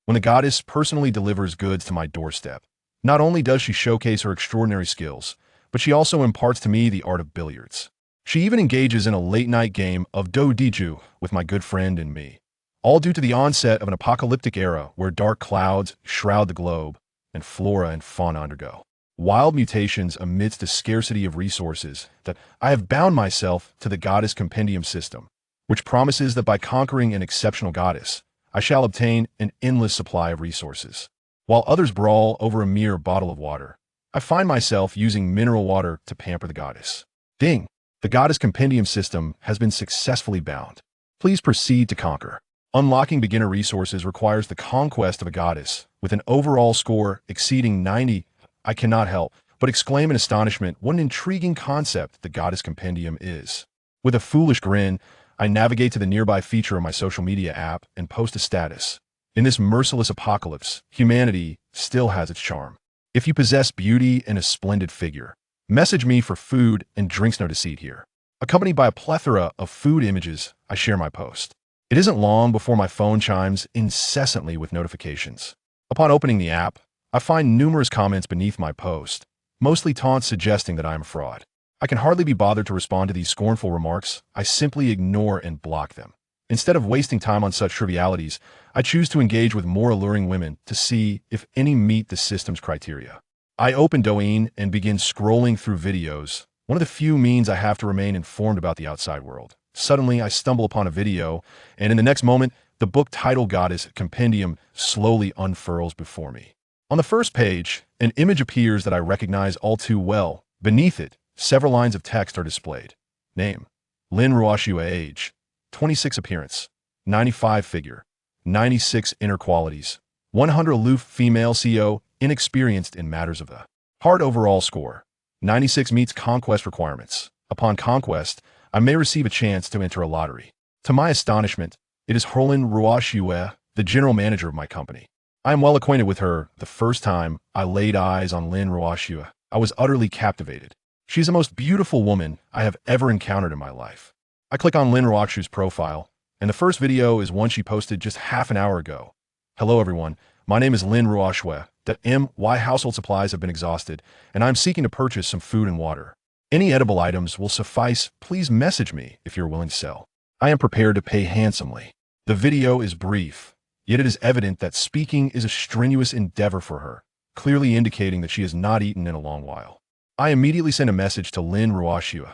when the goddess personally delivers goods to my doorstep. Not only does she showcase her extraordinary skills, but she also imparts to me the art of billiards. She even engages in a late-night game of do-diju with my good friend and me, all due to the onset of an apocalyptic era where dark clouds shroud the globe and flora and fauna undergo wild mutations amidst a scarcity of resources. That I have bound myself to the Goddess Compendium system, which promises that by conquering an exceptional goddess, I shall obtain an endless supply of resources. While others brawl over a mere bottle of water, I find myself using mineral water to pamper the goddess. Ding! The Goddess Compendium system has been successfully bound. Please proceed to conquer. Unlocking beginner resources requires the conquest of a goddess with an overall score exceeding 90. I cannot help but exclaim in astonishment what an intriguing concept the Goddess Compendium is. With a foolish grin, I navigate to the nearby feature of my social media app and post a status. In this merciless apocalypse, humanity still has its charm. If you possess beauty and a splendid figure, message me for food and drinks, no deceit here. Accompanied by a plethora of food images, I share my post. It isn't long before my phone chimes incessantly with notifications. Upon opening the app, I find numerous comments beneath my post, mostly taunts suggesting that I am a fraud. I can hardly be bothered to respond to these scornful remarks. I simply ignore and block them. Instead of wasting time on such trivialities, I choose to engage with more alluring women to see if any meet the system's criteria. I open Douyin and begin scrolling through videos, one of the few means I have to remain informed about the outside world. Suddenly, I stumble upon a video, and in the next moment, the book titled Goddess Compendium slowly unfurls before me. On the first page, an image appears that I recognize all too well. Beneath it, several lines of text are displayed. Name: Lin Ruoxue. Age: 26. Appearance: 95. Figure: 96. Inner qualities: 100. Aloof female, CO, inexperienced in matters of the heart. Overall score: 96. Meets conquest requirements. Upon conquest, I may receive a chance to enter a lottery. To my astonishment, it is Lin Ruoxue, the general manager of my company. I am well acquainted with her. The first time I laid eyes on Lin Ruoxue, I was utterly captivated. She's the most beautiful woman I have ever encountered in my life. I click on Lin Ruoxue's profile, and the first video is one she posted just half an hour ago. Hello everyone, my name is Lin Ruoxue. My household supplies have been exhausted, and I'm seeking to purchase some food and water. Any edible items will suffice. Please message me if you're willing to sell. I am prepared to pay handsomely. The video is brief, yet it is evident that speaking is a strenuous endeavor for her, clearly indicating that she has not eaten in a long while. I immediately send a message to Lin Ruoxue.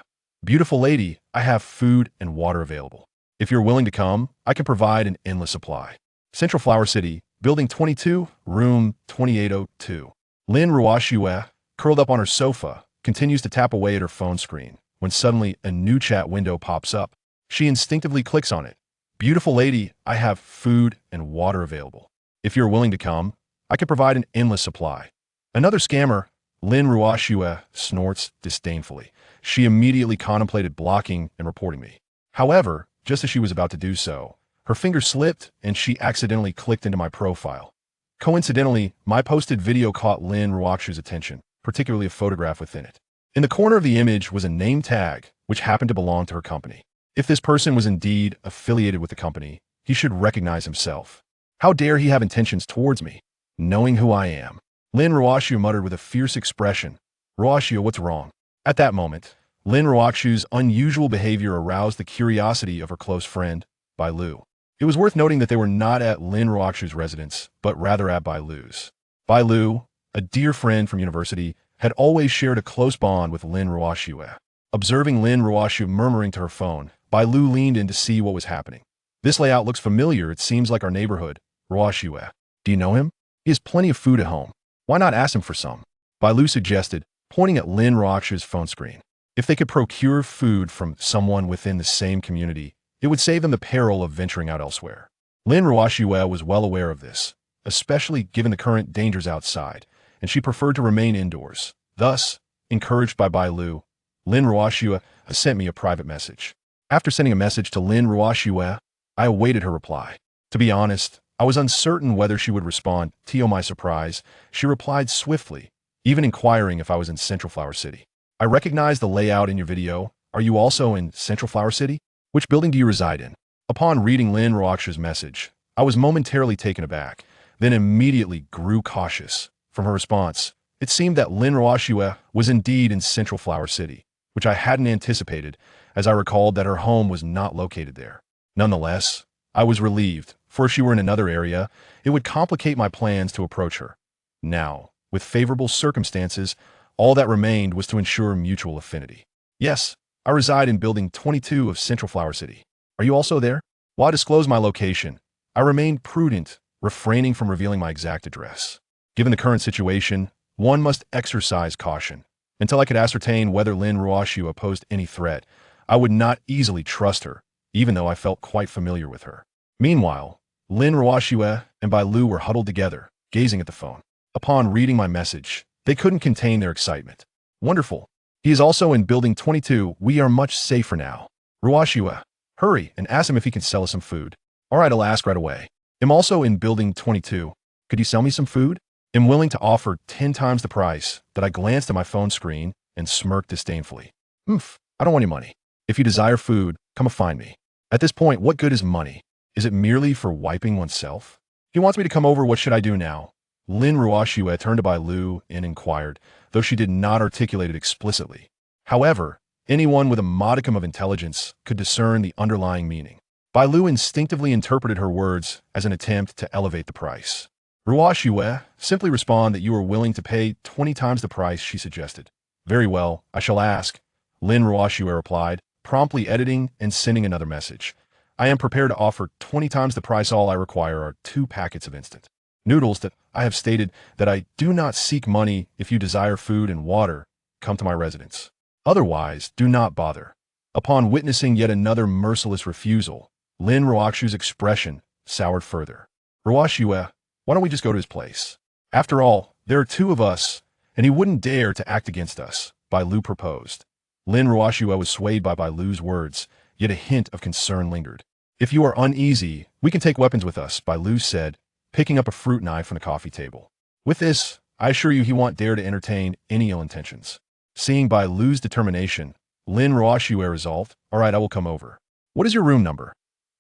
Beautiful lady, I have food and water available. If you're willing to come, I can provide an endless supply. Central Flower City, Building 22, Room 2802. Lin Ruoxue, curled up on her sofa, continues to tap away at her phone screen when suddenly a new chat window pops up. She instinctively clicks on it. Beautiful lady, I have food and water available. If you're willing to come, I can provide an endless supply. Another scammer, Lin Ruoxue, snorts disdainfully. She immediately contemplated blocking and reporting me. However, just as she was about to do so, her finger slipped and she accidentally clicked into my profile. Coincidentally, my posted video caught Lin Ruoxue's attention, particularly a photograph within it. In the corner of the image was a name tag, which happened to belong to her company. If this person was indeed affiliated with the company, he should recognize himself. How dare he have intentions towards me, knowing who I am? Lin Ruoxue muttered with a fierce expression. Ruoxue, what's wrong? At that moment, Lin Ruoxue's unusual behavior aroused the curiosity of her close friend, Bai Lu. It was worth noting that they were not at Lin Ruoxue's residence, but rather at Bai Lu's. Bai Lu, a dear friend from university, had always shared a close bond with Lin Ruoxue. Observing Lin Ruoxue murmuring to her phone, Bai Lu leaned in to see what was happening. This layout looks familiar. It seems like our neighborhood. Ruoxue. Do you know him? He has plenty of food at home. Why not ask him for some? Bai Lu suggested, pointing at Lin Ruoxue's phone screen. If they could procure food from someone within the same community, it would save them the peril of venturing out elsewhere. Lin Ruoxue was well aware of this, especially given the current dangers outside, and she preferred to remain indoors. Thus, encouraged by Bai Lu, Lin Ruoxue sent me a private message. After sending a message to Lin Ruoxue, I awaited her reply. To be honest, I was uncertain whether she would respond. To my surprise, she replied swiftly, even inquiring if I was in Central Flower City. I recognize the layout in your video. Are you also in Central Flower City? Which building do you reside in? Upon reading Lin Ruoxue's message, I was momentarily taken aback. then immediately grew cautious. From her response, it seemed that Lin Ruoxue was indeed in Central Flower City, which I hadn't anticipated, as I recalled that her home was not located there. Nonetheless, I was relieved, for if she were in another area, it would complicate my plans to approach her. Now, with favorable circumstances, all that remained was to ensure mutual affinity. Yes, I reside in Building 22 of Central Flower City. Are you also there? While I disclosed my location, I remained prudent, refraining from revealing my exact address. Given the current situation, one must exercise caution. Until I could ascertain whether Lin Ruoxue posed any threat, I would not easily trust her, even though I felt quite familiar with her. Meanwhile, Lin Ruoxue and Bai Lu were huddled together, gazing at the phone. Upon reading my message, they couldn't contain their excitement. Wonderful. He is also in Building 22. We are much safer now. Ruoxue, hurry and ask him if he can sell us some food. All right, I'll ask right away. I'm also in Building 22. Could you sell me some food? I'm willing to offer 10 times the price. That I glanced at my phone screen and smirked disdainfully. I don't want any money. If you desire food, come and find me. At this point, what good is money? Is it merely for wiping oneself? He wants me to come over. What should I do now? Lin Ruoxue turned to Bai Lu and inquired, though she did not articulate it explicitly. However, anyone with a modicum of intelligence could discern the underlying meaning. Bai Lu instinctively interpreted her words as an attempt to elevate the price. Ruoxue, simply respond that you are willing to pay 20 times the price, she suggested. Very well, I shall ask, Lin Ruoxue replied, promptly editing and sending another message. I am prepared to offer 20 times the price. All I require are 2 packets of instant noodles. That I have stated that I do not seek money. If you desire food and water, come to my residence. Otherwise, do not bother. Upon witnessing yet another merciless refusal, Lin Ruoxue's expression soured further. Ruoxue, why don't we just go to his place? After all, there are 2 of us, and he wouldn't dare to act against us, Bai Lu proposed. Lin Ruoxue was swayed by Bai Lu's words, yet a hint of concern lingered. If you are uneasy, we can take weapons with us, Bai Lu said, picking up a fruit knife from the coffee table. With this, I assure you he won't dare to entertain any ill intentions. Seeing Bai Lu's determination, Lin Ruoxue resolved, all right, I will come over. What is your room number?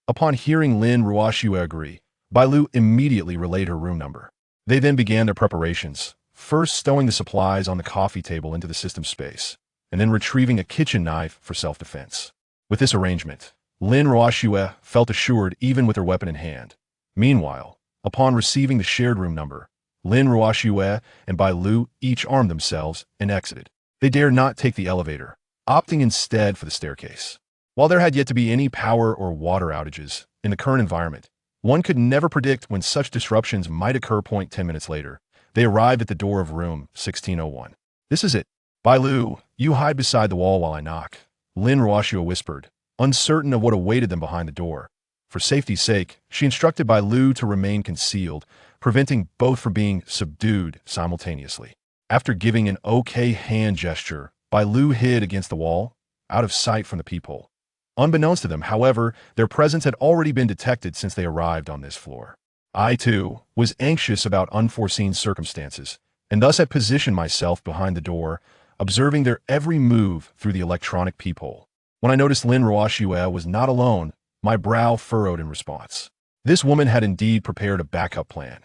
Upon hearing Lin Ruoxue agree, Bai Lu immediately relayed her room number. They then began their preparations, first stowing the supplies on the coffee table into the system space, and then retrieving a kitchen knife for self-defense. With this arrangement, Lin Ruoxue felt assured even with her weapon in hand. Meanwhile, upon receiving the shared room number, Lin Ruoxue and Bai Lu each armed themselves and exited. They dared not take the elevator, opting instead for the staircase. While there had yet to be any power or water outages in the current environment, one could never predict when such disruptions might occur. 10 minutes later, they arrived at the door of room 1601. This is it. Bai Lu, you hide beside the wall while I knock, Lin Ruoxue whispered, uncertain of what awaited them behind the door. For safety's sake, she instructed Bai Lu to remain concealed, preventing both from being subdued simultaneously. After giving an okay hand gesture, Bai Lu hid against the wall, out of sight from the peephole. Unbeknownst to them, however, their presence had already been detected since they arrived on this floor. I, too, was anxious about unforeseen circumstances, and thus had positioned myself behind the door, observing their every move through the electronic peephole. When I noticed Lin Ruoxue was not alone, my brow furrowed in response. This woman had indeed prepared a backup plan.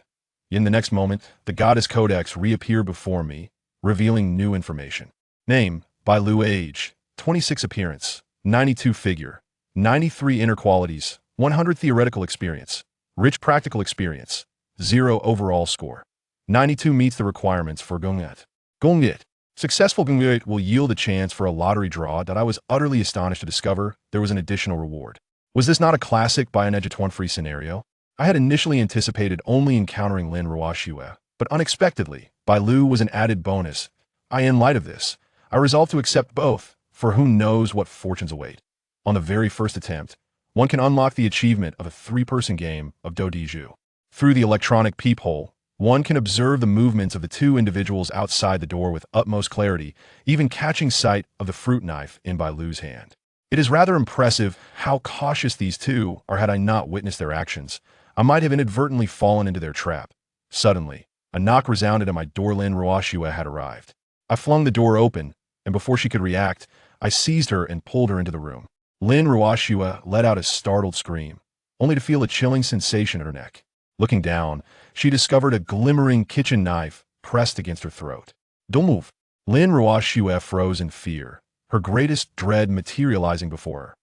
In the next moment, the Goddess Codex reappeared before me, revealing new information. Name, Bai Lu. Age, 26. Appearance, 92. Figure, 93. Inner qualities, 100. Theoretical experience, rich practical experience, 0. Overall score. 92 meets the requirements for Gongyet. Gongyet. Successful Gongyet will yield a chance for a lottery draw. That I was utterly astonished to discover there was an additional reward. Was this not a classic buy an edge at 1 free scenario? I had initially anticipated only encountering Lin Ruoxue, but unexpectedly, Bai Lu was an added bonus. In light of this, I resolved to accept both, for who knows what fortunes await. On the very first attempt, one can unlock the achievement of a 3-person game of Dodiju. Through the electronic peephole, one can observe the movements of the 2 individuals outside the door with utmost clarity, even catching sight of the fruit knife in Bai Lu's hand. It is rather impressive how cautious these 2 are. Had I not witnessed their actions, I might have inadvertently fallen into their trap. Suddenly, a knock resounded at my door. Lin Ruoxue had arrived. I flung the door open, and before she could react, I seized her and pulled her into the room. Lin Ruoxue let out a startled scream, only to feel a chilling sensation at her neck. Looking down, she discovered a glimmering kitchen knife pressed against her throat. Don't move. Lin Ruoxue froze in fear, her greatest dread materializing before her.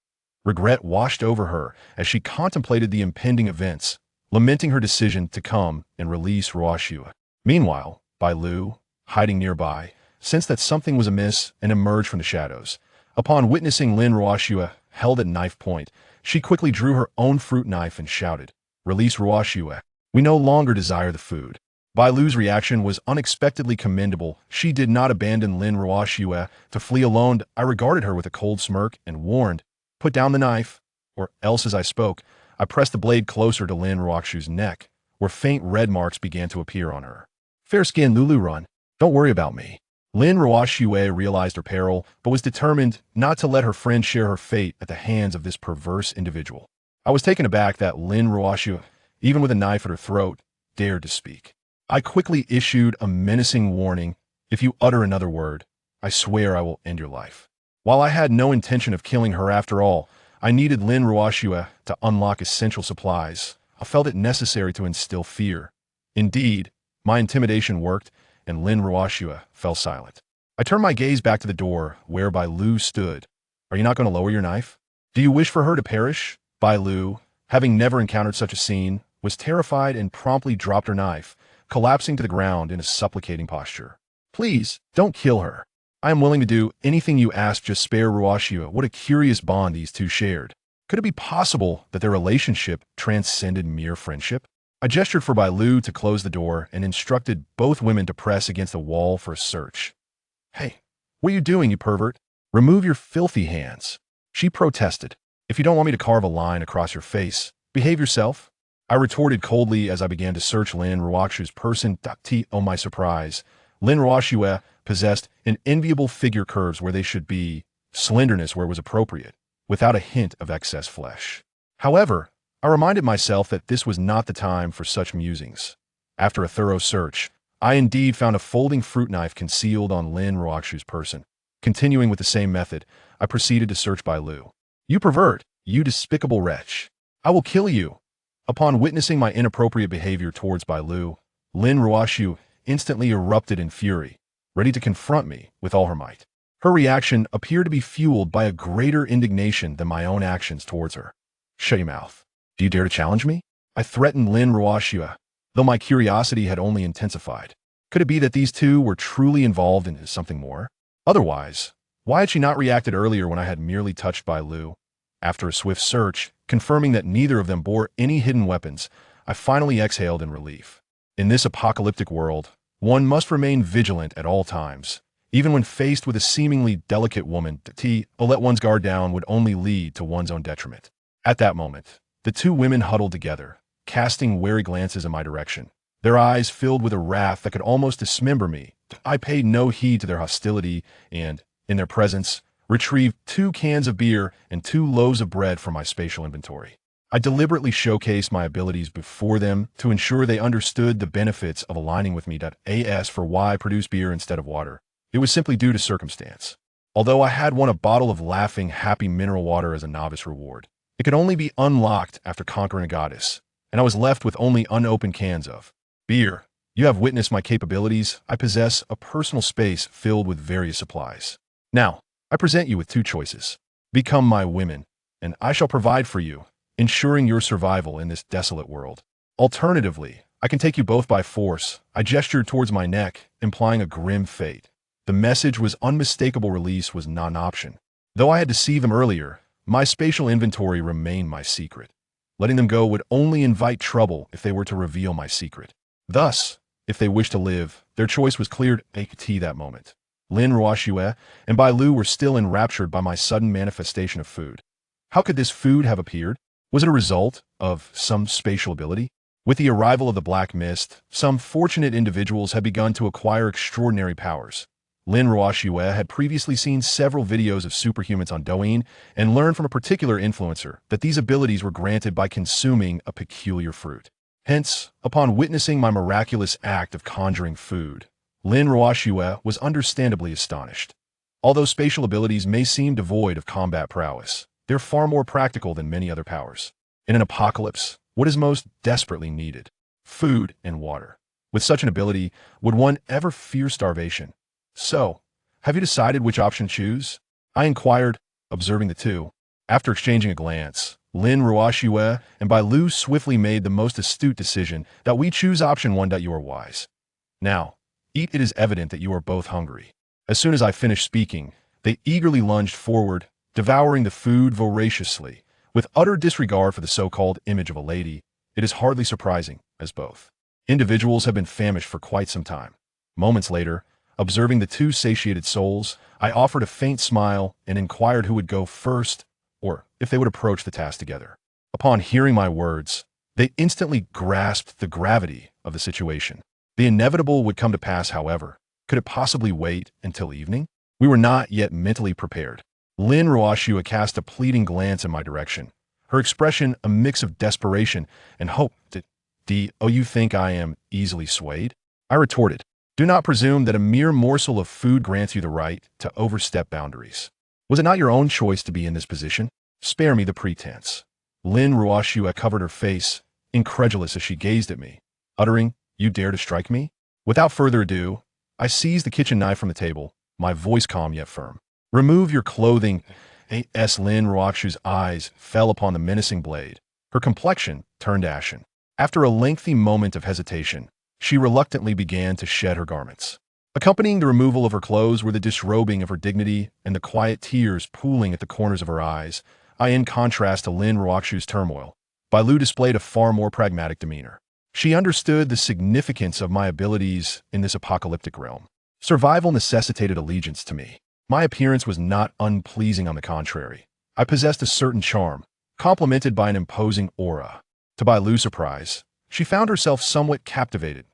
Regret washed over her as she contemplated the impending events, lamenting her decision to come and release Ruoxue. Meanwhile, Bai Lu, hiding nearby, sensed that something was amiss and emerged from the shadows. Upon witnessing Lin Ruoxue held at knife point, she quickly drew her own fruit knife and shouted, "Release Ruoxue. We no longer desire the food." Bai Lu's reaction was unexpectedly commendable. She did not abandon Lin Ruoxue to flee alone. I regarded her with a cold smirk and warned, "Put down the knife," or else. As I spoke, I pressed the blade closer to Lin Ruoxue's neck, where faint red marks began to appear on her. "Fair-skinned Lulu, run. Don't worry about me." Lin Ruoxue realized her peril, but was determined not to let her friend share her fate at the hands of this perverse individual. I was taken aback that Lin Ruoxue, even with a knife at her throat, dared to speak. I quickly issued a menacing warning, "If you utter another word, I swear I will end your life." While I had no intention of killing her after all, I needed Lin Ruoxue to unlock essential supplies. I felt it necessary to instill fear. Indeed, my intimidation worked, and Lin Ruoxue fell silent. I turned my gaze back to the door, where Bai Lu stood. "Are you not going to lower your knife? Do you wish for her to perish?" Bai Lu, having never encountered such a scene, was terrified and promptly dropped her knife, collapsing to the ground in a supplicating posture. "Please, don't kill her. I am willing to do anything you ask, just spare Ruoxue." What a curious bond these two shared. Could it be possible that their relationship transcended mere friendship? I gestured for Bai Lu to close the door and instructed both women to press against the wall for a search. "Hey, what are you doing, you pervert? Remove your filthy hands." She protested. "If you don't want me to carve a line across your face, behave yourself." I retorted coldly as I began to search Lin Ruoxue's person. To my surprise, Lin Ruoxue possessed an enviable figure, curves where they should be, slenderness where it was appropriate, without a hint of excess flesh. However, I reminded myself that this was not the time for such musings. After a thorough search, I indeed found a folding fruit knife concealed on Lin Ruoxue's person. Continuing with the same method, I proceeded to search Bai Lu. "You pervert, you despicable wretch. I will kill you." Upon witnessing my inappropriate behavior towards Bai Lu, Lin Ruoxue instantly erupted in fury, ready to confront me with all her might. Her reaction appeared to be fueled by a greater indignation than my own actions towards her. "Shut your mouth. Do you dare to challenge me?" I threatened Lin Ruoxue, though my curiosity had only intensified. Could it be that these two were truly involved in something more? Otherwise, why had she not reacted earlier when I had merely touched Bai Lu? After a swift search, confirming that neither of them bore any hidden weapons, I finally exhaled in relief. In this apocalyptic world, one must remain vigilant at all times, even when faced with a seemingly delicate woman. To let one's guard down would only lead to one's own detriment. At that moment, the two women huddled together, casting wary glances in my direction, their eyes filled with a wrath that could almost dismember me. I paid no heed to their hostility and, in their presence, retrieved 2 cans of beer and 2 loaves of bread from my spatial inventory. I deliberately showcased my abilities before them to ensure they understood the benefits of aligning with me.As for why I produce beer instead of water. It was simply due to circumstance. Although I had won a bottle of laughing, happy mineral water as a novice reward, it could only be unlocked after conquering a goddess, and I was left with only unopened cans of beer. You have witnessed my capabilities. I possess a personal space filled with various supplies. Now, I present you with 2 choices. Become my women, and I shall provide for you, ensuring your survival in this desolate world. Alternatively, I can take you both by force. I gestured towards my neck, implying a grim fate. The message was unmistakable. Release was not an option. Though I had deceived them earlier, my spatial inventory remained my secret. Letting them go would only invite trouble if they were to reveal my secret. Thus, if they wished to live, their choice was clear. That moment, Lin Ruoxue and Bai Lu were still enraptured by my sudden manifestation of food. How could this food have appeared? Was it a result of some spatial ability? With the arrival of the black mist, some fortunate individuals had begun to acquire extraordinary powers. Lin Ruoxue had previously seen several videos of superhumans on Douyin and learned from a particular influencer that these abilities were granted by consuming a peculiar fruit. Hence, upon witnessing my miraculous act of conjuring food, Lin Ruoxue was understandably astonished. Although spatial abilities may seem devoid of combat prowess, they're far more practical than many other powers. In an apocalypse, what is most desperately needed? food and water. With such an ability, would one ever fear starvation? So, have you decided which option to choose? I inquired, observing the two. After exchanging a glance, Lin Ruoxue and Bai Lu swiftly made the most astute decision that we choose option 1. You are wise. Now, eat. It is evident that you are both hungry. As soon as I finished speaking, they eagerly lunged forward, devouring the food voraciously. With utter disregard for the so-called image of a lady, it is hardly surprising, as both individuals have been famished for quite some time. Moments later, observing the two satiated souls, I offered a faint smile and inquired who would go first, or if they would approach the task together. Upon hearing my words, they instantly grasped the gravity of the situation. The inevitable would come to pass, however. Could it possibly wait until evening? We were not yet mentally prepared. Lin Ruoxue cast a pleading glance in my direction, her expression a mix of desperation and hope. Oh, you think I am easily swayed? I retorted. Do not presume that a mere morsel of food grants you the right to overstep boundaries. Was it not your own choice to be in this position? Spare me the pretense. Lin Ruoxue covered her face, incredulous as she gazed at me, uttering, "You dare to strike me?" Without further ado, I seized the kitchen knife from the table, my voice calm yet firm. "Remove your clothing." Lin Ruoxue's eyes fell upon the menacing blade. Her complexion turned ashen. After a lengthy moment of hesitation, she reluctantly began to shed her garments. Accompanying the removal of her clothes were the disrobing of her dignity and the quiet tears pooling at the corners of her eyes. In contrast to Lin Ruoxue's turmoil, Bai Lu displayed a far more pragmatic demeanor. She understood the significance of my abilities in this apocalyptic realm. Survival necessitated allegiance to me. My appearance was not unpleasing, on the contrary. I possessed a certain charm, complemented by an imposing aura. To Bai Lu's surprise, she found herself somewhat captivated.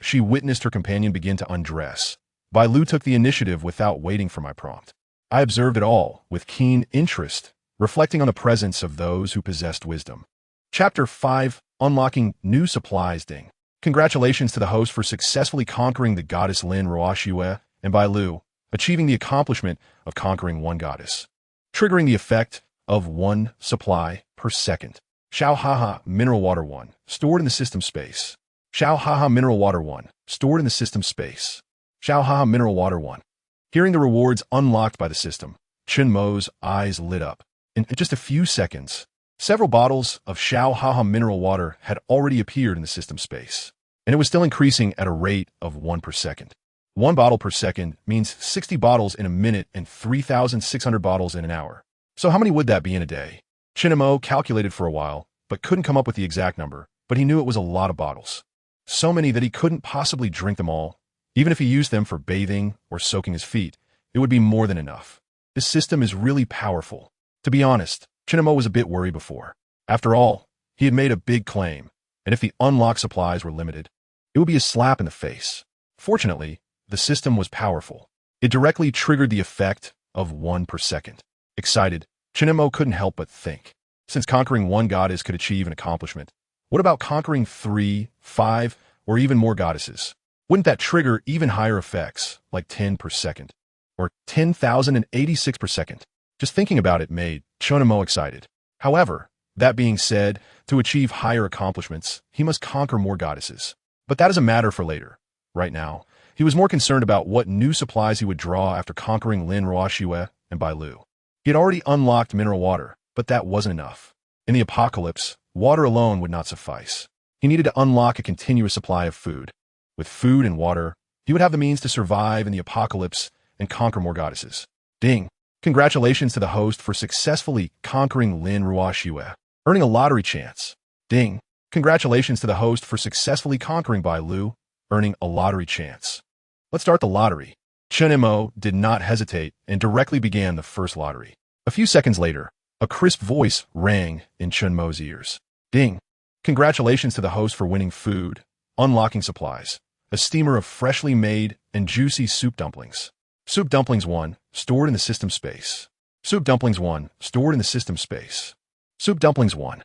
She witnessed her companion begin to undress. Bai Lu took the initiative without waiting for my prompt. I observed it all with keen interest, reflecting on the presence of those who possessed wisdom. Chapter 5, Unlocking New Supplies. Congratulations to the host for successfully conquering the goddess Lin Ruoxue and Bai Lu, achieving the accomplishment of conquering one goddess, triggering the effect of 1 supply per second. Xiao Haha Mineral Water 1, stored in the system space. Xiao Haha Mineral Water 1, stored in the system space. Xiao Haha Mineral Water 1. Hearing the rewards unlocked by the system, Chen Mo's eyes lit up. In just a few seconds, several bottles of Xiao Haha Mineral Water had already appeared in the system space, and it was still increasing at a rate of 1 per second. 1 bottle per second means 60 bottles in a minute and 3,600 bottles in an hour. So how many would that be in a day? Chen Mo calculated for a while, but couldn't come up with the exact number, but he knew it was a lot of bottles. So many that he couldn't possibly drink them all. Even if he used them for bathing or soaking his feet, it would be more than enough. This system is really powerful. To be honest, Chen Mo was a bit worried before. After all, he had made a big claim, and if the unlocked supplies were limited, it would be a slap in the face. Fortunately, the system was powerful. It directly triggered the effect of 1 per second. Excited, Chen Mo couldn't help but think. Since conquering one goddess could achieve an accomplishment, what about conquering 3, 5, or even more goddesses? Wouldn't that trigger even higher effects, like 10 per second? Or 10,086 per second? Just thinking about it made Chen Mo excited. However, that being said, to achieve higher accomplishments, he must conquer more goddesses. But that is a matter for later. Right now, he was more concerned about what new supplies he would draw after conquering Lin Ruoxue and Bai Lu. He had already unlocked mineral water, but that wasn't enough. In the apocalypse, water alone would not suffice. He needed to unlock a continuous supply of food. With food and water, he would have the means to survive in the apocalypse and conquer more goddesses. Ding! Congratulations to the host for successfully conquering Lin Ruoxue, earning a lottery chance. Ding! Congratulations to the host for successfully conquering Bai Lu, earning a lottery chance. Let's start the lottery. Chen Mo did not hesitate and directly began the first lottery. A few seconds later, a crisp voice rang in Chen Mo's ears. Ding! Congratulations to the host for winning food, unlocking supplies, a steamer of freshly made and juicy soup dumplings. Soup dumplings 1, stored in the system space. Soup dumplings 1, stored in the system space. Soup dumplings 1.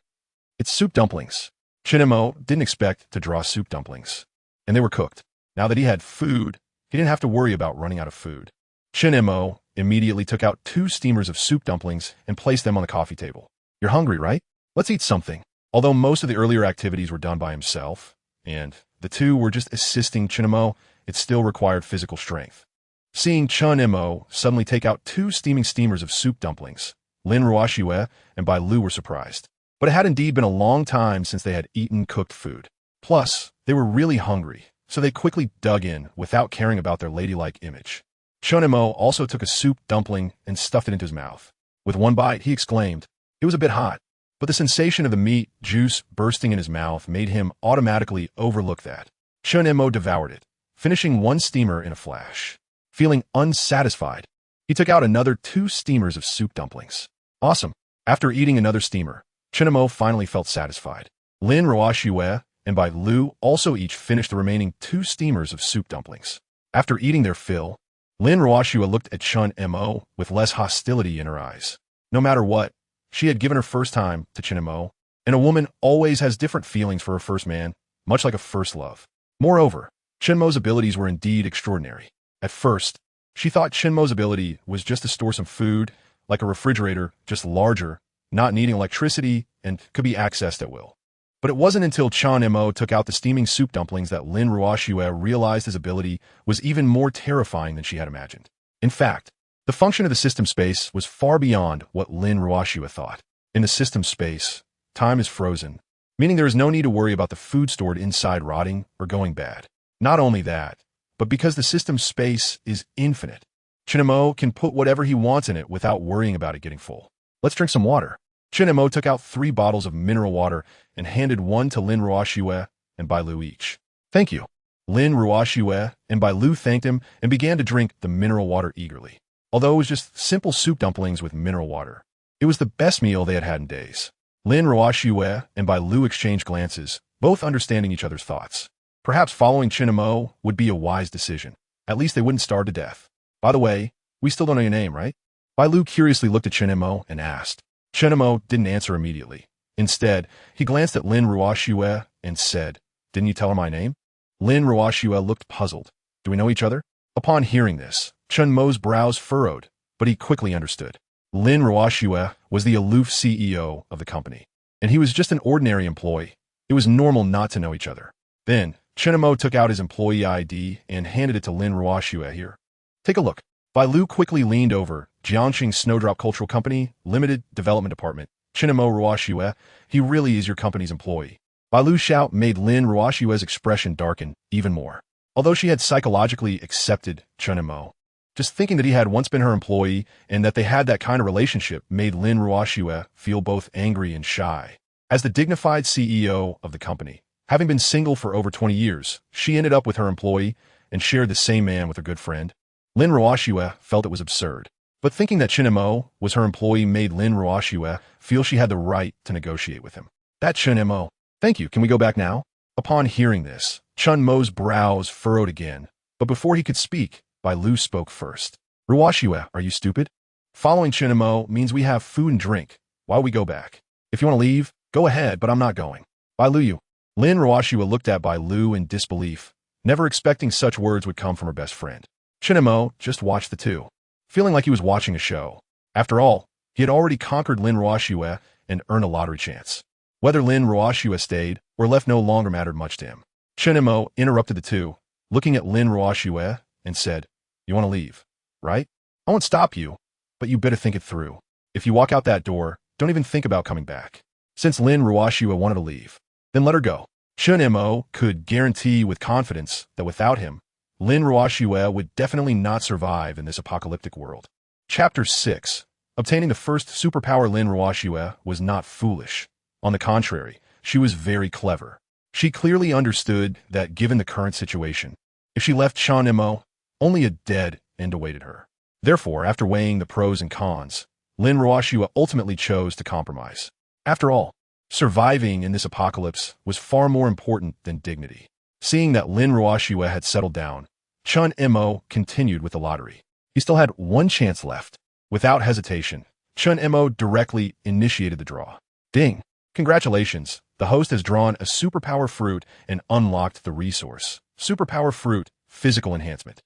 It's soup dumplings. Chen Mo didn't expect to draw soup dumplings, and they were cooked. Now that he had food, he didn't have to worry about running out of food. Chen Mo immediately took out 2 steamers of soup dumplings and placed them on the coffee table. You're hungry, right? Let's eat something. Although most of the earlier activities were done by himself, and the two were just assisting Chen Mo, it still required physical strength. Seeing Chen Mo suddenly take out 2 steaming steamers of soup dumplings, Lin Ruoxue and Bai Lu were surprised. But it had indeed been a long time since they had eaten cooked food. Plus, they were really hungry, so they quickly dug in without caring about their ladylike image. Chen Mo also took a soup dumpling and stuffed it into his mouth. With one bite, he exclaimed, "It was a bit hot." But the sensation of the meat juice bursting in his mouth made him automatically overlook that. Chen Mo devoured it, finishing 1 steamer in a flash. Feeling unsatisfied, he took out another 2 steamers of soup dumplings. Awesome. After eating another steamer, Chen Mo finally felt satisfied. Lin Ruoxue and Bai Lu also each finished the remaining 2 steamers of soup dumplings. After eating their fill, Lin Ruoxue looked at Chen Mo with less hostility in her eyes. No matter what, she had given her first time to Chen Mo, and a woman always has different feelings for her first man, much like a first love. Moreover, Chen Mo's abilities were indeed extraordinary. At first, she thought Chen Mo's ability was just to store some food, like a refrigerator, just larger, not needing electricity, and could be accessed at will. But it wasn't until Chen Mo took out the steaming soup dumplings that Lin Ruoxue realized his ability was even more terrifying than she had imagined. In fact, the function of the system space was far beyond what Lin Ruoxue thought. In the system space, time is frozen, meaning there is no need to worry about the food stored inside rotting or going bad. Not only that, but because the system space is infinite, Chen Mo can put whatever he wants in it without worrying about it getting full. Let's drink some water. Chen Mo took out 3 bottles of mineral water and handed 1 to Lin Ruoxue and Bai Lu each. Thank you. Lin Ruoxue and Bai Lu thanked him and began to drink the mineral water eagerly. Although it was just simple soup dumplings with mineral water, it was the best meal they had had in days. Lin Ruoxue and Bai Lu exchanged glances, both understanding each other's thoughts. Perhaps following Chen Mo would be a wise decision. At least they wouldn't starve to death. By the way, we still don't know your name, right? Bai Lu curiously looked at Chen Mo and asked. Chen Mo didn't answer immediately. Instead, he glanced at Lin Ruoxue and said, "Didn't you tell her my name?" Lin Ruoxue looked puzzled. "Do we know each other?" Upon hearing this, Chen Mo's brows furrowed, but he quickly understood. Lin Ruoxue was the aloof CEO of the company, and he was just an ordinary employee. It was normal not to know each other. Then, Chen Mo took out his employee ID and handed it to Lin Ruoxue. "Here. Take a look." Bai Lu quickly leaned over. Jiangxing Snowdrop Cultural Company, Limited Development Department. Chen Mo Ruoxue, he really is your company's employee. Bai Lu's shout made Lin Ruoxue's expression darken even more. Although she had psychologically accepted Chen Mo, just thinking that he had once been her employee and that they had that kind of relationship made Lin Ruoxue feel both angry and shy. As the dignified CEO of the company, having been single for over 20 years, she ended up with her employee and shared the same man with her good friend. Lin Ruoxue felt it was absurd, but thinking that Chen Mo was her employee made Lin Ruoxue feel she had the right to negotiate with him. "That Chen Mo. Thank you, can we go back now?" Upon hearing this, Chen Mo's brows furrowed again, but before he could speak, Bai Lu spoke first. "Ruoxue, are you stupid? Following Chen Mo means we have food and drink while we go back. If you want to leave, go ahead, but I'm not going." "Bai Lu, you." Lin Ruoxue looked at Bai Lu in disbelief, never expecting such words would come from her best friend. Chen Mo just watched the two, feeling like he was watching a show. After all, he had already conquered Lin Ruoxue and earned a lottery chance. Whether Lin Ruoxue stayed or left no longer mattered much to him. Chen Mo interrupted the two, looking at Lin Ruoxue, and said, "You want to leave, right? I won't stop you, but you better think it through. If you walk out that door, don't even think about coming back." Since Lin Ruoxue wanted to leave, then let her go. Chen Mo could guarantee with confidence that without him, Lin Ruoxue would definitely not survive in this apocalyptic world. Chapter 6. Obtaining the first superpower. Lin Ruoxue was not foolish. On the contrary, she was very clever. She clearly understood that given the current situation, if she left Chen Mo, only a dead end awaited her. Therefore, after weighing the pros and cons, Lin Ruoxue ultimately chose to compromise. After all, surviving in this apocalypse was far more important than dignity. Seeing that Lin Ruoxue had settled down, Chen Mo continued with the lottery. He still had one chance left. Without hesitation, Chen Mo directly initiated the draw. Ding! Congratulations, the host has drawn a superpower fruit and unlocked the resource. Superpower fruit, physical enhancement.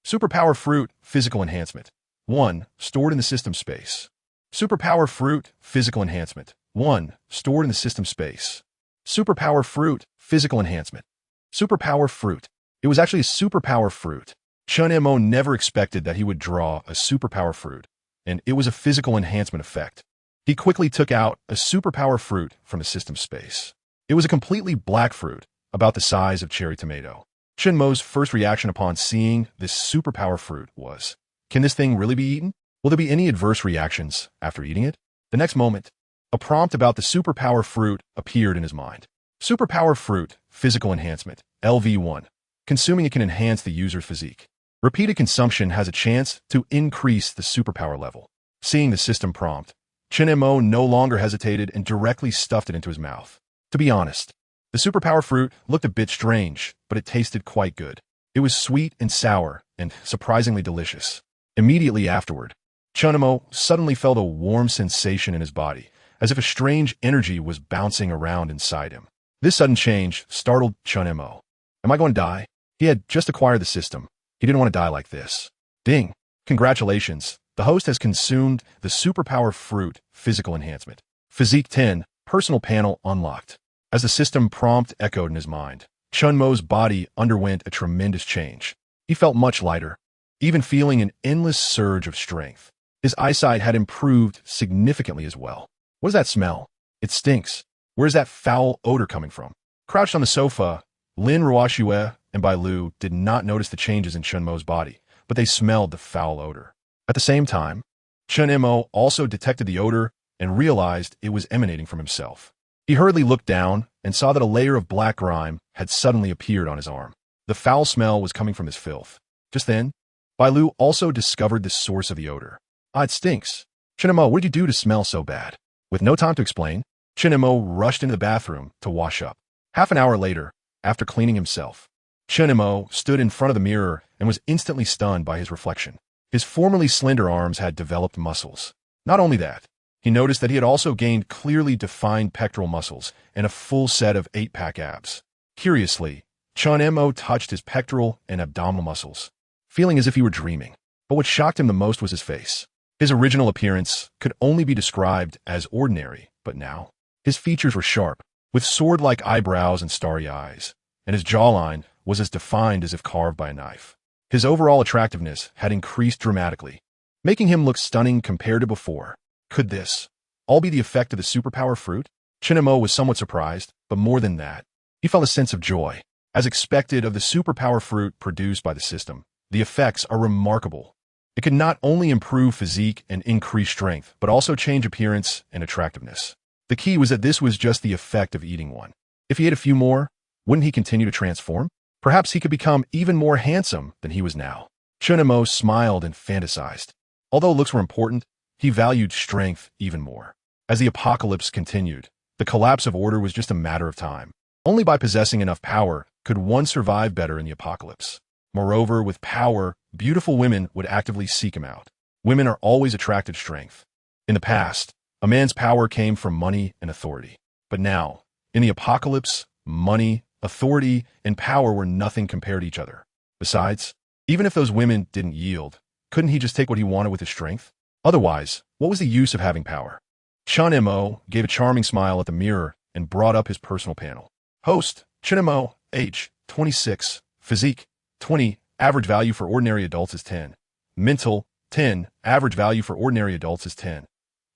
Superpower fruit, physical enhancement. 1. Stored in the system space. Superpower fruit, physical enhancement. 1. Stored in the system space. Superpower fruit, physical enhancement. Superpower fruit. It was actually a superpower fruit. Chen Mo never expected that he would draw a superpower fruit, and it was a physical enhancement effect. He quickly took out a superpower fruit from the system space. It was a completely black fruit, about the size of cherry tomato. Chen Mo's first reaction upon seeing this superpower fruit was, can this thing really be eaten? Will there be any adverse reactions after eating it? The next moment, a prompt about the superpower fruit appeared in his mind. Superpower fruit, physical enhancement, LV1. Consuming it can enhance the user's physique. Repeated consumption has a chance to increase the superpower level. Seeing the system prompt, Chen Mo no longer hesitated and directly stuffed it into his mouth. To be honest, the superpower fruit looked a bit strange, but it tasted quite good. It was sweet and sour and surprisingly delicious. Immediately afterward, Chen Mo suddenly felt a warm sensation in his body, as if a strange energy was bouncing around inside him. This sudden change startled Chen Mo. Am I going to die? He had just acquired the system. He didn't want to die like this. Ding! Congratulations. The host has consumed the superpower fruit, physical enhancement. Physique 10, personal panel unlocked. As the system prompt echoed in his mind, Chen Mo's body underwent a tremendous change. He felt much lighter, even feeling an endless surge of strength. His eyesight had improved significantly as well. What is that smell? It stinks. Where is that foul odor coming from? Crouched on the sofa, Lin Ruoxue and Bai Lu did not notice the changes in Chen Mo's body, but they smelled the foul odor. At the same time, Chen Mo also detected the odor and realized it was emanating from himself. He hurriedly looked down and saw that a layer of black grime had suddenly appeared on his arm. The foul smell was coming from his filth. Just then, Bai Lu also discovered the source of the odor. Ah, it stinks. Chen Mo, what did you do to smell so bad? With no time to explain, Chen Mo rushed into the bathroom to wash up. Half an hour later, after cleaning himself, Chen Mo stood in front of the mirror and was instantly stunned by his reflection. His formerly slender arms had developed muscles. Not only that, he noticed that he had also gained clearly defined pectoral muscles and a full set of 8-pack abs. Curiously, Chen Mo touched his pectoral and abdominal muscles, feeling as if he were dreaming. But what shocked him the most was his face. His original appearance could only be described as ordinary, but now, his features were sharp, with sword-like eyebrows and starry eyes, and his jawline was as defined as if carved by a knife. His overall attractiveness had increased dramatically, making him look stunning compared to before. Could this all be the effect of the superpower fruit? Chen Mo was somewhat surprised, but more than that, he felt a sense of joy. As expected of the superpower fruit produced by the system, the effects are remarkable. It could not only improve physique and increase strength, but also change appearance and attractiveness. The key was that this was just the effect of eating one. If he ate a few more, wouldn't he continue to transform? Perhaps he could become even more handsome than he was now. Chen Mo smiled and fantasized. Although looks were important, he valued strength even more. As the apocalypse continued, the collapse of order was just a matter of time. Only by possessing enough power could one survive better in the apocalypse. Moreover, with power, beautiful women would actively seek him out. Women are always attracted to strength. In the past, a man's power came from money and authority. But now, in the apocalypse, money, authority, and power were nothing compared to each other. Besides, even if those women didn't yield, couldn't he just take what he wanted with his strength? Otherwise, what was the use of having power? Chen Mo gave a charming smile at the mirror and brought up his personal panel. Host, Chen Mo, age, 26, physique, 20, average value for ordinary adults is 10. Mental, 10, average value for ordinary adults is 10.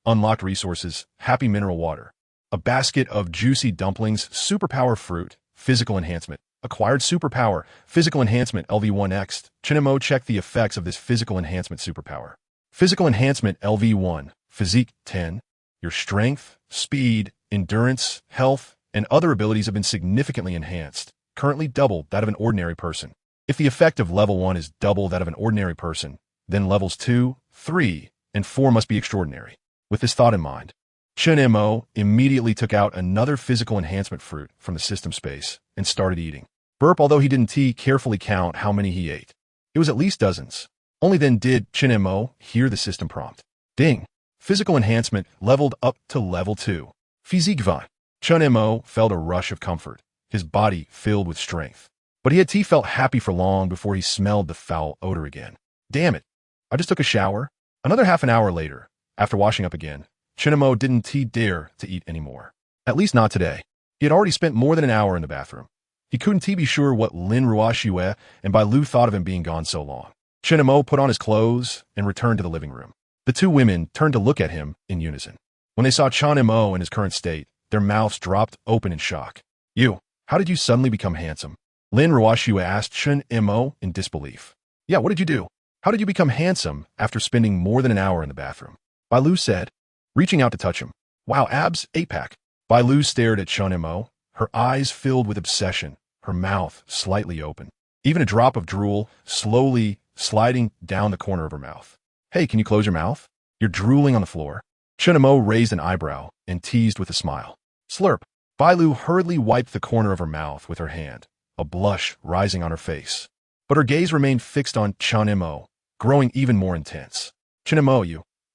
Unlocked resources, happy mineral water. A basket of juicy dumplings, superpower fruit, physical enhancement. Acquired superpower, physical enhancement LV1X. Chen Mo checked the effects of this physical enhancement superpower. Physical enhancement LV1, physique 10. Your strength, speed, endurance, health, and other abilities have been significantly enhanced, currently double that of an ordinary person. If the effect of level 1 is double that of an ordinary person, then levels 2, 3, and 4 must be extraordinary. With this thought in mind, Chen Mo immediately took out another physical enhancement fruit from the system space and started eating. Burp, although he didn't carefully count how many he ate. It was at least dozens. Only then did Chen Mo hear the system prompt. Ding! Physical enhancement leveled up to level 2. Physique 20. Chen Mo felt a rush of comfort, his body filled with strength. But he felt happy for long before he smelled the foul odor again. Damn it! I just took a shower. Another half an hour later, after washing up again, Chen Mo didn't dare to eat anymore. At least not today. He had already spent more than an hour in the bathroom. He couldn't be sure what Lin Ruoxue and Bai Lu thought of him being gone so long. Chen Mo put on his clothes and returned to the living room. The two women turned to look at him in unison. When they saw Chen Mo in his current state, their mouths dropped open in shock. How did you suddenly become handsome? Lin Ruoxue asked Chen Mo in disbelief. Yeah, what did you do? How did you become handsome after spending more than an hour in the bathroom? Bai Lu said, reaching out to touch him. Wow, abs, 8-pack. Bai Lu stared at Chen Mo, her eyes filled with obsession, her mouth slightly open. Even a drop of drool slowly sliding down the corner of her mouth. Hey, can you close your mouth? You're drooling on the floor. Chen Mo raised an eyebrow and teased with a smile. Slurp. Bai Lu hurriedly wiped the corner of her mouth with her hand, a blush rising on her face. But her gaze remained fixed on Chen Mo, growing even more intense. Chen Mo,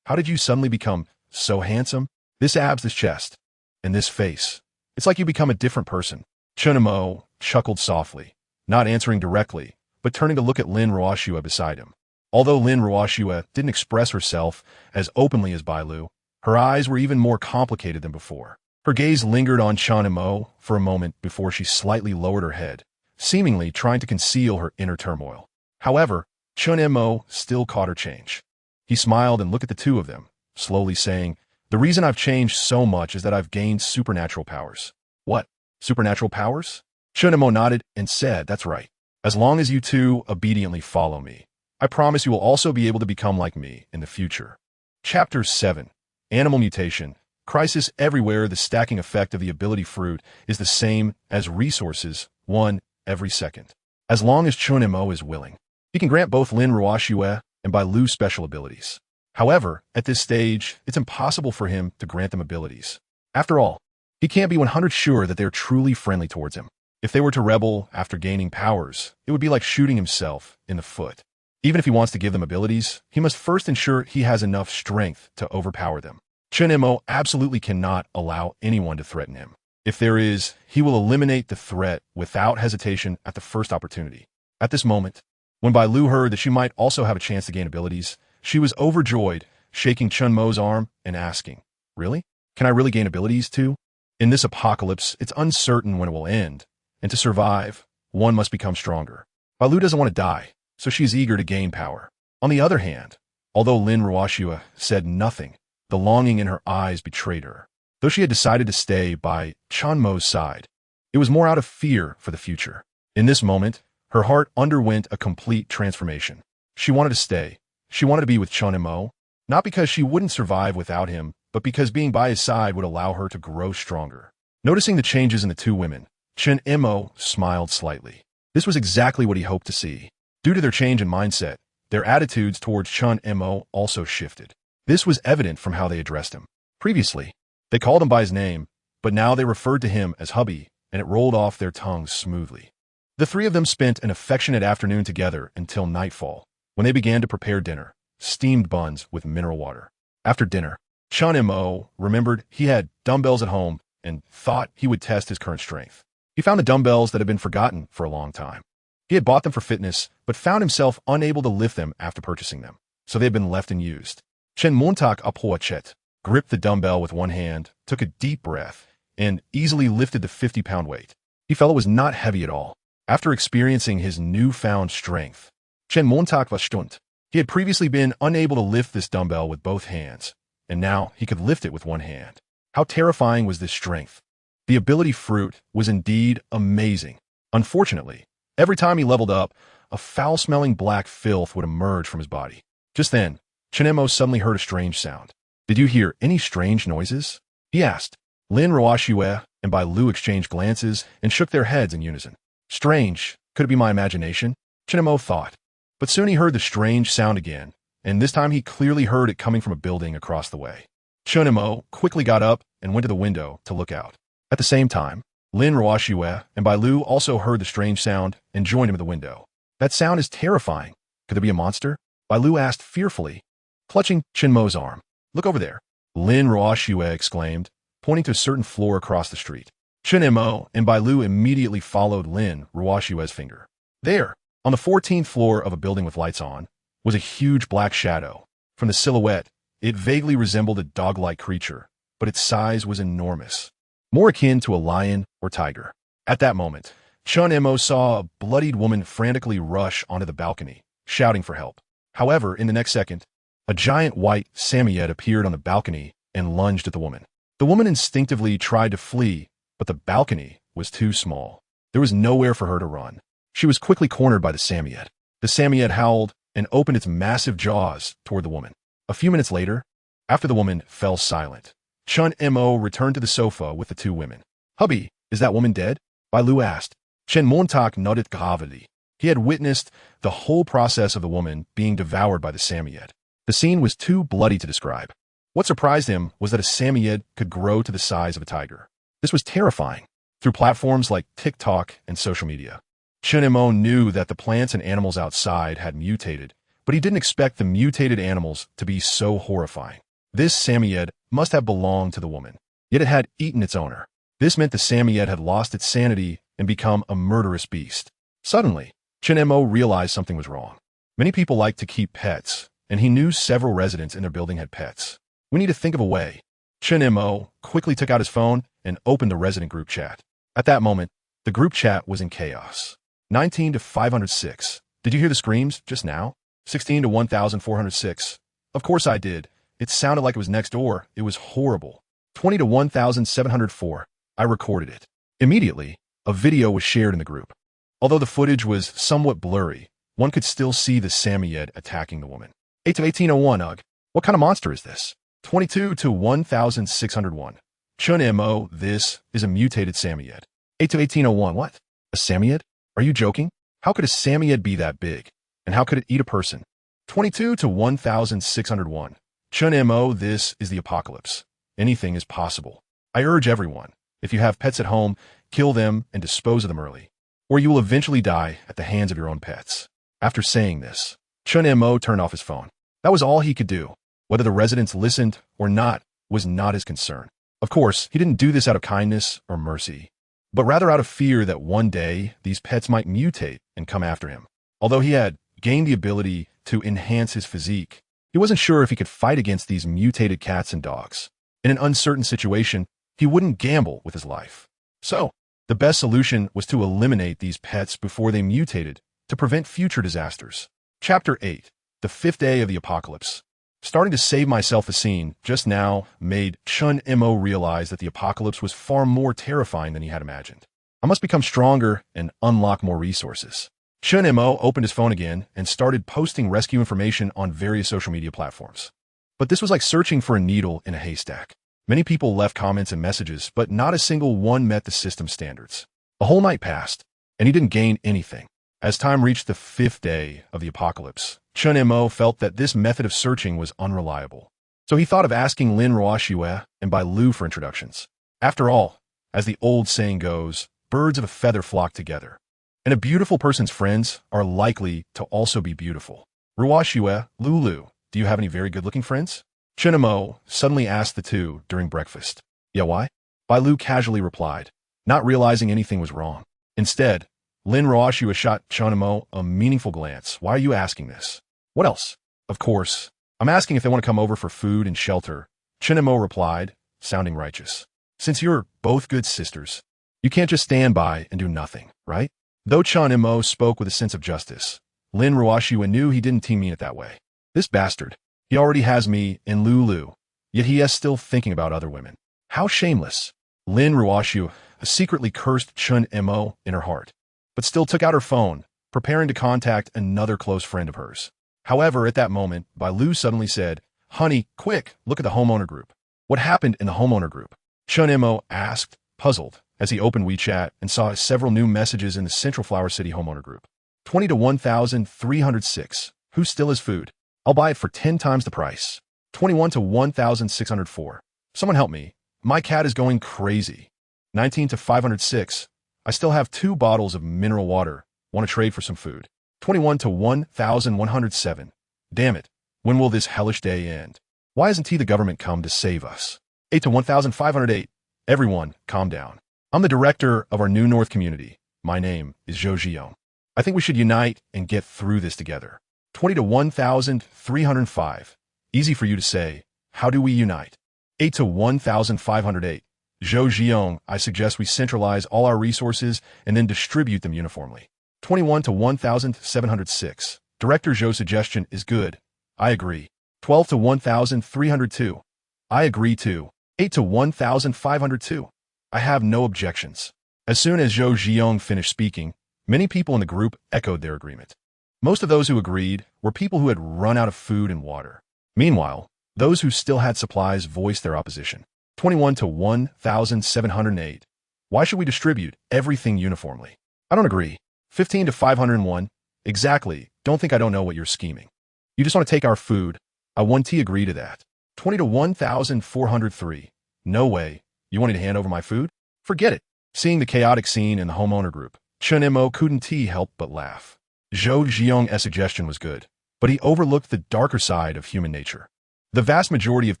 how did you suddenly become so handsome? This abs, this chest, and this face. It's like you become a different person. Chen Mo chuckled softly, not answering directly, but turning to look at Lin Ruoxue beside him. Although Lin Ruoxue didn't express herself as openly as Bai Lu, her eyes were even more complicated than before. Her gaze lingered on Chen Mo for a moment before she slightly lowered her head, seemingly trying to conceal her inner turmoil. However, Chen Mo still caught her change. He smiled and looked at the two of them, slowly saying, the reason I've changed so much is that I've gained supernatural powers. What? Supernatural powers? Chen Mo nodded and said, that's right. As long as you two obediently follow me, I promise you will also be able to become like me in the future. Chapter 7. Animal Mutation. Crisis everywhere. The stacking effect of the ability fruit is the same as resources, 1 every second. As long as Chen Mo is willing, he can grant both Lin Ruoxue and Bai Lu special abilities. However, at this stage, it's impossible for him to grant them abilities. After all, he can't be 100% sure that they're truly friendly towards him. If they were to rebel after gaining powers, it would be like shooting himself in the foot. Even if he wants to give them abilities, he must first ensure he has enough strength to overpower them. Chen Mo absolutely cannot allow anyone to threaten him. If there is, he will eliminate the threat without hesitation at the first opportunity. At this moment, when Bai Lu heard that she might also have a chance to gain abilities, she was overjoyed, shaking Chen Mo's arm and asking, really? Can I really gain abilities too? In this apocalypse, it's uncertain when it will end, and to survive, one must become stronger. Bai Lu doesn't want to die, so she is eager to gain power. On the other hand, although Lin Ruoxue said nothing, the longing in her eyes betrayed her. Though she had decided to stay by Chen Mo's side, it was more out of fear for the future. In this moment, her heart underwent a complete transformation. She wanted to stay. She wanted to be with Chen Mo, not because she wouldn't survive without him, but because being by his side would allow her to grow stronger. Noticing the changes in the two women, Chen Mo smiled slightly. This was exactly what he hoped to see. Due to their change in mindset, their attitudes towards Chen Mo also shifted. This was evident from how they addressed him. Previously, they called him by his name, but now they referred to him as hubby, and it rolled off their tongues smoothly. The three of them spent an affectionate afternoon together until nightfall, when they began to prepare dinner, steamed buns with mineral water. After dinner, Chen Mo remembered he had dumbbells at home and thought he would test his current strength. He found the dumbbells that had been forgotten for a long time. He had bought them for fitness, but found himself unable to lift them after purchasing them, so they had been left unused. Chen Montak apoachet gripped the dumbbell with one hand, took a deep breath, and easily lifted the 50-pound weight. He felt it was not heavy at all. After experiencing his newfound strength, Chen Montak was stunned. He had previously been unable to lift this dumbbell with both hands, and now he could lift it with one hand. How terrifying was this strength? The ability fruit was indeed amazing. Unfortunately, every time he leveled up, a foul-smelling black filth would emerge from his body. Just then, Chen Mo suddenly heard a strange sound. Did you hear any strange noises? He asked. Lin Ruoxue and Bai Lu exchanged glances and shook their heads in unison. Strange. Could it be my imagination? Chen Mo thought. But soon he heard the strange sound again, and this time he clearly heard it coming from a building across the way. Chen Mo quickly got up and went to the window to look out. At the same time, Lin Ruoxue and Bai Lu also heard the strange sound and joined him at the window. That sound is terrifying. Could there be a monster? Bai Lu asked fearfully, clutching Chen Mo's arm. Look over there, Lin Ruoxue exclaimed, pointing to a certain floor across the street. Chen Mo and Bai Lu immediately followed Lin Ruoxue's finger. There, on the 14th floor of a building with lights on, was a huge black shadow. From the silhouette, It vaguely resembled a dog-like creature, but its size was enormous, more akin to a lion or tiger. At that moment, Chen Mo saw a bloodied woman frantically rush onto the balcony, shouting for help. However, in the next second, a giant white Samoyed appeared on the balcony and lunged at the woman. The woman instinctively tried to flee, but the balcony was too small. There was nowhere for her to run. She was quickly cornered by the Samoyed. The Samoyed howled and opened its massive jaws toward the woman. A few minutes later, after the woman fell silent, Chen Mo returned to the sofa with the two women. "Hubby, is that woman dead?" Bai Lu asked. Chen Montauk nodded gravely. He had witnessed the whole process of the woman being devoured by the Samoyed. The scene was too bloody to describe. What surprised him was that a Samoyed could grow to the size of a tiger. This was terrifying. Through platforms like TikTok and social media, Chen Mo knew that the plants and animals outside had mutated, but he didn't expect the mutated animals to be so horrifying. This Samoyed must have belonged to the woman, yet it had eaten its owner. This meant the Samoyed had lost its sanity and become a murderous beast. Suddenly, Chen Mo realized something was wrong. Many people like to keep pets, and he knew several residents in their building had pets. We need to think of a way. Chen Mo quickly took out his phone and opened the resident group chat. At that moment, the group chat was in chaos. 19 to 506. Did you hear the screams just now? 16 to 1406. Of course I did. It sounded like it was next door. It was horrible. 20 to 1704. I recorded it. Immediately, a video was shared in the group. Although the footage was somewhat blurry, one could still see the Samoyed attacking the woman. 8 to 1801. Ugh. What kind of monster is this? 22 to 1601. Chen Mo, this is a mutated Samoyed. 8 to 1801. What? A Samoyed? Are you joking? How could a Samoyed be that big? And how could it eat a person? 22 to 1601. Chen Mo, this is the apocalypse. Anything is possible. I urge everyone, if you have pets at home, kill them and dispose of them early, or you will eventually die at the hands of your own pets. After saying this, Chen Mo turned off his phone. That was all he could do. Whether the residents listened or not was not his concern. Of course, he didn't do this out of kindness or mercy, but rather out of fear that one day these pets might mutate and come after him. Although he had gained the ability to enhance his physique, he wasn't sure if he could fight against these mutated cats and dogs. In an uncertain situation, he wouldn't gamble with his life. So, the best solution was to eliminate these pets before they mutated to prevent future disasters. Chapter 8. The Fifth Day of the Apocalypse. Starting to save my self-esteem just now made Chen Mo realize that the apocalypse was far more terrifying than he had imagined. I must become stronger and unlock more resources. Chen Mo opened his phone again and started posting rescue information on various social media platforms. But this was like searching for a needle in a haystack. Many people left comments and messages, but not a single one met the system standards. A whole night passed, and he didn't gain anything. As time reached the fifth day of the apocalypse, Chen Mo felt that this method of searching was unreliable. So he thought of asking Lin Ruoxue and Bai Lu for introductions. After all, as the old saying goes, birds of a feather flock together. And a beautiful person's friends are likely to also be beautiful. Ruoxue, Lulu, do you have any very good-looking friends? Chen Mo suddenly asked the two during breakfast. Yeah, why? Bai Lu casually replied, not realizing anything was wrong. Instead, Lin Ruoxue shot Chen Mo a meaningful glance. Why are you asking this? What else? Of course, I'm asking if they want to come over for food and shelter. Chen Mo replied, sounding righteous. Since you're both good sisters, you can't just stand by and do nothing, right? Though Chen Mo spoke with a sense of justice, Lin Ruoxue knew he didn't mean it that way. This bastard, he already has me and Lulu, yet he is still thinking about other women. How shameless. Lin Ruoxue secretly cursed Chen Mo in her heart, but still took out her phone, preparing to contact another close friend of hers. However, at that moment, Bai Lu suddenly said, honey, quick, look at the homeowner group. What happened in the homeowner group? Chen Mo asked, puzzled, as he opened WeChat and saw several new messages in the Central Flower City homeowner group. 20 to 1306. Who still has food? I'll buy it for 10 times the price. 21 to 1604. Someone help me. My cat is going crazy. 19 to 506. I still have 2 bottles of mineral water. Want to trade for some food? 21 to 1107. Damn it. When will this hellish day end? Why hasn't the government come to save us? 8 to 1508. Everyone, calm down. I'm the director of our New North community. My name is Zhou Jiong. I think we should unite and get through this together. 20 to 1305. Easy for you to say, How do we unite? 8 to 1508. Zhou Jiong, I suggest we centralize all our resources and then distribute them uniformly. 21 to 1706. Director Zhou's suggestion is good. I agree. 12 to 1302. I agree too. 8 to 1502. I have no objections. As soon as Zhou Jiong finished speaking, many people in the group echoed their agreement. Most of those who agreed were people who had run out of food and water. Meanwhile, those who still had supplies voiced their opposition. 21 to 1708. Why should we distribute everything uniformly? I don't agree. 15 to 501. Exactly. Don't think I don't know what you're scheming. You just want to take our food. I 1T agree to that. 20 to 1403. No way. You wanted to hand over my food? Forget it. Seeing the chaotic scene in the homeowner group, Chen Mo couldn't help but laugh. Zhou Jiong's suggestion was good, but he overlooked the darker side of human nature. The vast majority of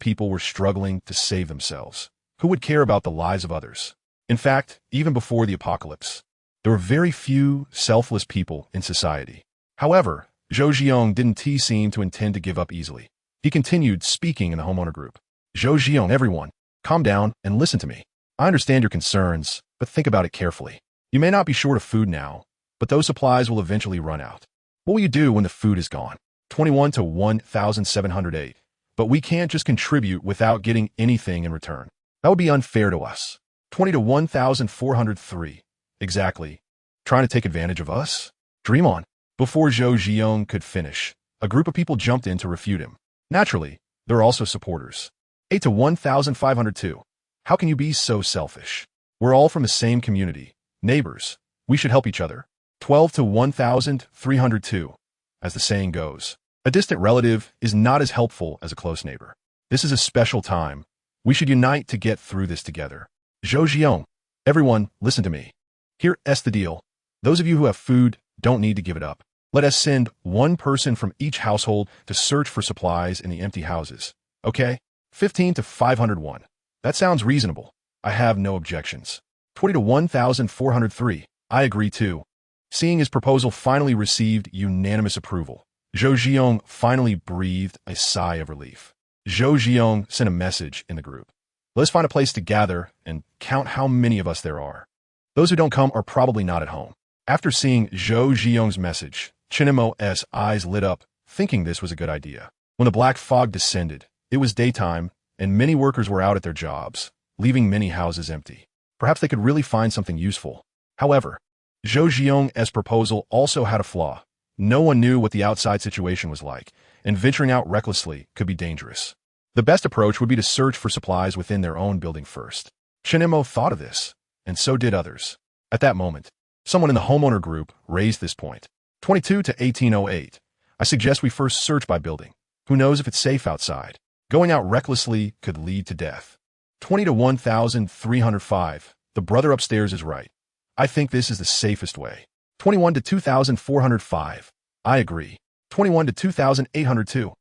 people were struggling to save themselves. Who would care about the lives of others? In fact, even before the apocalypse, there were very few selfless people in society. However, Zhou Jiong didn't seem to intend to give up easily. He continued speaking in the homeowner group. Zhou Jiong, everyone, calm down and listen to me. I understand your concerns, but think about it carefully. You may not be short of food now, but those supplies will eventually run out. What will you do when the food is gone? 21 to 1708. But we can't just contribute without getting anything in return. That would be unfair to us. 20 to 1403. Exactly. Trying to take advantage of us? Dream on. Before Zhou Jiong could finish, a group of people jumped in to refute him. Naturally, there are also supporters. 8 to 1502. How can you be so selfish? We're all from the same community. Neighbors. We should help each other. 12 to 1302. As the saying goes, a distant relative is not as helpful as a close neighbor. This is a special time. We should unite to get through this together. Zhou Jiong, everyone, listen to me. Here's the deal. Those of you who have food don't need to give it up. Let us send one person from each household to search for supplies in the empty houses. Okay? 15 to 501. That sounds reasonable. I have no objections. 20 to 1403. I agree too. Seeing his proposal finally received unanimous approval, Zhou Jiong finally breathed a sigh of relief. Zhou Jiong sent a message in the group. Let's find a place to gather and count how many of us there are. Those who don't come are probably not at home. After seeing Zhou Jiong's message, Chen Mo's eyes lit up, thinking this was a good idea. When the black fog descended, it was daytime, and many workers were out at their jobs, leaving many houses empty. Perhaps they could really find something useful. However, Zhou Jiong's proposal also had a flaw. No one knew what the outside situation was like, and venturing out recklessly could be dangerous. The best approach would be to search for supplies within their own building first. Chen Mo thought of this, and so did others. At that moment, someone in the homeowner group raised this point. 22 to 1808. I suggest we first search by building. Who knows if it's safe outside? Going out recklessly could lead to death. 20 to 1305. The brother upstairs is right. I think this is the safest way. 21 to 2405. I agree. 21 to 2802.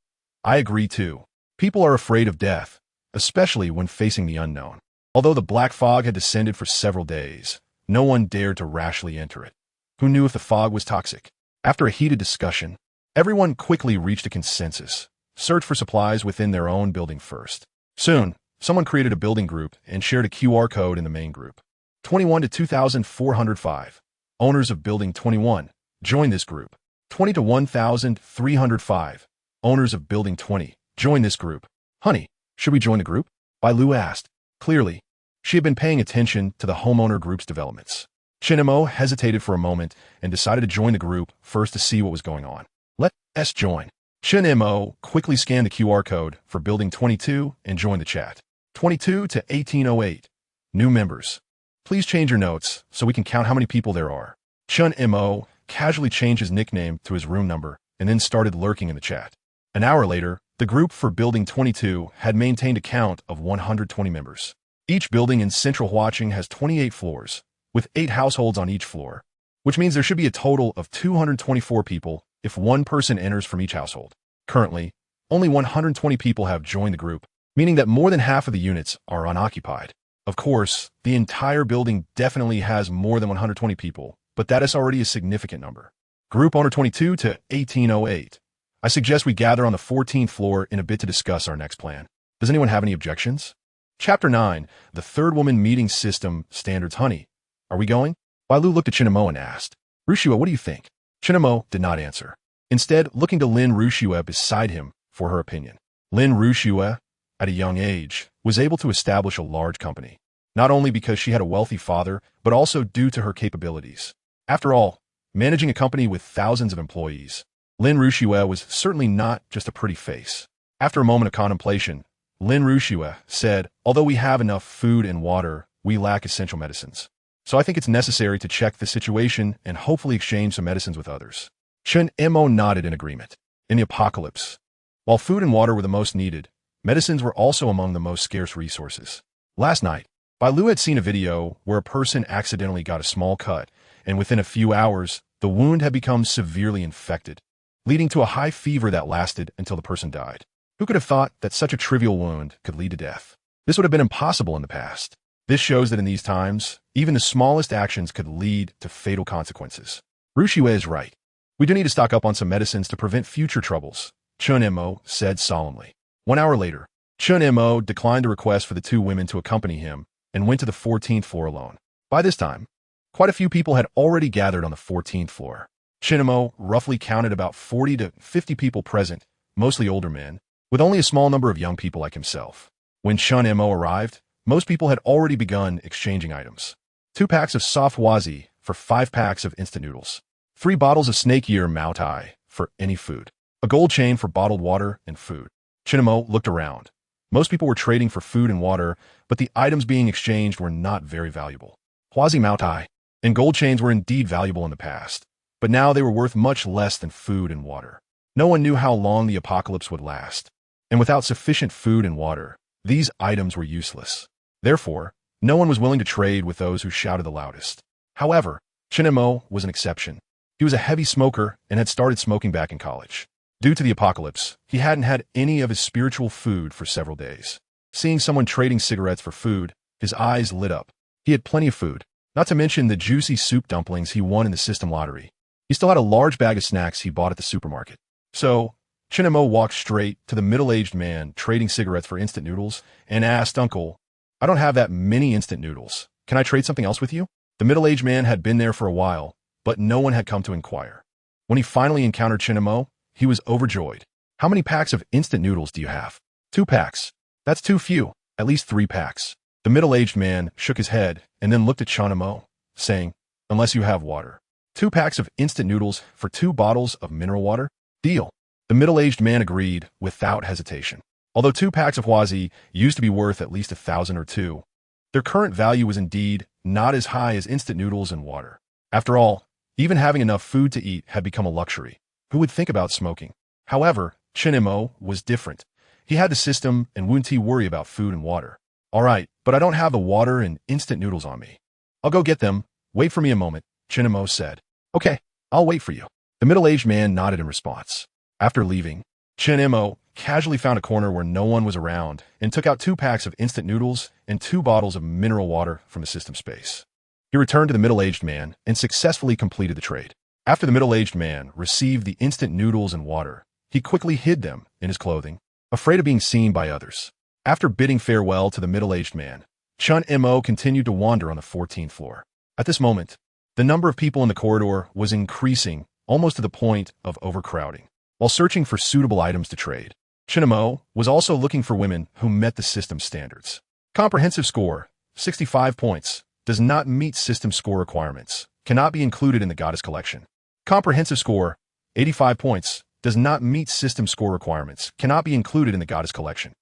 I agree too. People are afraid of death, especially when facing the unknown. Although the black fog had descended for several days, no one dared to rashly enter it. Who knew if the fog was toxic? After a heated discussion, everyone quickly reached a consensus. Search for supplies within their own building first. Soon, someone created a building group and shared a QR code in the main group. 21 to 2405. Owners of Building 21, join this group. 20 to 1305. Owners of Building 20, join this group. Honey, should we join the group? Bai Lu asked. Clearly, she had been paying attention to the homeowner group's developments. Chen Mo hesitated for a moment and decided to join the group first to see what was going on. Let's join. Chen Mo quickly scanned the QR code for Building 22 and joined the chat. 22 to 1808. New members. Please change your notes so we can count how many people there are. Chen Mo casually changed his nickname to his room number and then started lurking in the chat. An hour later, the group for Building 22 had maintained a count of 120 members. Each building in Central Huaqing has 28 floors, with 8 households on each floor, which means there should be a total of 224 people if one person enters from each household. Currently, only 120 people have joined the group, meaning that more than half of the units are unoccupied. Of course, the entire building definitely has more than 120 people, but that is already a significant number. Group owner 22 to 1808. I suggest we gather on the 14th floor in a bit to discuss our next plan. Does anyone have any objections? Chapter 9, The Third Woman Meeting System Standards. Honey, are we going? Bai Lu looked at Chen Mo and asked, Rushua, what do you think? Chen Mo did not answer, instead looking to Lin Rushua beside him for her opinion. Lin Rushua, at a young age, was able to establish a large company, not only because she had a wealthy father, but also due to her capabilities. After all, managing a company with thousands of employees, Lin Rushua was certainly not just a pretty face. After a moment of contemplation, Lin Rushua said, although we have enough food and water, we lack essential medicines. So I think it's necessary to check the situation and hopefully exchange some medicines with others. Chen Mo nodded in agreement. In the apocalypse, while food and water were the most needed, medicines were also among the most scarce resources. Last night, Bai Lu had seen a video where a person accidentally got a small cut, and within a few hours, the wound had become severely infected, leading to a high fever that lasted until the person died. Who could have thought that such a trivial wound could lead to death? This would have been impossible in the past. This shows that in these times, even the smallest actions could lead to fatal consequences. Rushua is right. We do need to stock up on some medicines to prevent future troubles, Chen Mo said solemnly. 1 hour later, Chen Mo declined a request for the two women to accompany him and went to the 14th floor alone. By this time, quite a few people had already gathered on the 14th floor. Chen Mo roughly counted about 40 to 50 people present, mostly older men, with only a small number of young people like himself. When Chen Mo arrived, most people had already begun exchanging items. 2 packs of soft wazi for 5 packs of instant noodles. 3 bottles of snake ear moutai for any food. A gold chain for bottled water and food. Chen Mo looked around. Most people were trading for food and water, but the items being exchanged were not very valuable. Huazi moutai and gold chains were indeed valuable in the past, but now they were worth much less than food and water. No one knew how long the apocalypse would last, and without sufficient food and water, these items were useless. Therefore, no one was willing to trade with those who shouted the loudest. However, Chen Mo was an exception. He was a heavy smoker and had started smoking back in college. Due to the apocalypse, he hadn't had any of his spiritual food for several days. Seeing someone trading cigarettes for food, his eyes lit up. He had plenty of food, not to mention the juicy soup dumplings he won in the system lottery. He still had a large bag of snacks he bought at the supermarket. So, Chen Mo walked straight to the middle-aged man trading cigarettes for instant noodles and asked, Uncle, I don't have that many instant noodles. Can I trade something else with you? The middle-aged man had been there for a while, but no one had come to inquire. When he finally encountered Chen Mo, he was overjoyed. How many packs of instant noodles do you have? 2 packs. That's too few. At least 3 packs. The middle-aged man shook his head and then looked at Chen Mo, saying, unless you have water. 2 packs of instant noodles for 2 bottles of mineral water? Deal. The middle-aged man agreed without hesitation. Although 2 packs of huazi used to be worth at least 1,000 or 2, their current value was indeed not as high as instant noodles and water. After all, even having enough food to eat had become a luxury. Who would think about smoking? However, Chen Mo was different. He had the system and wouldn't he worry about food and water. All right, but I don't have the water and instant noodles on me. I'll go get them. Wait for me a moment, Chen Mo said. Okay, I'll wait for you. The middle-aged man nodded in response. After leaving, Chen Mo casually found a corner where no one was around and took out 2 packs of instant noodles and 2 bottles of mineral water from the system space. He returned to the middle-aged man and successfully completed the trade. After the middle-aged man received the instant noodles and water, he quickly hid them in his clothing, afraid of being seen by others. After bidding farewell to the middle-aged man, Chen Mo continued to wander on the 14th floor. At this moment, the number of people in the corridor was increasing almost to the point of overcrowding. While searching for suitable items to trade, Chen Mo was also looking for women who met the system standards. Comprehensive score, 65 points, does not meet system score requirements, cannot be included in the Goddess collection. Comprehensive score, 85 points, does not meet system score requirements, cannot be included in the Goddess collection.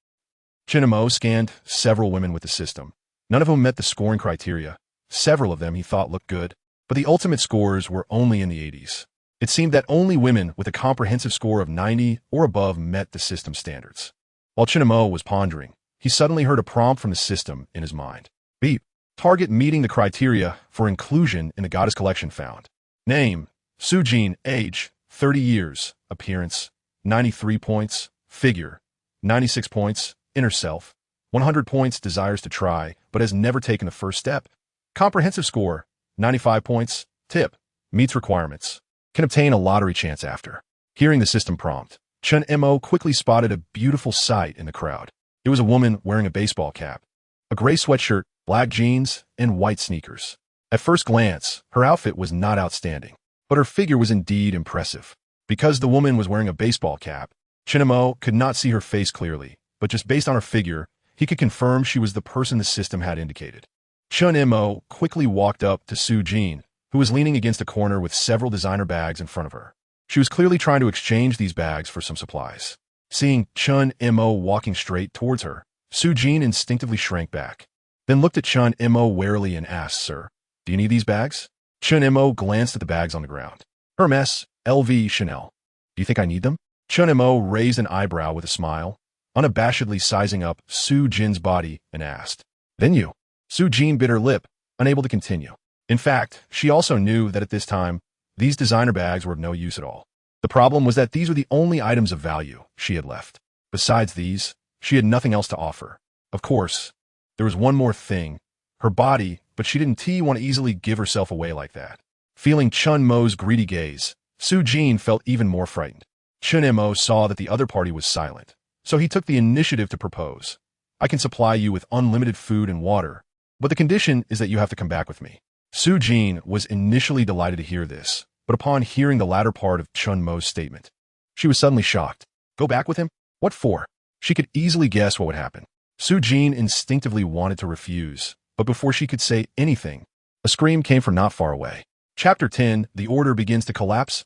Chen Mo scanned several women with the system, none of whom met the scoring criteria. Several of them he thought looked good, but the ultimate scores were only in the 80s. It seemed that only women with a comprehensive score of 90 or above met the system standards. While Chen Mo was pondering, he suddenly heard a prompt from the system in his mind. Beep. Target meeting the criteria for inclusion in the Goddess collection found. Name, Sujin, age, 30 years, appearance, 93 points, figure, 96 points, inner self, 100 points, desires to try, but has never taken the first step. Comprehensive score, 95 points, tip, meets requirements. Can obtain a lottery chance after. Hearing the system prompt, Chen Mo quickly spotted a beautiful sight in the crowd. It was a woman wearing a baseball cap, a gray sweatshirt, black jeans, and white sneakers. At first glance, her outfit was not outstanding, but her figure was indeed impressive. Because the woman was wearing a baseball cap, Chen Mo could not see her face clearly, but just based on her figure, he could confirm she was the person the system had indicated. Chen Mo quickly walked up to Su Jin, who was leaning against a corner with several designer bags in front of her. She was clearly trying to exchange these bags for some supplies. Seeing Chen Mo walking straight towards her, Su Jin instinctively shrank back, then looked at Chen Mo warily and asked, "Sir, do you need these bags?" Chen Mo glanced at the bags on the ground. Hermes, LV, Chanel. Do you think I need them? Chen Mo raised an eyebrow with a smile, unabashedly sizing up Su Jin's body, and asked, "Then you?" Su Jin bit her lip, unable to continue. In fact, she also knew that at this time, these designer bags were of no use at all. The problem was that these were the only items of value she had left. Besides these, she had nothing else to offer. Of course, there was one more thing, her body, but she didn't want to easily give herself away like that. Feeling Chen Mo's greedy gaze, Su Jin felt even more frightened. Chen Mo saw that the other party was silent, so he took the initiative to propose. "I can supply you with unlimited food and water, but the condition is that you have to come back with me." Su Jin was initially delighted to hear this, but upon hearing the latter part of Chen Mo's statement, she was suddenly shocked. Go back with him? What for? She could easily guess what would happen. Su Jin instinctively wanted to refuse, but before she could say anything, a scream came from not far away. Chapter 10, the order begins to collapse.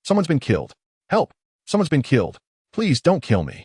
Someone's been killed. Help! Someone's been killed. Please don't kill me.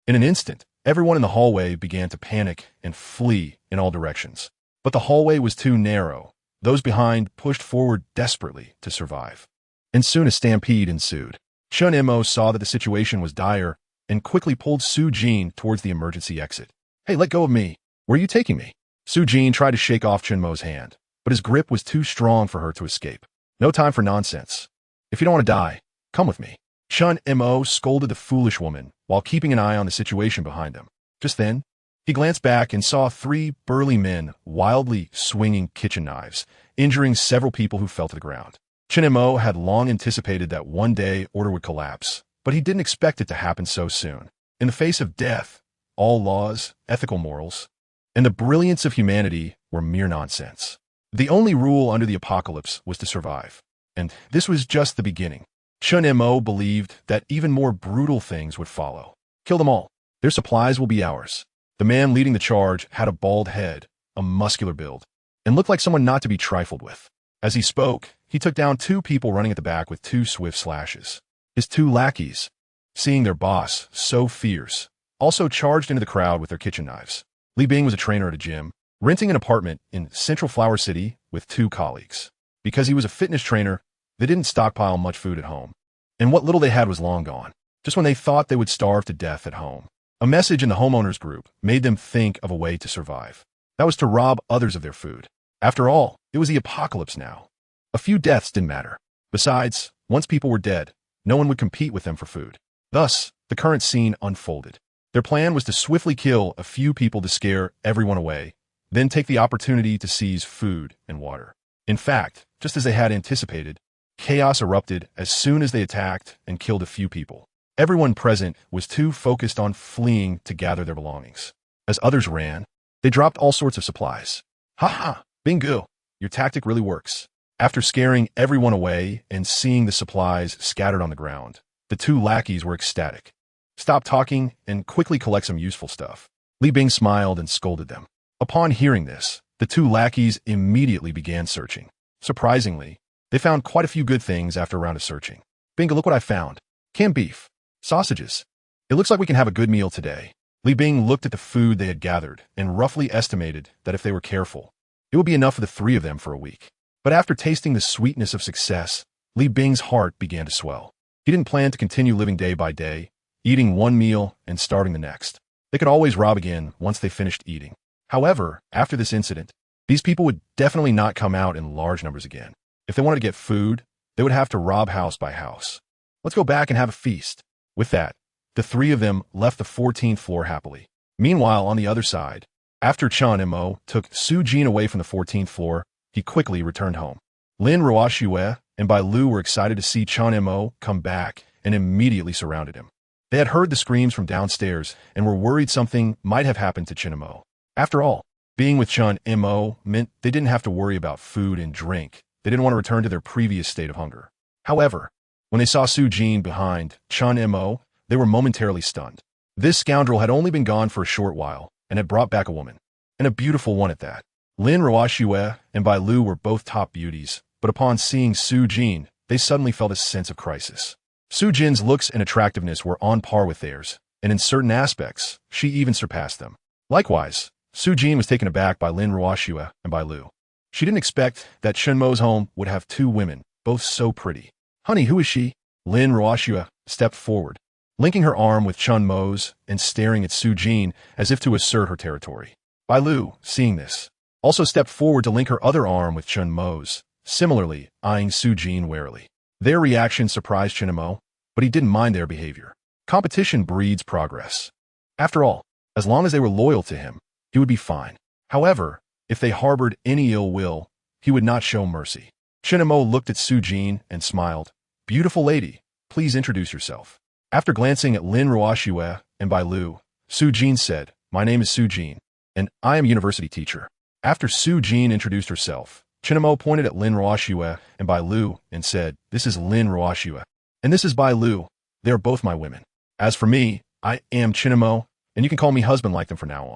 In an instant, everyone in the hallway began to panic and flee in all directions. But the hallway was too narrow. Those behind pushed forward desperately to survive. And soon a stampede ensued. Chen Mo saw that the situation was dire and quickly pulled Su Jin towards the emergency exit. "Hey, let go of me. Where are you taking me?" Su Jin tried to shake off Chen Mo's hand, but his grip was too strong for her to escape. "No time for nonsense. If you don't want to die, come with me." Chen Mo scolded the foolish woman while keeping an eye on the situation behind them. Just then, he glanced back and saw 3 burly men wildly swinging kitchen knives, injuring several people who fell to the ground. Chen Mo had long anticipated that one day order would collapse, but he didn't expect it to happen so soon. In the face of death, all laws, ethical morals, and the brilliance of humanity were mere nonsense. The only rule under the apocalypse was to survive, and this was just the beginning. Chen Mo believed that even more brutal things would follow. Kill them all. Their supplies will be ours. The man leading the charge had a bald head, a muscular build, and looked like someone not to be trifled with. As he spoke, he took down 2 people running at the back with 2 swift slashes. His 2 lackeys, seeing their boss so fierce, also charged into the crowd with their kitchen knives. Li Bing was a trainer at a gym, renting an apartment in Central Flower City with 2 colleagues. Because he was a fitness trainer, they didn't stockpile much food at home, and what little they had was long gone, just when they thought they would starve to death at home. A message in the homeowners group made them think of a way to survive. That was to rob others of their food. After all, it was the apocalypse now. A few deaths didn't matter. Besides, once people were dead, no one would compete with them for food. Thus, the current scene unfolded. Their plan was to swiftly kill a few people to scare everyone away, then take the opportunity to seize food and water. In fact, just as they had anticipated, chaos erupted as soon as they attacked and killed a few people. Everyone present was too focused on fleeing to gather their belongings. As others ran, they dropped all sorts of supplies. "Ha! Bingo! Your tactic really works." After scaring everyone away and seeing the supplies scattered on the ground, the 2 lackeys were ecstatic. "Stop talking and quickly collect some useful stuff." Li Bing smiled and scolded them. Upon hearing this, the 2 lackeys immediately began searching. Surprisingly, they found quite a few good things after a round of searching. "Bingo, look what I found. Canned beef. Sausages. It looks like we can have a good meal today." Li Bing looked at the food they had gathered and roughly estimated that if they were careful, it would be enough for the 3 of them for a week. But after tasting the sweetness of success, Li Bing's heart began to swell. He didn't plan to continue living day by day, eating one meal and starving the next. They could always rob again once they finished eating. However, after this incident, these people would definitely not come out in large numbers again. If they wanted to get food, they would have to rob house by house. "Let's go back and have a feast." With that, the 3 of them left the 14th floor happily. Meanwhile, on the other side, after Chen Mo took Su Jin away from the 14th floor, he quickly returned home. Lin Ruoxue and Bai Lu were excited to see Chen Mo come back and immediately surrounded him. They had heard the screams from downstairs and were worried something might have happened to Chen Mo. After all, being with Chen Mo meant they didn't have to worry about food and drink. They didn't want to return to their previous state of hunger. However, when they saw Su Jin behind Chen Mo, they were momentarily stunned. This scoundrel had only been gone for a short while and had brought back a woman, and a beautiful one at that. Lin Ruoxue and Bai Lu were both top beauties, but upon seeing Su Jin, they suddenly felt a sense of crisis. Su Jin's looks and attractiveness were on par with theirs, and in certain aspects, she even surpassed them. Likewise, Su Jin was taken aback by Lin Ruoxue and Bai Lu. She didn't expect that Chen Mo's home would have two women, both so pretty. "Honey, who is she?" Lin Ruoxue stepped forward, linking her arm with Chen Mo's and staring at Su Jin as if to assert her territory. Bai Lu, seeing this, also stepped forward to link her other arm with Chen Mo's, similarly eyeing Su Jin warily. Their reaction surprised Chen Mo, but he didn't mind their behavior. Competition breeds progress. After all, as long as they were loyal to him, he would be fine. However, if they harbored any ill will, he would not show mercy. Chen Mo looked at Su Jin and smiled. "Beautiful lady, please introduce yourself." After glancing at Lin Ruoxue and Bai Lu, Su Jin said, "My name is Su Jin, and I am a university teacher." After Su Jin introduced herself, Chen Mo pointed at Lin Ruoxue and Bai Lu and said, "This is Lin Ruoxue, and this is Bai Lu. They are both my women. As for me, I am Chen Mo, and you can call me husband like them from now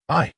on."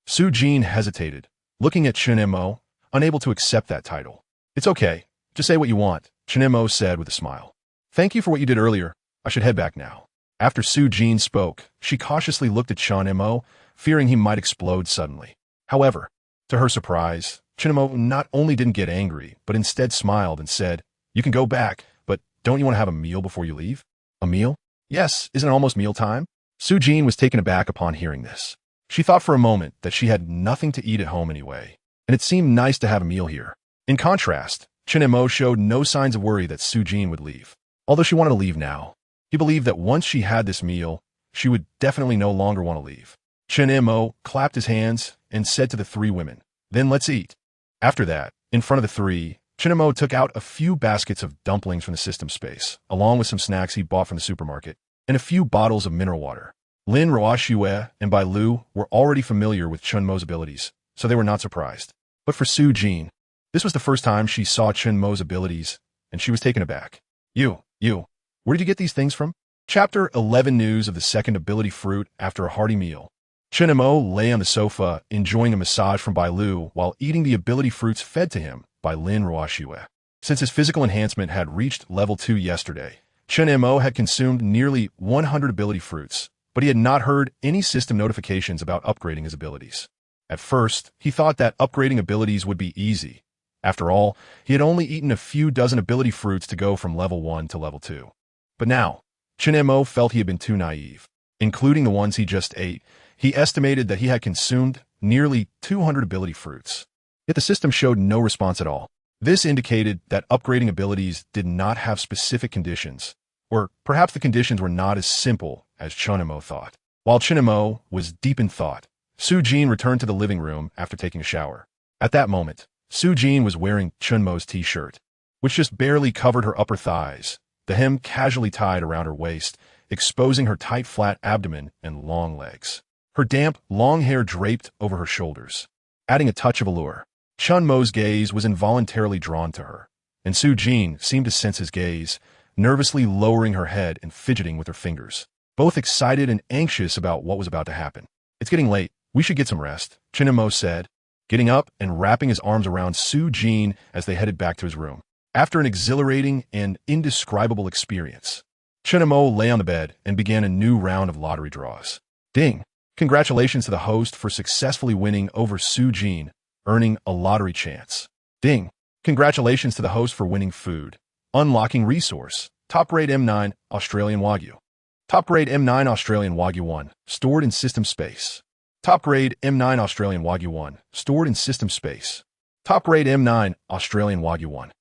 Su Jin hesitated, looking at Chen Mo, unable to accept that title. "It's okay. Just say what you want," Chen Mo said with a smile. "Thank you for what you did earlier. I should head back now." After Su Jin spoke, she cautiously looked at Chen Mo, fearing he might explode suddenly. However, to her surprise, Chen Mo not only didn't get angry, but instead smiled and said, "You can go back, but don't you want to have a meal before you leave?" "A meal? Yes, isn't it almost meal time?" Su Jin was taken aback upon hearing this. She thought for a moment that she had nothing to eat at home anyway, and it seemed nice to have a meal here. In contrast, Chen Mo showed no signs of worry that Su Jin would leave. Although she wanted to leave now, he believed that once she had this meal, she would definitely no longer want to leave. Chen Mo clapped his hands and said to the three women, "Then let's eat." After that, in front of the three, Chen Mo took out a few baskets of dumplings from the system space, along with some snacks he bought from the supermarket, and a few bottles of mineral water. Lin Ruoxue and Bai Lu were already familiar with Chen Mo's abilities, so they were not surprised. But for Su Jin, this was the first time she saw Chen Mo's abilities, and she was taken aback. You, where did you get these things from?" Chapter 11 News of the second ability fruit after a hearty meal. Chen Mo lay on the sofa, enjoying a massage from Bai Lu while eating the ability fruits fed to him by Lin Ruoxue. Since his physical enhancement had reached level 2 yesterday, Chen Mo had consumed nearly 100 ability fruits, but he had not heard any system notifications about upgrading his abilities. At first, he thought that upgrading abilities would be easy. After all, he had only eaten a few dozen ability fruits to go from level 1 to level 2. But now, Chen Mo felt he had been too naive. Including the ones he just ate, he estimated that he had consumed nearly 200 ability fruits. Yet the system showed no response at all. This indicated that upgrading abilities did not have specific conditions, or perhaps the conditions were not as simple as Chen Mo thought. While Chen Mo was deep in thought, Su Jin returned to the living room after taking a shower. At that moment, Su Jin was wearing Chen Mo's t-shirt, which just barely covered her upper thighs, the hem casually tied around her waist, exposing her tight flat abdomen and long legs. Her damp, long hair draped over her shoulders, adding a touch of allure. Chen Mo's gaze was involuntarily drawn to her, and Su Jin seemed to sense his gaze, nervously lowering her head and fidgeting with her fingers, both excited and anxious about what was about to happen. "It's getting late. We should get some rest," Chen Mo said, getting up and wrapping his arms around Su Jin as they headed back to his room. After an exhilarating and indescribable experience, Chen Mo lay on the bed and began a new round of lottery draws. Ding! Congratulations to the host for successfully winning over Su Jin, earning a lottery chance. Ding! Congratulations to the host for winning food. Unlocking resource. Top grade M9 Australian Wagyu. Top grade M9 Australian Wagyu 1, stored in system space. Top grade M9 Australian Wagyu 1, stored in system space. Top grade M9 Australian Wagyu 1.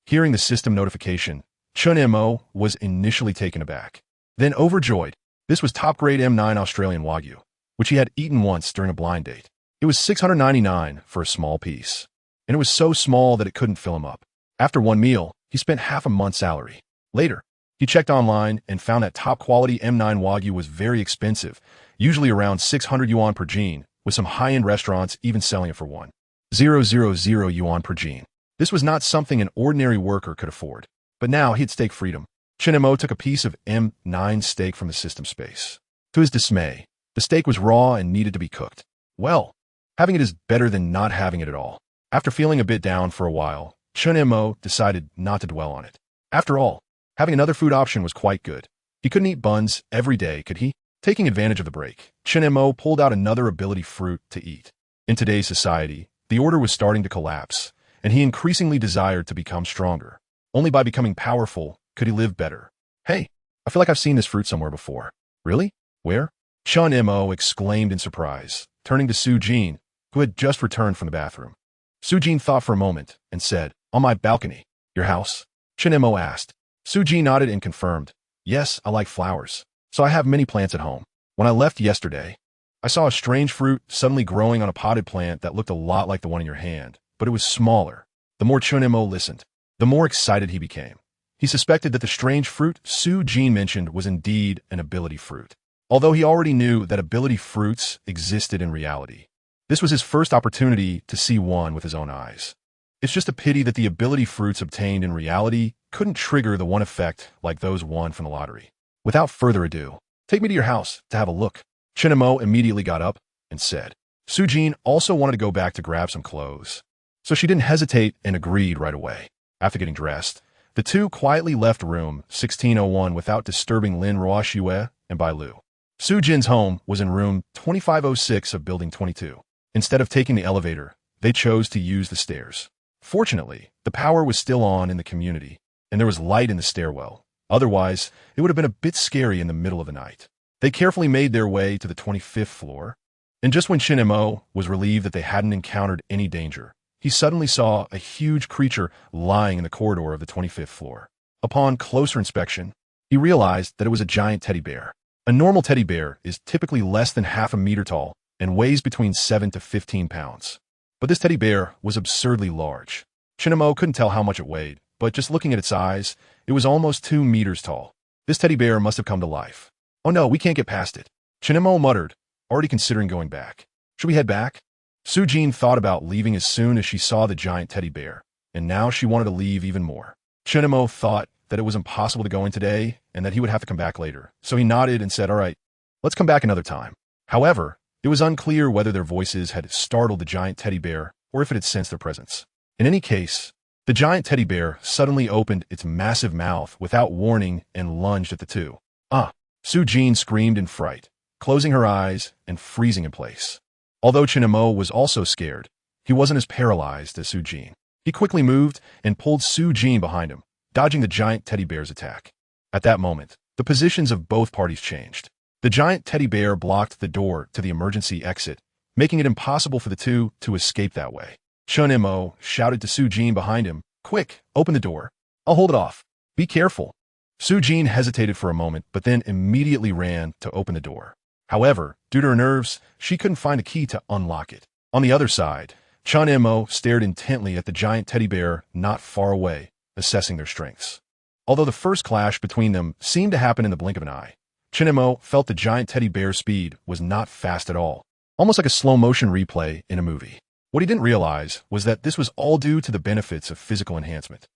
Hearing the system notification, Chen Mo was initially taken aback, then overjoyed. This was top grade M9 Australian Wagyu, which he had eaten once during a blind date. It was $699 for a small piece, and it was so small that it couldn't fill him up. After one meal, he spent half a month's salary. Later, He checked online and found that top-quality M9 Wagyu was very expensive, usually around 600 yuan per gene, with some high-end restaurants even selling it for 1,000 yuan per gene. This was not something an ordinary worker could afford. But now he had steak freedom. Chen Mo took a piece of M9 steak from the system space. To his dismay, the steak was raw and needed to be cooked. Well, having it is better than not having it at all. After feeling a bit down for a while, Chen Mo decided not to dwell on it. After all, having another food option was quite good. He couldn't eat buns every day, could he? Taking advantage of the break, Chen Mo pulled out another ability fruit to eat. In today's society, the order was starting to collapse, and he increasingly desired to become stronger. Only by becoming powerful could he live better. Hey, I feel like I've seen this fruit somewhere before. Really? Where? Chen Mo exclaimed in surprise, turning to Su Jin, who had just returned from the bathroom. Su Jin thought for a moment and said, "On my balcony. Your house?" Chen Mo asked. Su Jin nodded and confirmed, "Yes, I like flowers, so I have many plants at home. When I left yesterday, I saw a strange fruit suddenly growing on a potted plant that looked a lot like the one in your hand, but it was smaller." The more Chen Mo listened, the more excited he became. He suspected that the strange fruit Su Jin mentioned was indeed an ability fruit, although he already knew that ability fruits existed in reality. This was his first opportunity to see one with his own eyes. It's just a pity that the ability fruits obtained in reality couldn't trigger the one effect like those won from the lottery. Without further ado, take me to your house to have a look. Chen Mo immediately got up and said. Su Jin also wanted to go back to grab some clothes, so she didn't hesitate and agreed right away. After getting dressed, the two quietly left room 1601 without disturbing Lin Ruoxue and Bai Lu. Su Jin's home was in room 2506 of building 22. Instead of taking the elevator, they chose to use the stairs. Fortunately, the power was still on in the community, and there was light in the stairwell. Otherwise, it would have been a bit scary in the middle of the night. They carefully made their way to the 25th floor, and just when Chen Mo was relieved that they hadn't encountered any danger, he suddenly saw a huge creature lying in the corridor of the 25th floor. Upon closer inspection, he realized that it was a giant teddy bear. A normal teddy bear is typically less than half a meter tall and weighs between 7 to 15 pounds. But this teddy bear was absurdly large. Chen Mo couldn't tell how much it weighed, but just looking at its eyes, it was almost 2 meters tall. This teddy bear must have come to life. "Oh no, we can't get past it," Chen Mo muttered, already considering going back. "Should we head back?" Su Jin thought about leaving as soon as she saw the giant teddy bear, and now she wanted to leave even more. Chen Mo thought that it was impossible to go in today and that he would have to come back later, so he nodded and said, "All right, let's come back another time." However, it was unclear whether their voices had startled the giant teddy bear or if it had sensed their presence. In any case, the giant teddy bear suddenly opened its massive mouth without warning and lunged at the two. "Ah!" Su Jin screamed in fright, closing her eyes and freezing in place. Although Chen Mo was also scared, he wasn't as paralyzed as Su Jin. He quickly moved and pulled Su Jin behind him, dodging the giant teddy bear's attack. At that moment, the positions of both parties changed. The giant teddy bear blocked the door to the emergency exit, making it impossible for the two to escape that way. Chen Mo shouted to Su Jin behind him, "Quick, open the door. I'll hold it off. Be careful." Su Jin hesitated for a moment, but then immediately ran to open the door. However, due to her nerves, she couldn't find a key to unlock it. On the other side, Chen Mo stared intently at the giant teddy bear not far away, assessing their strengths. Although the first clash between them seemed to happen in the blink of an eye, Chen Mo felt the giant teddy bear's speed was not fast at all, almost like a slow-motion replay in a movie. What he didn't realize was that this was all due to the benefits of physical enhancement.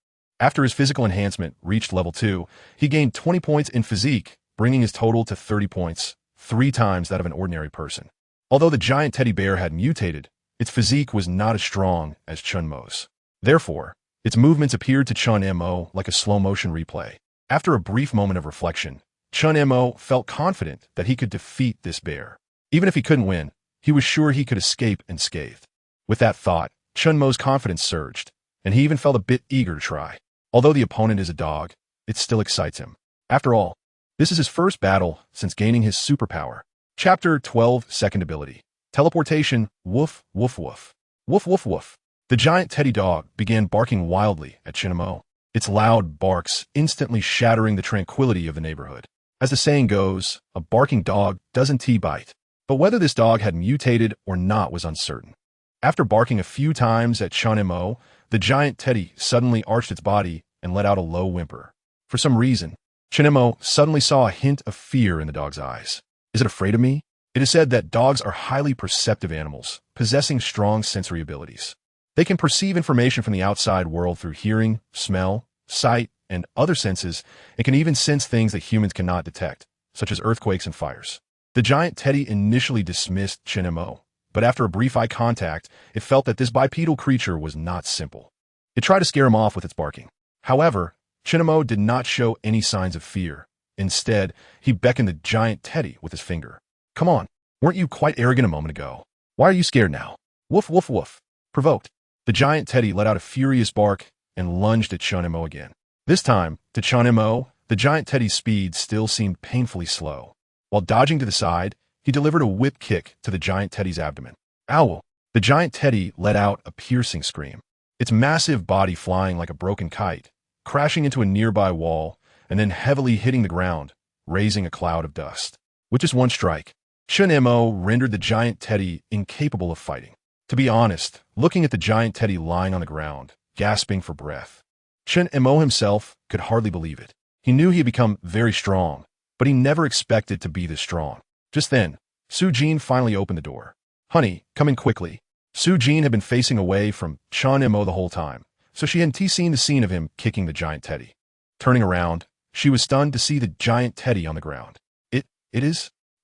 After his physical enhancement reached level 2, he gained 20 points in physique, bringing his total to 30 points, 3 times that of an ordinary person. Although the giant teddy bear had mutated, its physique was not as strong as Chen Mo's. Therefore, its movements appeared to Chen Mo like a slow-motion replay. After a brief moment of reflection, Chen Mo felt confident that he could defeat this bear. Even if he couldn't win, he was sure he could escape unscathed. With that thought, Chen Mo's confidence surged, and he even felt a bit eager to try. Although the opponent is a dog, it still excites him. After all, this is his first battle since gaining his superpower. Chapter 12, Second Ability. Teleportation, woof, woof, woof. Woof, woof, woof. The giant teddy dog began barking wildly at Chen Mo, its loud barks instantly shattering the tranquility of the neighborhood. As the saying goes, a barking dog doesn't bite. But whether this dog had mutated or not was uncertain. After barking a few times at Chen Mo, the giant teddy suddenly arched its body and let out a low whimper. For some reason, Chen Mo suddenly saw a hint of fear in the dog's eyes. Is it afraid of me? It is said that dogs are highly perceptive animals, possessing strong sensory abilities. They can perceive information from the outside world through hearing, smell, sight, and other senses, and can even sense things that humans cannot detect, such as earthquakes and fires. The giant teddy initially dismissed Chen Mo, but after a brief eye contact, it felt that this bipedal creature was not simple. It tried to scare him off with its barking. However, Chen Mo did not show any signs of fear. Instead, he beckoned the giant teddy with his finger. Come on, weren't you quite arrogant a moment ago? Why are you scared now? Woof, woof, woof. Provoked, the giant teddy let out a furious bark and lunged at Chen Mo again. This time, to Chen Mo, the giant teddy's speed still seemed painfully slow. While dodging to the side, he delivered a whip kick to the giant teddy's abdomen. Ow! The giant teddy let out a piercing scream, its massive body flying like a broken kite, crashing into a nearby wall, and then heavily hitting the ground, raising a cloud of dust. With just one strike, Chen Mo rendered the giant teddy incapable of fighting. To be honest, looking at the giant teddy lying on the ground, gasping for breath, Chen Mo himself could hardly believe it. He knew he had become very strong, but he never expected to be this strong. Just then, Su Jin finally opened the door. Honey, come in quickly. Su Jin had been facing away from Chen Mo the whole time, so she hadn't seen the scene of him kicking the giant teddy. Turning around, she was stunned to see the giant teddy on the ground. It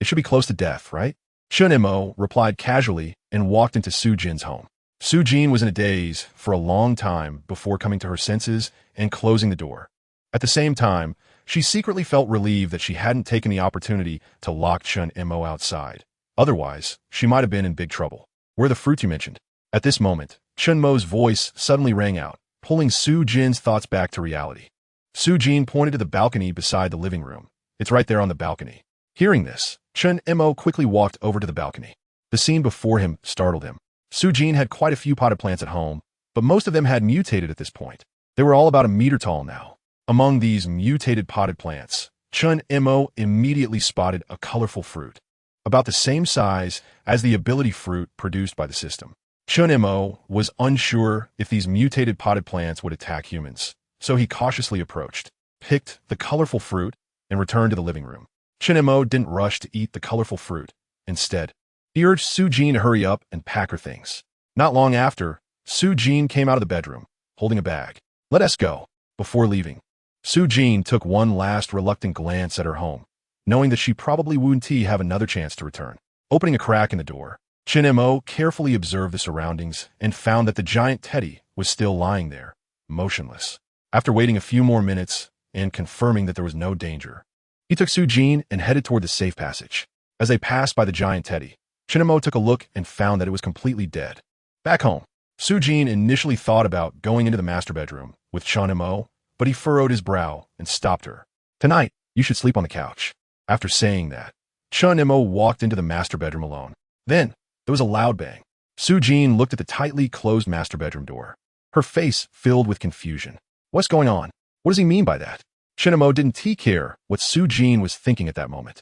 should be close to death, right? Chen Mo replied casually and walked into Su Jin's home. Su Jin was in a daze for a long time before coming to her senses and closing the door. At the same time, she secretly felt relieved that she hadn't taken the opportunity to lock Chen Mo outside. Otherwise, she might have been in big trouble. Where are the fruits you mentioned? At this moment, Chen Mo's voice suddenly rang out, pulling Su Jin's thoughts back to reality. Su Jin pointed to the balcony beside the living room. It's right there on the balcony. Hearing this, Chen Mo quickly walked over to the balcony. The scene before him startled him. Su Jin had quite a few potted plants at home, but most of them had mutated at this point. They were all about a meter tall now. Among these mutated potted plants, Chen Mo immediately spotted a colorful fruit, about the same size as the ability fruit produced by the system. Chen Mo was unsure if these mutated potted plants would attack humans, so he cautiously approached, picked the colorful fruit, and returned to the living room. Chen Mo didn't rush to eat the colorful fruit. Instead, he urged Su Jin to hurry up and pack her things. Not long after, Su Jin came out of the bedroom, holding a bag. Let us go. Before leaving, Su Jin took one last reluctant glance at her home, knowing that she probably wouldn't have another chance to return. Opening a crack in the door, Chen Mo carefully observed the surroundings and found that the giant teddy was still lying there, motionless. After waiting a few more minutes and confirming that there was no danger, he took Su Jin and headed toward the safe passage. As they passed by the giant teddy, Chen Mo took a look and found that it was completely dead. Back home, Su Jin initially thought about going into the master bedroom with Chen Mo, but he furrowed his brow and stopped her. Tonight, you should sleep on the couch. After saying that, Chen Mo walked into the master bedroom alone. Then, there was a loud bang. Su Jin looked at the tightly closed master bedroom door, her face filled with confusion. What's going on? What does he mean by that? Chen Mo didn't care what Su Jin was thinking at that moment.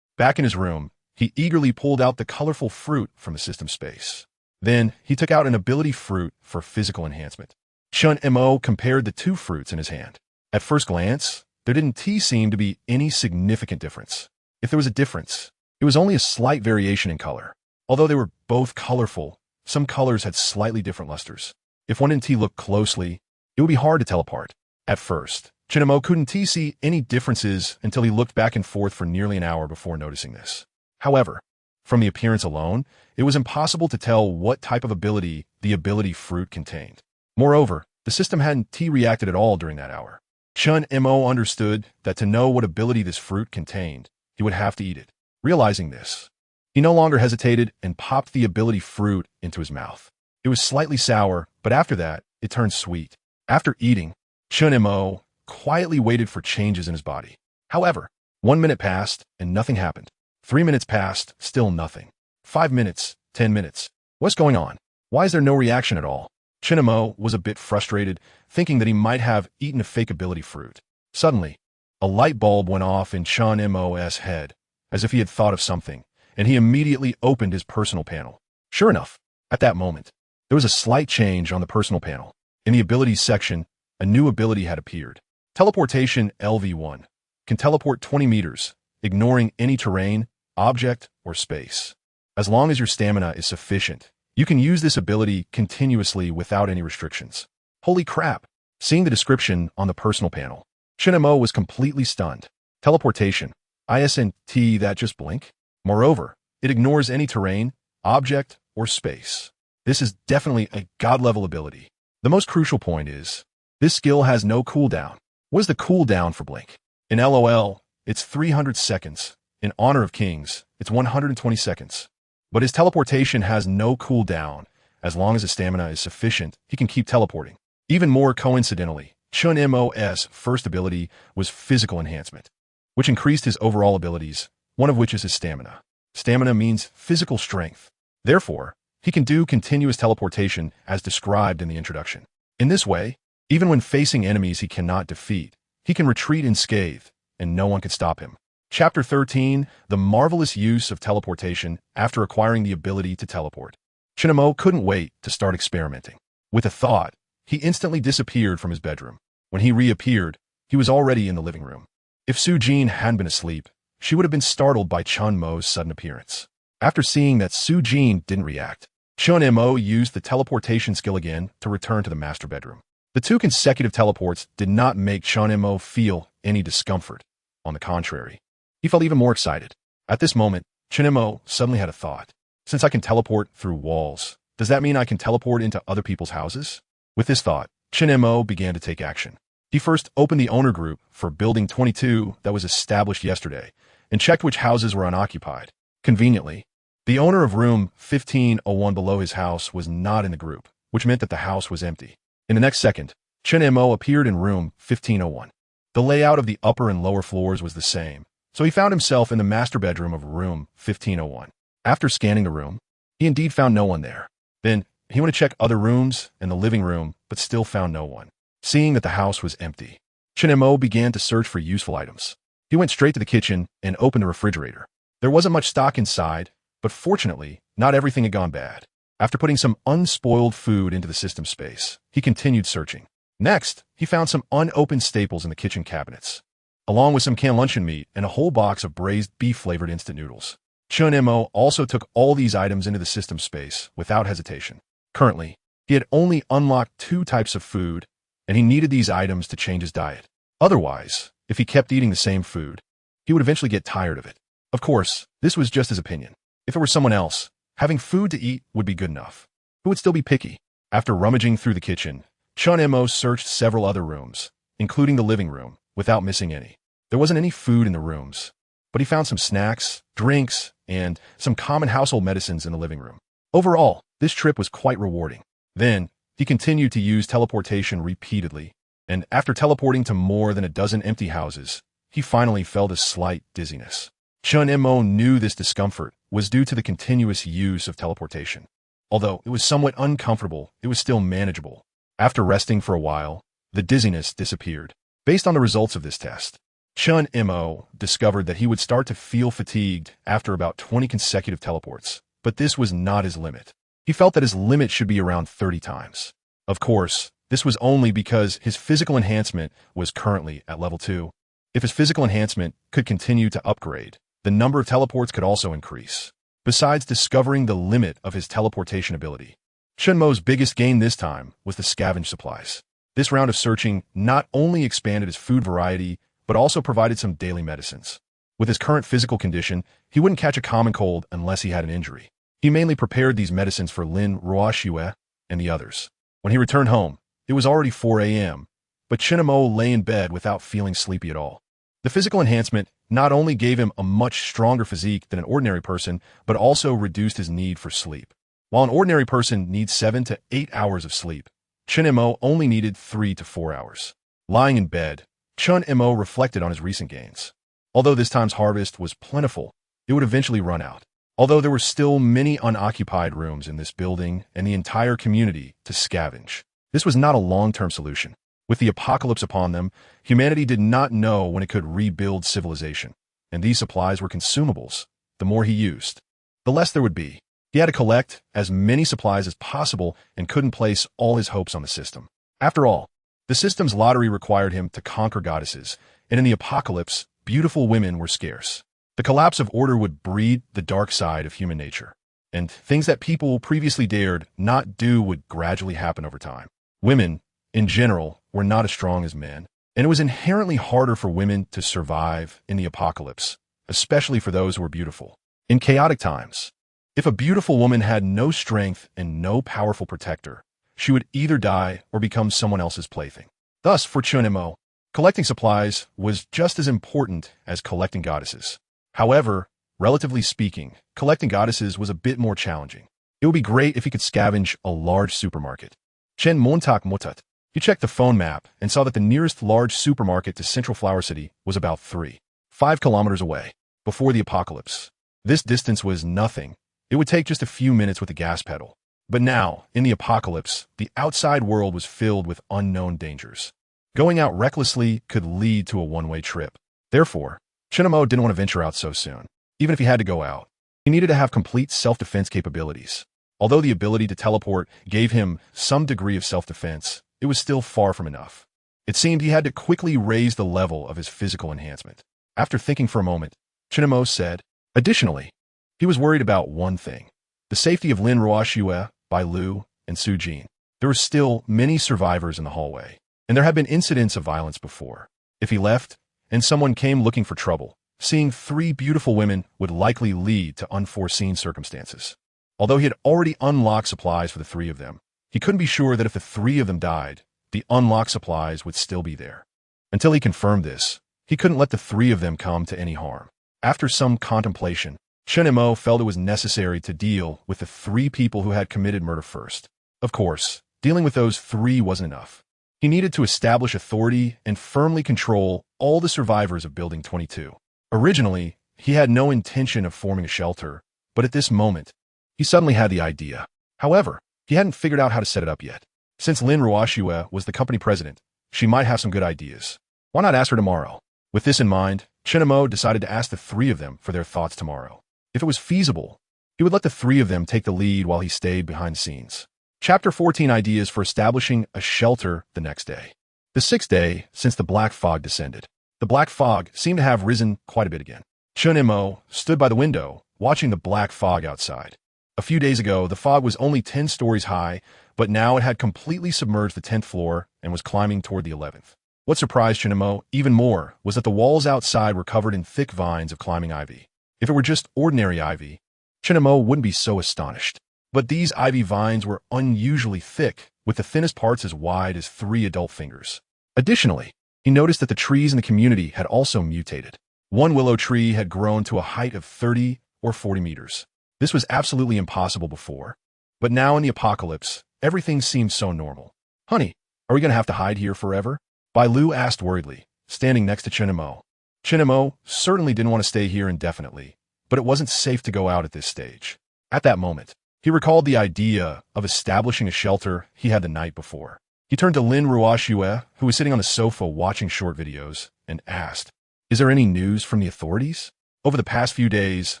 Back in his room, he eagerly pulled out the colorful fruit from the system space. Then, he took out an ability fruit for physical enhancement. Chen Mo compared the two fruits in his hand. At first glance, there didn't seem to be any significant difference. If there was a difference, it was only a slight variation in color. Although they were both colorful, some colors had slightly different lusters. If one didn't look closely, it would be hard to tell apart. At first, Chen Mo couldn't see any differences until he looked back and forth for nearly an hour before noticing this. However, from the appearance alone, it was impossible to tell what type of ability the ability fruit contained. Moreover, the system hadn't reacted at all during that hour. Chen Mo understood that to know what ability this fruit contained, he would have to eat it. Realizing this, he no longer hesitated and popped the ability fruit into his mouth. It was slightly sour, but after that, it turned sweet. After eating, Chen Mo quietly waited for changes in his body. However, 1 minute passed and nothing happened. 3 minutes passed, still nothing. 5 minutes, 10 minutes. What's going on? Why is there no reaction at all? Chen Mo was a bit frustrated, thinking that he might have eaten a fake ability fruit. Suddenly, a light bulb went off in Chen Mo's head, as if he had thought of something, and he immediately opened his personal panel. Sure enough, at that moment, there was a slight change on the personal panel. In the abilities section, a new ability had appeared. Teleportation LV1. can teleport 20 meters, ignoring any terrain, object, or space. As long as your stamina is sufficient, you can use this ability continuously without any restrictions. Holy crap! Seeing the description on the personal panel, Chen Mo was completely stunned. Teleportation. Isn't that just blink? Moreover, it ignores any terrain, object, or space. This is definitely a god-level ability. The most crucial point is, this skill has no cooldown. What is the cooldown for blink? In LOL, it's 300 seconds. In Honor of Kings, it's 120 seconds. But his teleportation has no cooldown. As long as his stamina is sufficient, he can keep teleporting. Even more coincidentally, Chen Mo's first ability was physical enhancement, which increased his overall abilities, one of which is his stamina. Stamina means physical strength. Therefore, he can do continuous teleportation as described in the introduction. In this way, even when facing enemies he cannot defeat, he can retreat unscathed, and no one can stop him. Chapter 13, The Marvelous Use of Teleportation After Acquiring the Ability to Teleport. Chen Mo couldn't wait to start experimenting. With a thought, he instantly disappeared from his bedroom. When he reappeared, he was already in the living room. If Su Jin hadn't been asleep, she would have been startled by Chen Mo's sudden appearance. After seeing that Su Jin didn't react, Chen Mo used the teleportation skill again to return to the master bedroom. The 2 consecutive teleports did not make Chen Mo feel any discomfort. On the contrary, he felt even more excited. At this moment, Chen Mo suddenly had a thought. Since I can teleport through walls, does that mean I can teleport into other people's houses? With this thought, Chen Mo began to take action. He first opened the owner group for Building 22 that was established yesterday and checked which houses were unoccupied. Conveniently, the owner of room 1501 below his house was not in the group, which meant that the house was empty. In the next second, Chen Mo appeared in room 1501. The layout of the upper and lower floors was the same, so he found himself in the master bedroom of room 1501. After scanning the room, he indeed found no one there. Then, he went to check other rooms and the living room, but still found no one. Seeing that the house was empty, Chen Mo began to search for useful items. He went straight to the kitchen and opened the refrigerator. There wasn't much stock inside, but fortunately, not everything had gone bad. After putting some unspoiled food into the system space, he continued searching. Next, he found some unopened staples in the kitchen cabinets, along with some canned luncheon meat and a whole box of braised beef-flavored instant noodles. Chen Mo also took all these items into the system space without hesitation. Currently, he had only unlocked 2 types of food, and he needed these items to change his diet. Otherwise, if he kept eating the same food, he would eventually get tired of it. Of course, this was just his opinion. If it were someone else, having food to eat would be good enough. Who would still be picky? After rummaging through the kitchen, Chen Mo searched several other rooms, including the living room, without missing any. There wasn't any food in the rooms, but he found some snacks, drinks, and some common household medicines in the living room. Overall, this trip was quite rewarding. Then, he continued to use teleportation repeatedly, and after teleporting to more than a dozen empty houses, he finally felt a slight dizziness. Chen Mo knew this discomfort was due to the continuous use of teleportation. Although it was somewhat uncomfortable, it was still manageable. After resting for a while, the dizziness disappeared. Based on the results of this test, Chen Mo discovered that he would start to feel fatigued after about 20 consecutive teleports, but this was not his limit. He felt that his limit should be around 30 times. Of course, this was only because his physical enhancement was currently at level 2. If his physical enhancement could continue to upgrade, the number of teleports could also increase. Besides discovering the limit of his teleportation ability, Chen Mo's biggest gain this time was the scavenge supplies. This round of searching not only expanded his food variety, but also provided some daily medicines. With his current physical condition, he wouldn't catch a common cold unless he had an injury. He mainly prepared these medicines for Lin Ruoxue and the others. When he returned home, it was already 4 a.m., but Chen Mo lay in bed without feeling sleepy at all. The physical enhancement not only gave him a much stronger physique than an ordinary person, but also reduced his need for sleep. While an ordinary person needs 7 to 8 hours of sleep, Chen Mo only needed 3 to 4 hours. Lying in bed, Chen Mo reflected on his recent gains. Although this time's harvest was plentiful, it would eventually run out. Although there were still many unoccupied rooms in this building and the entire community to scavenge, this was not a long-term solution. With the apocalypse upon them, humanity did not know when it could rebuild civilization, and these supplies were consumables. The more he used, the less there would be. He had to collect as many supplies as possible and couldn't place all his hopes on the system. After all, the system's lottery required him to conquer goddesses, and in the apocalypse, beautiful women were scarce. The collapse of order would breed the dark side of human nature, and things that people previously dared not do would gradually happen over time. Women, in general, were not as strong as men, and it was inherently harder for women to survive in the apocalypse, especially for those who were beautiful. In chaotic times, if a beautiful woman had no strength and no powerful protector, she would either die or become someone else's plaything. Thus, for Chen Mo, collecting supplies was just as important as collecting goddesses. However, relatively speaking, collecting goddesses was a bit more challenging. It would be great if he could scavenge a large supermarket. Chen Montak Motut. He checked the phone map and saw that the nearest large supermarket to central Flower City was about 5 kilometers away. Before the apocalypse, this distance was nothing. It would take just a few minutes with the gas pedal. But now, in the apocalypse, the outside world was filled with unknown dangers. Going out recklessly could lead to a one-way trip. Therefore, Chen Mo didn't want to venture out so soon. Even if he had to go out, he needed to have complete self-defense capabilities. Although the ability to teleport gave him some degree of self-defense, it was still far from enough. It seemed he had to quickly raise the level of his physical enhancement. After thinking for a moment, Chen Mo said, additionally, he was worried about one thing: the safety of Lin Ruoxue, Bai Lu, and Su Jin. There were still many survivors in the hallway, and there had been incidents of violence before. If he left, and someone came looking for trouble, seeing 3 beautiful women would likely lead to unforeseen circumstances. Although he had already unlocked supplies for the 3 of them, he couldn't be sure that if the 3 of them died, the unlocked supplies would still be there. Until he confirmed this, he couldn't let the 3 of them come to any harm. After some contemplation, Chen Mo felt it was necessary to deal with the 3 people who had committed murder first. Of course, dealing with those 3 wasn't enough. He needed to establish authority and firmly control all the survivors of Building 22. Originally, he had no intention of forming a shelter, but at this moment, he suddenly had the idea. However, he hadn't figured out how to set it up yet. Since Lin Ruoxue was the company president, she might have some good ideas. Why not ask her tomorrow? With this in mind, Chen Mo decided to ask the 3 of them for their thoughts tomorrow. If it was feasible, he would let the 3 of them take the lead while he stayed behind the scenes. Chapter 14: Ideas for Establishing a Shelter the Next day. The 6th day since the black fog descended. The black fog seemed to have risen quite a bit again. Chen Mo stood by the window, watching the black fog outside. A few days ago, the fog was only 10 stories high, but now it had completely submerged the 10th floor and was climbing toward the 11th. What surprised Chen Mo even more was that the walls outside were covered in thick vines of climbing ivy. If it were just ordinary ivy, Chen Mo wouldn't be so astonished. But these ivy vines were unusually thick, with the thinnest parts as wide as 3 adult fingers. Additionally, he noticed that the trees in the community had also mutated. One willow tree had grown to a height of 30 or 40 meters. This was absolutely impossible before. But now in the apocalypse, everything seemed so normal. Honey, are we going to have to hide here forever? Bai Lu asked worriedly, standing next to Chen Mo. Chen Mo certainly didn't want to stay here indefinitely, but it wasn't safe to go out at this stage. At that moment, he recalled the idea of establishing a shelter he had the night before. He turned to Lin Ruoxue, who was sitting on the sofa watching short videos, and asked, "Is there any news from the authorities?" Over the past few days,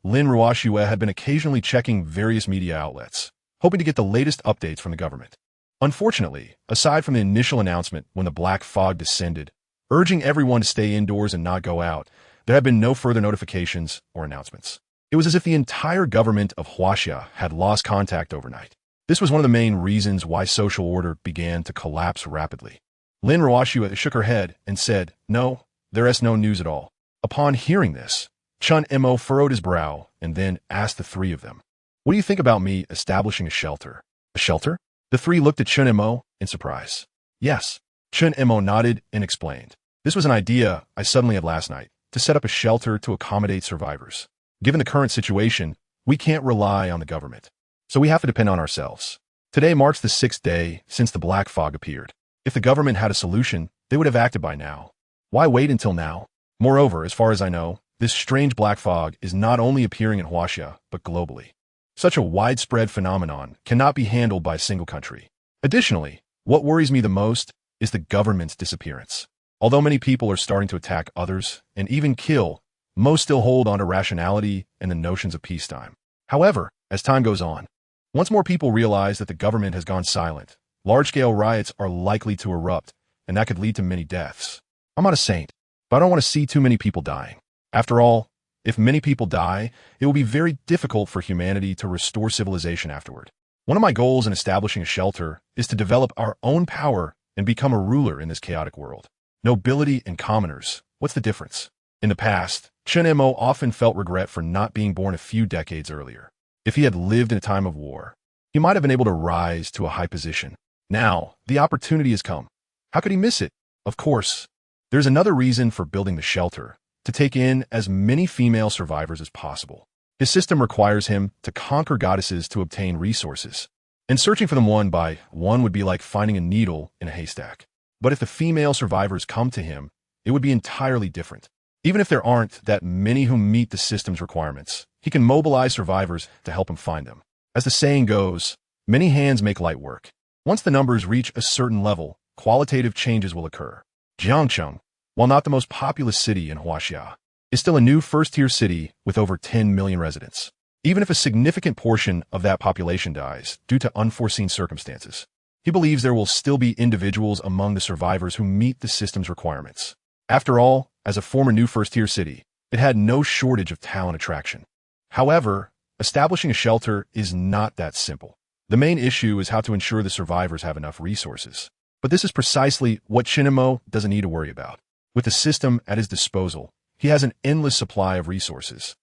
Lin Ruoxue had been occasionally checking various media outlets, hoping to get the latest updates from the government. Unfortunately, aside from the initial announcement when the black fog descended, urging everyone to stay indoors and not go out, there had been no further notifications or announcements. It was as if the entire government of Huaxia had lost contact overnight. This was one of the main reasons why social order began to collapse rapidly. Lin Ruoxue shook her head and said, "No, there is no news at all." Upon hearing this, Chen Mo furrowed his brow and then asked the 3 of them, "What do you think about me establishing a shelter?" "A shelter?" The 3 looked at Chen Mo in surprise. "Yes." Chen Mo nodded and explained. "This was an idea I suddenly had last night, to set up a shelter to accommodate survivors. Given the current situation, we can't rely on the government, so we have to depend on ourselves. Today marks the 6th day since the black fog appeared. If the government had a solution, they would have acted by now. Why wait until now? Moreover, as far as I know, this strange black fog is not only appearing in Huaxia, but globally. Such a widespread phenomenon cannot be handled by a single country. Additionally, what worries me the most is the government's disappearance. Although many people are starting to attack others and even kill, most still hold on to rationality and the notions of peacetime. However, as time goes on, once more people realize that the government has gone silent, large-scale riots are likely to erupt, and that could lead to many deaths. I'm not a saint, but I don't want to see too many people dying. After all, if many people die, it will be very difficult for humanity to restore civilization afterward. One of my goals in establishing a shelter is to develop our own power and become a ruler in this chaotic world. Nobility and commoners, what's the difference? In the past, Chen Mo often felt regret for not being born a few decades earlier. If he had lived in a time of war, he might have been able to rise to a high position. Now, the opportunity has come. How could he miss it? Of course, there's another reason for building the shelter, to take in as many female survivors as possible. His system requires him to conquer goddesses to obtain resources, and searching for them one by one would be like finding a needle in a haystack. But if the female survivors come to him, it would be entirely different. Even if there aren't that many who meet the system's requirements, he can mobilize survivors to help him find them. As the saying goes, many hands make light work. Once the numbers reach a certain level, qualitative changes will occur. Jiangcheng, while not the most populous city in Huaxia, is still a new first-tier city with over 10 million residents. Even if a significant portion of that population dies due to unforeseen circumstances, he believes there will still be individuals among the survivors who meet the system's requirements. After all, as a former new first-tier city, it had no shortage of talent attraction. However, establishing a shelter is not that simple. The main issue is how to ensure the survivors have enough resources. But this is precisely what Chen Mo doesn't need to worry about. With the system at his disposal, he has an endless supply of resources.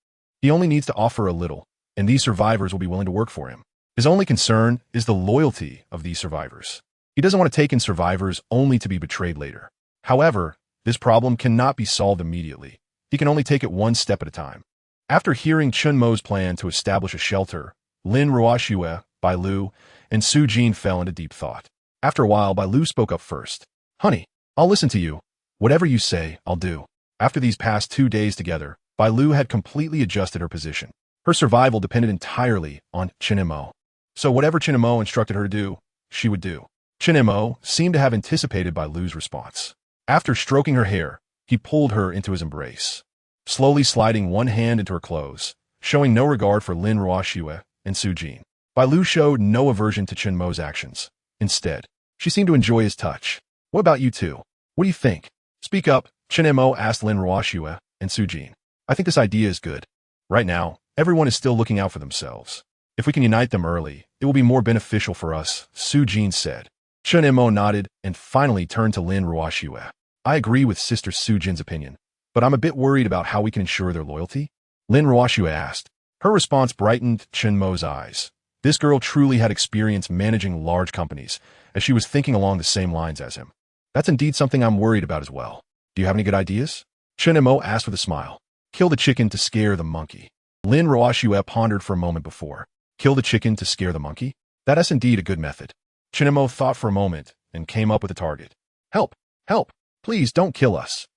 He only needs to offer a little, and these survivors will be willing to work for him. His only concern is the loyalty of these survivors. He doesn't want to take in survivors only to be betrayed later. However, this problem cannot be solved immediately. He can only take it one step at a time. After hearing Chen Mo's plan to establish a shelter, Lin Ruoxue, Bai Lu, and Su Jin fell into deep thought. After a while, Bai Lu spoke up first. Honey, I'll listen to you. Whatever you say, I'll do. After these past 2 days together, Bai Lu had completely adjusted her position. Her survival depended entirely on Chen Mo. So whatever Chen Mo instructed her to do, she would do. Chen Mo seemed to have anticipated Bai Lu's response. After stroking her hair, he pulled her into his embrace, slowly sliding one hand into her clothes, showing no regard for Lin Ruoxue and Su Jin. Bai Lu showed no aversion to Chen Mo's actions. Instead, she seemed to enjoy his touch. What about you two? What do you think? Speak up, Chen Mo asked Lin Ruoxue and Su Jin. I think this idea is good. Right now, everyone is still looking out for themselves. If we can unite them early, it will be more beneficial for us, Su Jin said. Chen Mo nodded and finally turned to Lin Ruoxue. I agree with Sister Su Jin's opinion, but I'm a bit worried about how we can ensure their loyalty. Lin Ruoxue asked. Her response brightened Chen Mo's eyes. This girl truly had experience managing large companies, as she was thinking along the same lines as him. That's indeed something I'm worried about as well. Do you have any good ideas? Chen Mo asked with a smile. Kill the chicken to scare the monkey. Lin Ruoxue pondered for a moment before. Kill the chicken to scare the monkey? That is indeed a good method. Chen Mo thought for a moment and came up with a target. Help! Help! Please don't kill us.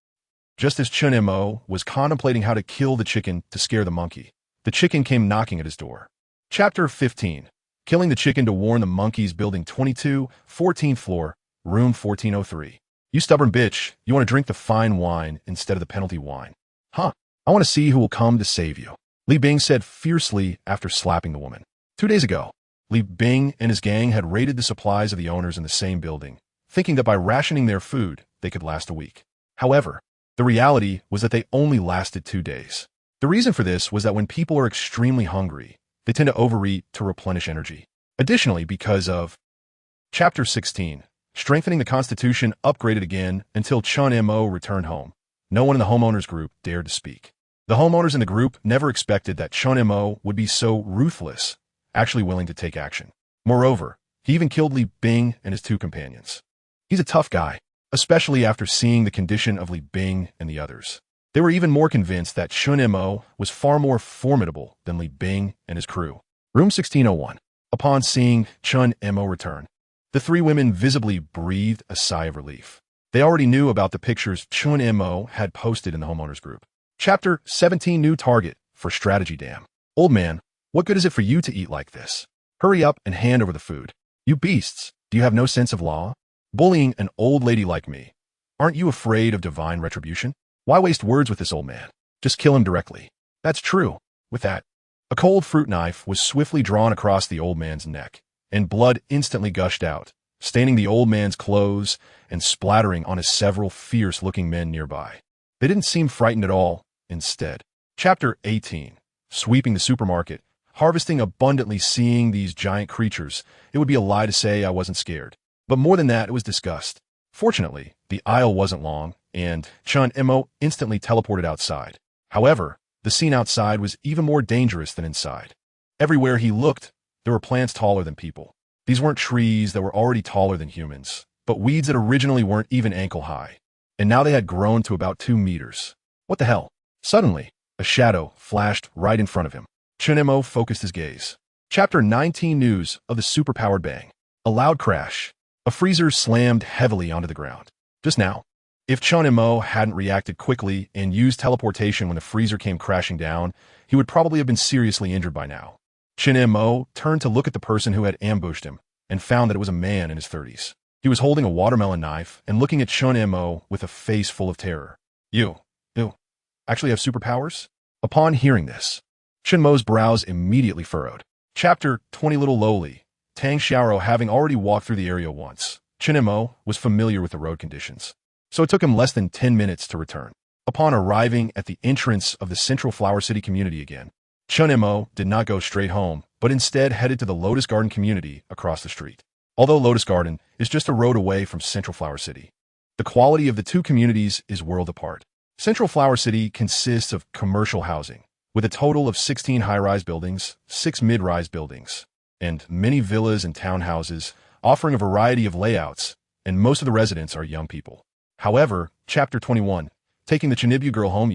Just as Chen Mo was contemplating how to kill the chicken to scare the monkey, the chicken came knocking at his door. Chapter 15. Killing the chicken to warn the monkeys, building 22, 14th floor, room 1403. You stubborn bitch, you want to drink the fine wine instead of the penalty wine. Huh, I want to see who will come to save you, Li Bing said fiercely after slapping the woman. 2 days ago, Li Bing and his gang had raided the supplies of the owners in the same building, thinking that by rationing their food, they could last a week. However, the reality was that they only lasted 2 days. The reason for this was that when people are extremely hungry, they tend to overeat to replenish energy. Additionally, because of Chapter 16, strengthening the Constitution upgraded again until Chen Mo returned home. No one in the homeowners group dared to speak. The homeowners in the group never expected that Chen Mo would be so ruthless, actually willing to take action. Moreover, he even killed Li Bing and his 2 companions. He's a tough guy, especially after seeing the condition of Li Bing and the others. They were even more convinced that Chen Mo was far more formidable than Li Bing and his crew. Room 1601. Upon seeing Chen Mo return, the 3 women visibly breathed a sigh of relief. They already knew about the pictures Chen Mo had posted in the homeowners group. Chapter 17. New target for strategy dam. Old man, what good is it for you to eat like this? Hurry up and hand over the food. You beasts, do you have no sense of law? Bullying an old lady like me. Aren't you afraid of divine retribution? Why waste words with this old man? Just kill him directly. That's true. With that, a cold fruit knife was swiftly drawn across the old man's neck, and blood instantly gushed out, staining the old man's clothes and splattering on his several fierce-looking men nearby. They didn't seem frightened at all, instead. Chapter 18. Sweeping the supermarket, harvesting abundantly, seeing these giant creatures. It would be a lie to say I wasn't scared. But more than that, it was disgust. Fortunately, the aisle wasn't long, and Chen Mo instantly teleported outside. However, the scene outside was even more dangerous than inside. Everywhere he looked, there were plants taller than people. These weren't trees that were already taller than humans, but weeds that originally weren't even ankle high. And now they had grown to about 2 meters. What the hell? Suddenly, a shadow flashed right in front of him. Chen Mo focused his gaze. Chapter 19. News of the superpowered bang. A loud crash. A freezer slammed heavily onto the ground. Just now. If Chen Mo hadn't reacted quickly and used teleportation when the freezer came crashing down, he would probably have been seriously injured by now. Chen Mo turned to look at the person who had ambushed him and found that it was a man in his 30s. He was holding a watermelon knife and looking at Chen Mo with a face full of terror. You actually have superpowers? Upon hearing this, Chen Mo's brows immediately furrowed. Chapter 20. Little lowly. Tang Xiaoro, having already walked through the area once, Chen Mo was familiar with the road conditions, so it took him less than 10 minutes to return. Upon arriving at the entrance of the central Flower City community again, Chen Mo did not go straight home, but instead headed to the Lotus Garden community across the street. Although Lotus Garden is just a road away from Central Flower City, the quality of the two communities is world apart. Central Flower City consists of commercial housing, with a total of 16 high-rise buildings, 6 mid-rise buildings, and many villas and townhouses, offering a variety of layouts, and most of the residents are young people. However, Chapter 21, taking the Chenibu girl home.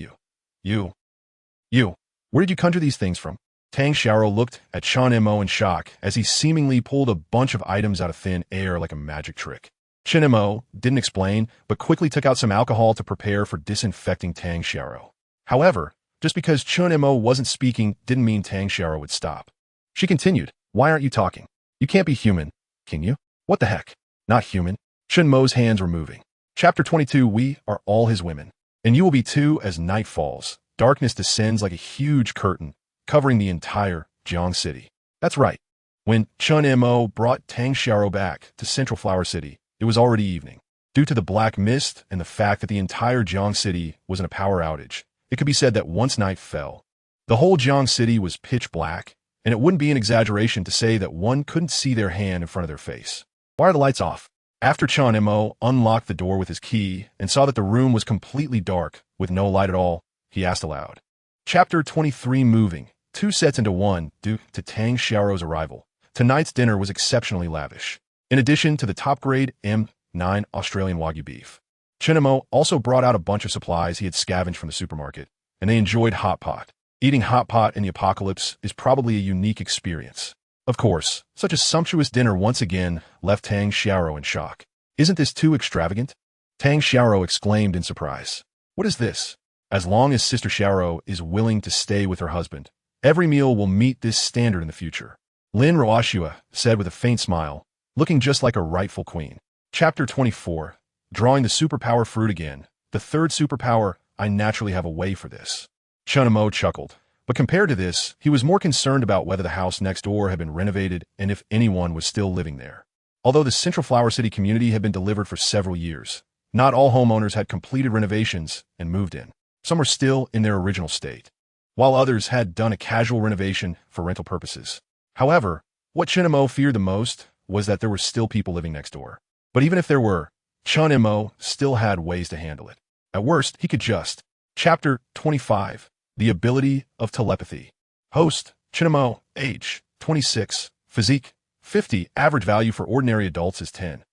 You, where did you conjure these things from? Tang Xiaoro looked at Chen Mo in shock as he seemingly pulled a bunch of items out of thin air like a magic trick. Chen Mo didn't explain, but quickly took out some alcohol to prepare for disinfecting Tang Xiaoro. However, just because Chen Mo wasn't speaking didn't mean Tang Xiaoro would stop. She continued, "Why aren't you talking? You can't be human, can you? What the heck? Not human." Chen Mo's hands were moving. Chapter 22. We are all his women, and you will be too as night falls. Darkness descends like a huge curtain, covering the entire Jiang City. That's right. When Chen Mo brought Tang Xiaoro back to Central Flower City, it was already evening. Due to the black mist and the fact that the entire Jiang City was in a power outage, it could be said that once night fell, the whole Jiang City was pitch black, and it wouldn't be an exaggeration to say that one couldn't see their hand in front of their face. Why are the lights off? After Chen Mo unlocked the door with his key and saw that the room was completely dark, with no light at all, he asked aloud. Chapter 23. Moving 2 sets into one due to Tang Xiaoro's arrival. Tonight's dinner was exceptionally lavish. In addition to the top-grade M9 Australian Wagyu beef, Chen Mo also brought out a bunch of supplies he had scavenged from the supermarket, and they enjoyed hot pot. Eating hot pot in the apocalypse is probably a unique experience. Of course, such a sumptuous dinner once again left Tang Xiaoro in shock. Isn't this too extravagant? Tang Xiaoro exclaimed in surprise. What is this? As long as Sister Xiaoro is willing to stay with her husband, every meal will meet this standard in the future. Lin Roashua said with a faint smile, looking just like a rightful queen. Chapter 24. Drawing the superpower fruit again. The third superpower, I naturally have a way for this. Chen Mo chuckled, but compared to this, he was more concerned about whether the house next door had been renovated and if anyone was still living there. Although the Central Flower City community had been delivered for several years, not all homeowners had completed renovations and moved in. Some were still in their original state, while others had done a casual renovation for rental purposes. However, what Chen Mo feared the most was that there were still people living next door. But even if there were, Chen Mo still had ways to handle it. At worst, he could just. Chapter 25. The ability of telepathy. Host, Chen Mo, age, 26, physique, 50, average value for ordinary adults is 10.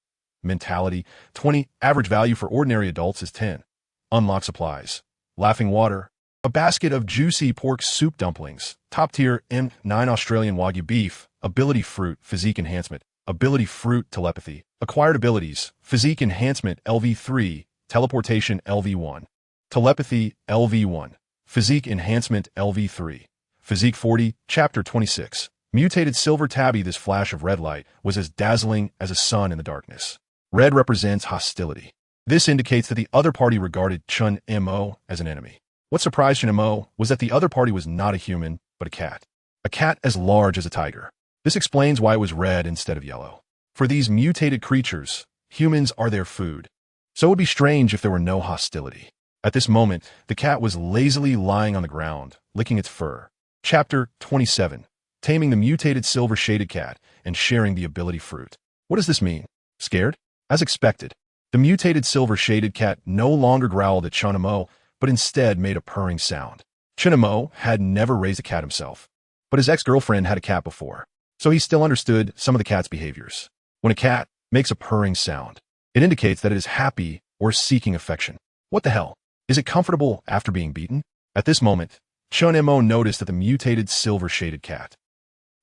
Mentality, 20, average value for ordinary adults is 10. Unlock supplies. Laughing water, a basket of juicy pork soup dumplings, top-tier M9 Australian Wagyu beef, ability fruit, physique enhancement, ability fruit, telepathy, acquired abilities, physique enhancement LV3, teleportation LV1, telepathy LV1, physique enhancement LV3, physique 40, chapter 26. Mutated silver tabby. This flash of red light was as dazzling as a sun in the darkness. Red represents hostility. This indicates that the other party regarded Chen Mo as an enemy. What surprised Chen Mo was that the other party was not a human, but a cat. A cat as large as a tiger. This explains why it was red instead of yellow. For these mutated creatures, humans are their food. So it would be strange if there were no hostility. At this moment, the cat was lazily lying on the ground, licking its fur. Chapter 27. Taming the mutated silver-shaded cat and sharing the ability fruit. What does this mean? Scared? As expected, the mutated silver-shaded cat no longer growled at Chen Mo, but instead made a purring sound. Chen Mo had never raised a cat himself, but his ex-girlfriend had a cat before, so he still understood some of the cat's behaviors. When a cat makes a purring sound, it indicates that it is happy or seeking affection. What the hell? Is it comfortable after being beaten? At this moment, Chen Mo noticed that the mutated silver-shaded cat.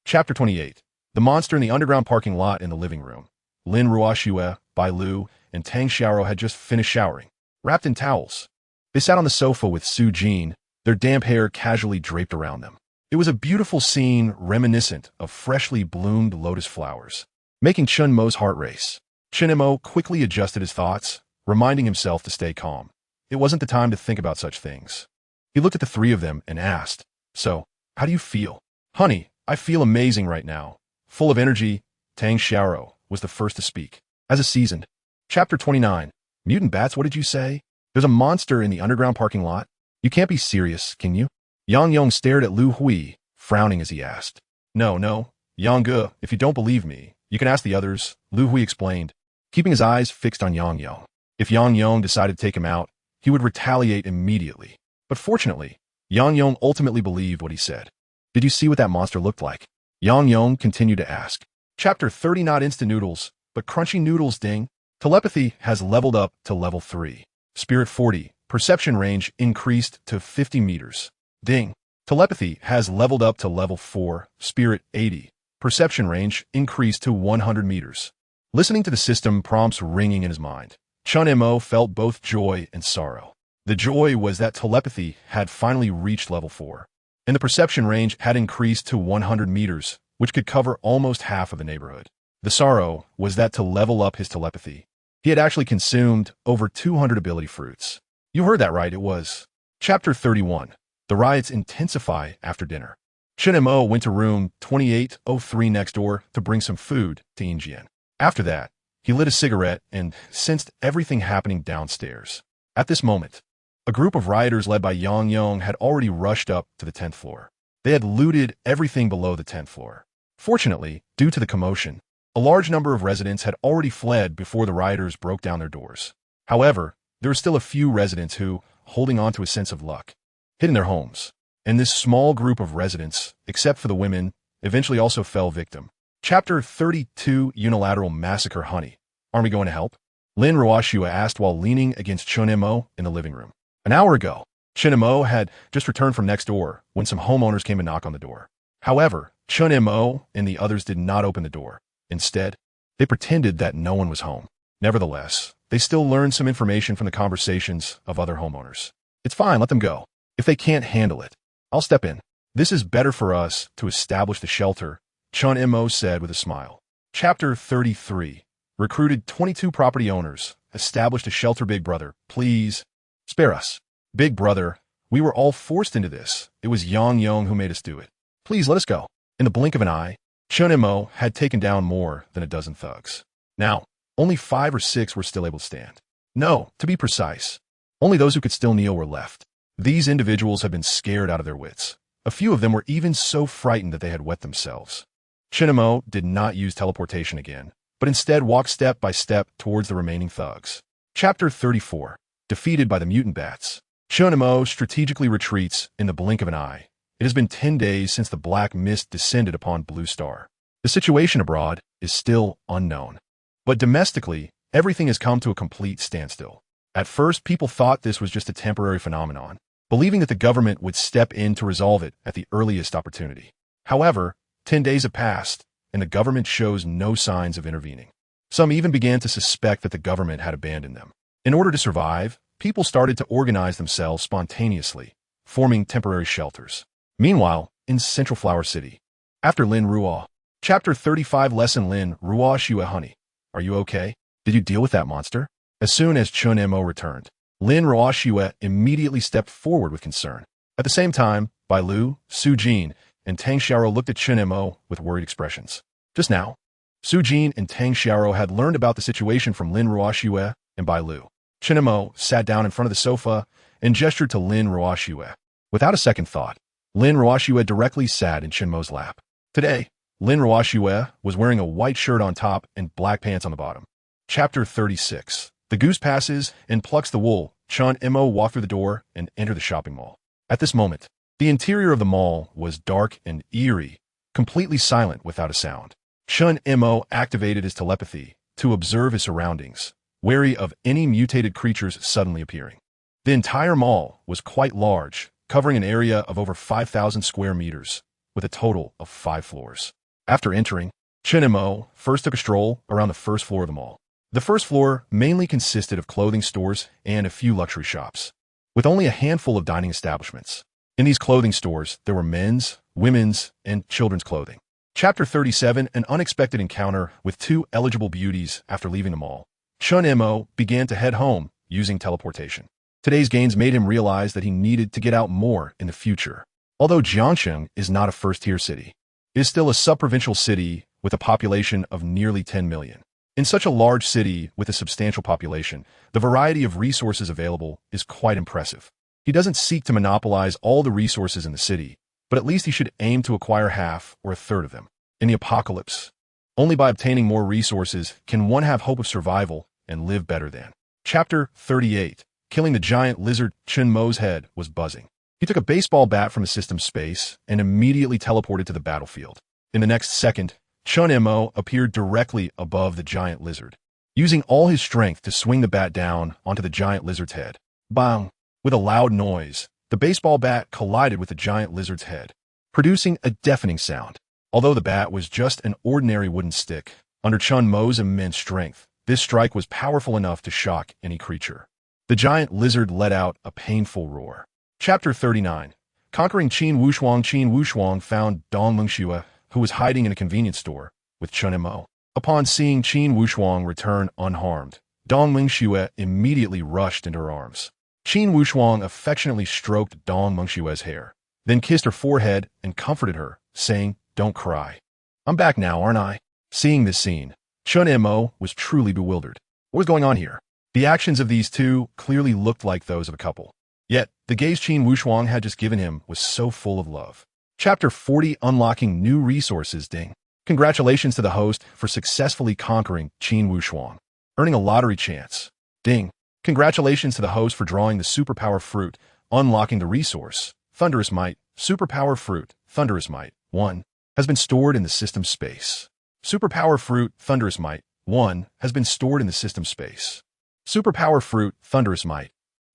Chapter 28. The monster in the underground parking lot in the living room. Lin Ruoxue, Bai Lu, and Tang Xiaoro had just finished showering, wrapped in towels. They sat on the sofa with Su Jin, their damp hair casually draped around them. It was a beautiful scene reminiscent of freshly bloomed lotus flowers, making Chen Mo's heart race. Chen Mo quickly adjusted his thoughts, reminding himself to stay calm. It wasn't the time to think about such things. He looked at the three of them and asked, "So, how do you feel?" "Honey, I feel amazing right now. Full of energy." Tang Xiaoro was the first to speak. As a seasoned. Chapter 29. Mutant bats, what did you say? There's a monster in the underground parking lot? You can't be serious, can you? Yang Yong stared at Lu Hui, frowning as he asked. No, Yang Ge, if you don't believe me, you can ask the others, Lu Hui explained, keeping his eyes fixed on Yang Yong. If Yang Yong decided to take him out, he would retaliate immediately. But fortunately, Yang Yong ultimately believed what he said. Did you see what that monster looked like? Yang Yong continued to ask. Chapter 30. Not instant noodles, but crunchy noodles, ding. Telepathy has leveled up to level 3. Spirit 40. Perception range increased to 50 meters. Ding. Telepathy has leveled up to level 4. Spirit 80. Perception range increased to 100 meters. Listening to the system prompts ringing in his mind, Chen Mo felt both joy and sorrow. The joy was that telepathy had finally reached level 4, and the perception range had increased to 100 meters, which could cover almost half of the neighborhood. The sorrow was that to level up his telepathy, he had actually consumed over 200 ability fruits. You heard that right, it was. Chapter 31. The riots intensify after dinner. Chen Mo went to room 2803 next door to bring some food to Yinjian. After that, he lit a cigarette and sensed everything happening downstairs. At this moment, a group of rioters led by Yang Yong had already rushed up to the 10th floor. They had looted everything below the 10th floor. Fortunately, due to the commotion, a large number of residents had already fled before the rioters broke down their doors. However, there were still a few residents who, holding on to a sense of luck, hid in their homes. And this small group of residents, except for the women, eventually also fell victim. Chapter 32. Unilateral massacre. Honey, aren't we going to help? Lin Ruoxue asked while leaning against Chen Mo in the living room. An hour ago, Chen Mo had just returned from next door when some homeowners came to knock on the door. However, Chen Mo and the others did not open the door. Instead, they pretended that no one was home. Nevertheless, they still learned some information from the conversations of other homeowners. It's fine, let them go. If they can't handle it, I'll step in. This is better for us to establish the shelter, Chen Mo said with a smile. Chapter 33. Recruited 22 property owners, established a shelter. Big brother, please spare us. Big brother, we were all forced into this. It was Yang Yong who made us do it. Please let us go. In the blink of an eye, Chen Mo had taken down more than a dozen thugs. Now, only 5 or 6 were still able to stand. No, to be precise, only those who could still kneel were left. These individuals had been scared out of their wits. A few of them were even so frightened that they had wet themselves. Chen Mo did not use teleportation again, but instead walked step by step towards the remaining thugs. Chapter 34. Defeated by the mutant bats. Chen Mo strategically retreats in the blink of an eye. It has been 10 days since the black mist descended upon Blue Star. The situation abroad is still unknown. But domestically, everything has come to a complete standstill. At first, people thought this was just a temporary phenomenon, believing that the government would step in to resolve it at the earliest opportunity. However, 10 days have passed, and the government shows no signs of intervening. Some even began to suspect that the government had abandoned them. In order to survive, people started to organize themselves spontaneously, forming temporary shelters. Meanwhile, in Central Flower City, after Lin Ruo. Chapter 35. Lesson. Lin Ruoxue. Honey, are you okay? Did you deal with that monster? As soon as Chen Mo returned, Lin Ruoxue immediately stepped forward with concern. At the same time, Bai Lu, Su Jin, and Tang Xiaoro looked at Chen Mo with worried expressions. Just now, Su Jin and Tang Xiaoro had learned about the situation from Lin Ruoxue and Bai Lu. Chen Mo sat down in front of the sofa and gestured to Lin Ruoxue. Without a second thought, Lin Ruoxue directly sat in Chen Mo's lap. Today, Lin Ruoxue was wearing a white shirt on top and black pants on the bottom. Chapter 36. The goose passes and plucks the wool. Chen Mo walked through the door and entered the shopping mall. At this moment, the interior of the mall was dark and eerie, completely silent without a sound. Chen Mo activated his telepathy to observe his surroundings, wary of any mutated creatures suddenly appearing. The entire mall was quite large, covering an area of over 5,000 square meters, with a total of 5 floors. After entering, Chen Mo first took a stroll around the first floor of the mall. The first floor mainly consisted of clothing stores and a few luxury shops, with only a handful of dining establishments. In these clothing stores, there were men's, women's, and children's clothing. Chapter 37. An unexpected encounter with 2 eligible beauties. After leaving the mall, Chen Mo began to head home using teleportation. Today's gains made him realize that he needed to get out more in the future. Although Jiangsheng is not a first-tier city, it is still a sub-provincial city with a population of nearly 10 million. In such a large city with a substantial population, the variety of resources available is quite impressive. He doesn't seek to monopolize all the resources in the city, but at least he should aim to acquire half or a third of them. In the apocalypse, only by obtaining more resources can one have hope of survival and live better than. Chapter 38. Killing the giant lizard. Chen Mo's head was buzzing. He took a baseball bat from the system space and immediately teleported to the battlefield. In the next second, Chen Mo appeared directly above the giant lizard, using all his strength to swing the bat down onto the giant lizard's head. Bang! With a loud noise, the baseball bat collided with the giant lizard's head, producing a deafening sound. Although the bat was just an ordinary wooden stick, under Chen Mo's immense strength, this strike was powerful enough to shock any creature. The giant lizard let out a painful roar. Chapter 39. Conquering Qin Wushuang. Qin Wushuang found Dong Mengxue, who was hiding in a convenience store, with Chen Mo. Upon seeing Qin Wushuang return unharmed, Dong Mengxue immediately rushed into her arms. Qin Wushuang affectionately stroked Dong Mengxue's hair, then kissed her forehead and comforted her, saying, "Don't cry. I'm back now, aren't I?" Seeing this scene, Chen Mo was truly bewildered. What was going on here? The actions of these two clearly looked like those of a couple. Yet, the gaze Qin Wushuang had just given him was so full of love. Chapter 40. Unlocking new resources. Ding. Congratulations to the host for successfully conquering Qin Wushuang, earning a lottery chance. Ding. Congratulations to the host for drawing the superpower fruit, unlocking the resource. Thunderous Might. Superpower fruit, Thunderous Might, 1, has been stored in the system space. Superpower fruit, Thunderous Might, 1, has been stored in the system space. Superpower fruit, Thunderous Might.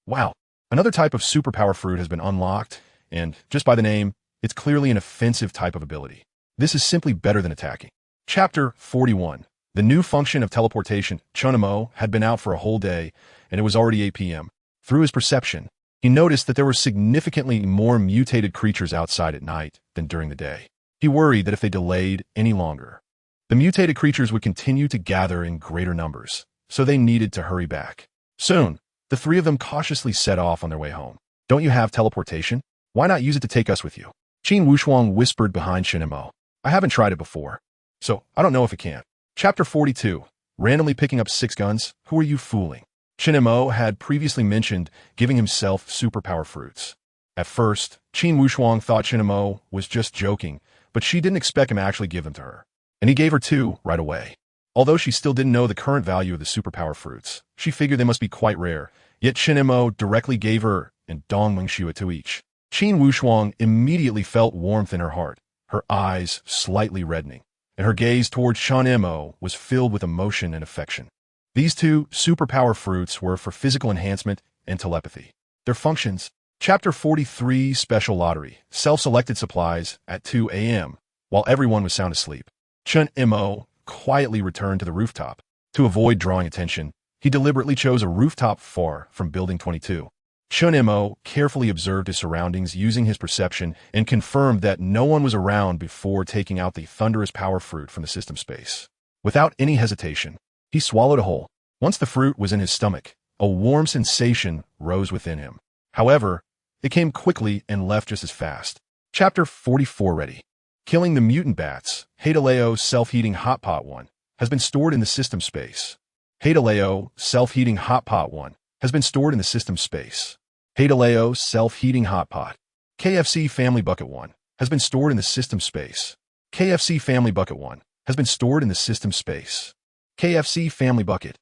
Wow. Another type of superpower fruit has been unlocked, and just by the name, it's clearly an offensive type of ability. This is simply better than attacking. Chapter 41. The new function of teleportation. Chen Mo had been out for a whole day, and it was already 8 p.m. Through his perception, he noticed that there were significantly more mutated creatures outside at night than during the day. He worried that if they delayed any longer, the mutated creatures would continue to gather in greater numbers, so they needed to hurry back. Soon, the 3 of them cautiously set off on their way home. "Don't you have teleportation? Why not use it to take us with you?" Qin Wushuang whispered behind Chen Mo. "I haven't tried it before, so I don't know if it can." Chapter 42. Randomly picking up 6 guns. Who are you fooling? Chen Mo had previously mentioned giving himself superpower fruits. At first, Qin Wushuang thought Chen Mo was just joking, but she didn't expect him to actually give them to her, and he gave her 2 right away. Although she still didn't know the current value of the superpower fruits, she figured they must be quite rare, yet Chen Mo directly gave her and Dong Mengxue 2 each. Qin Wushuang immediately felt warmth in her heart, her eyes slightly reddening, and her gaze towards Chen Mo was filled with emotion and affection. These 2 superpower fruits were for physical enhancement and telepathy. Their functions. Chapter 43. Special Lottery. Self-selected supplies at 2 a.m. While everyone was sound asleep, Chen Mo quietly returned to the rooftop. To avoid drawing attention, he deliberately chose a rooftop far from Building 22. Chen Mo carefully observed his surroundings using his perception and confirmed that no one was around before taking out the thunderous power fruit from the system space. Without any hesitation, he swallowed a whole. Once the fruit was in his stomach, a warm sensation rose within him. However, it came quickly and left just as fast. Chapter 44. Ready. Killing the mutant bats. Hadaleo self-heating hot pot 1 has been stored in the system space. Hadaleo self-heating hot pot 1 has been stored in the system space. Hadaleo self-heating hot pot. KFC Family Bucket 1 has been stored in the system space. KFC Family Bucket 1 has been stored in the system space. KFC Family Bucket.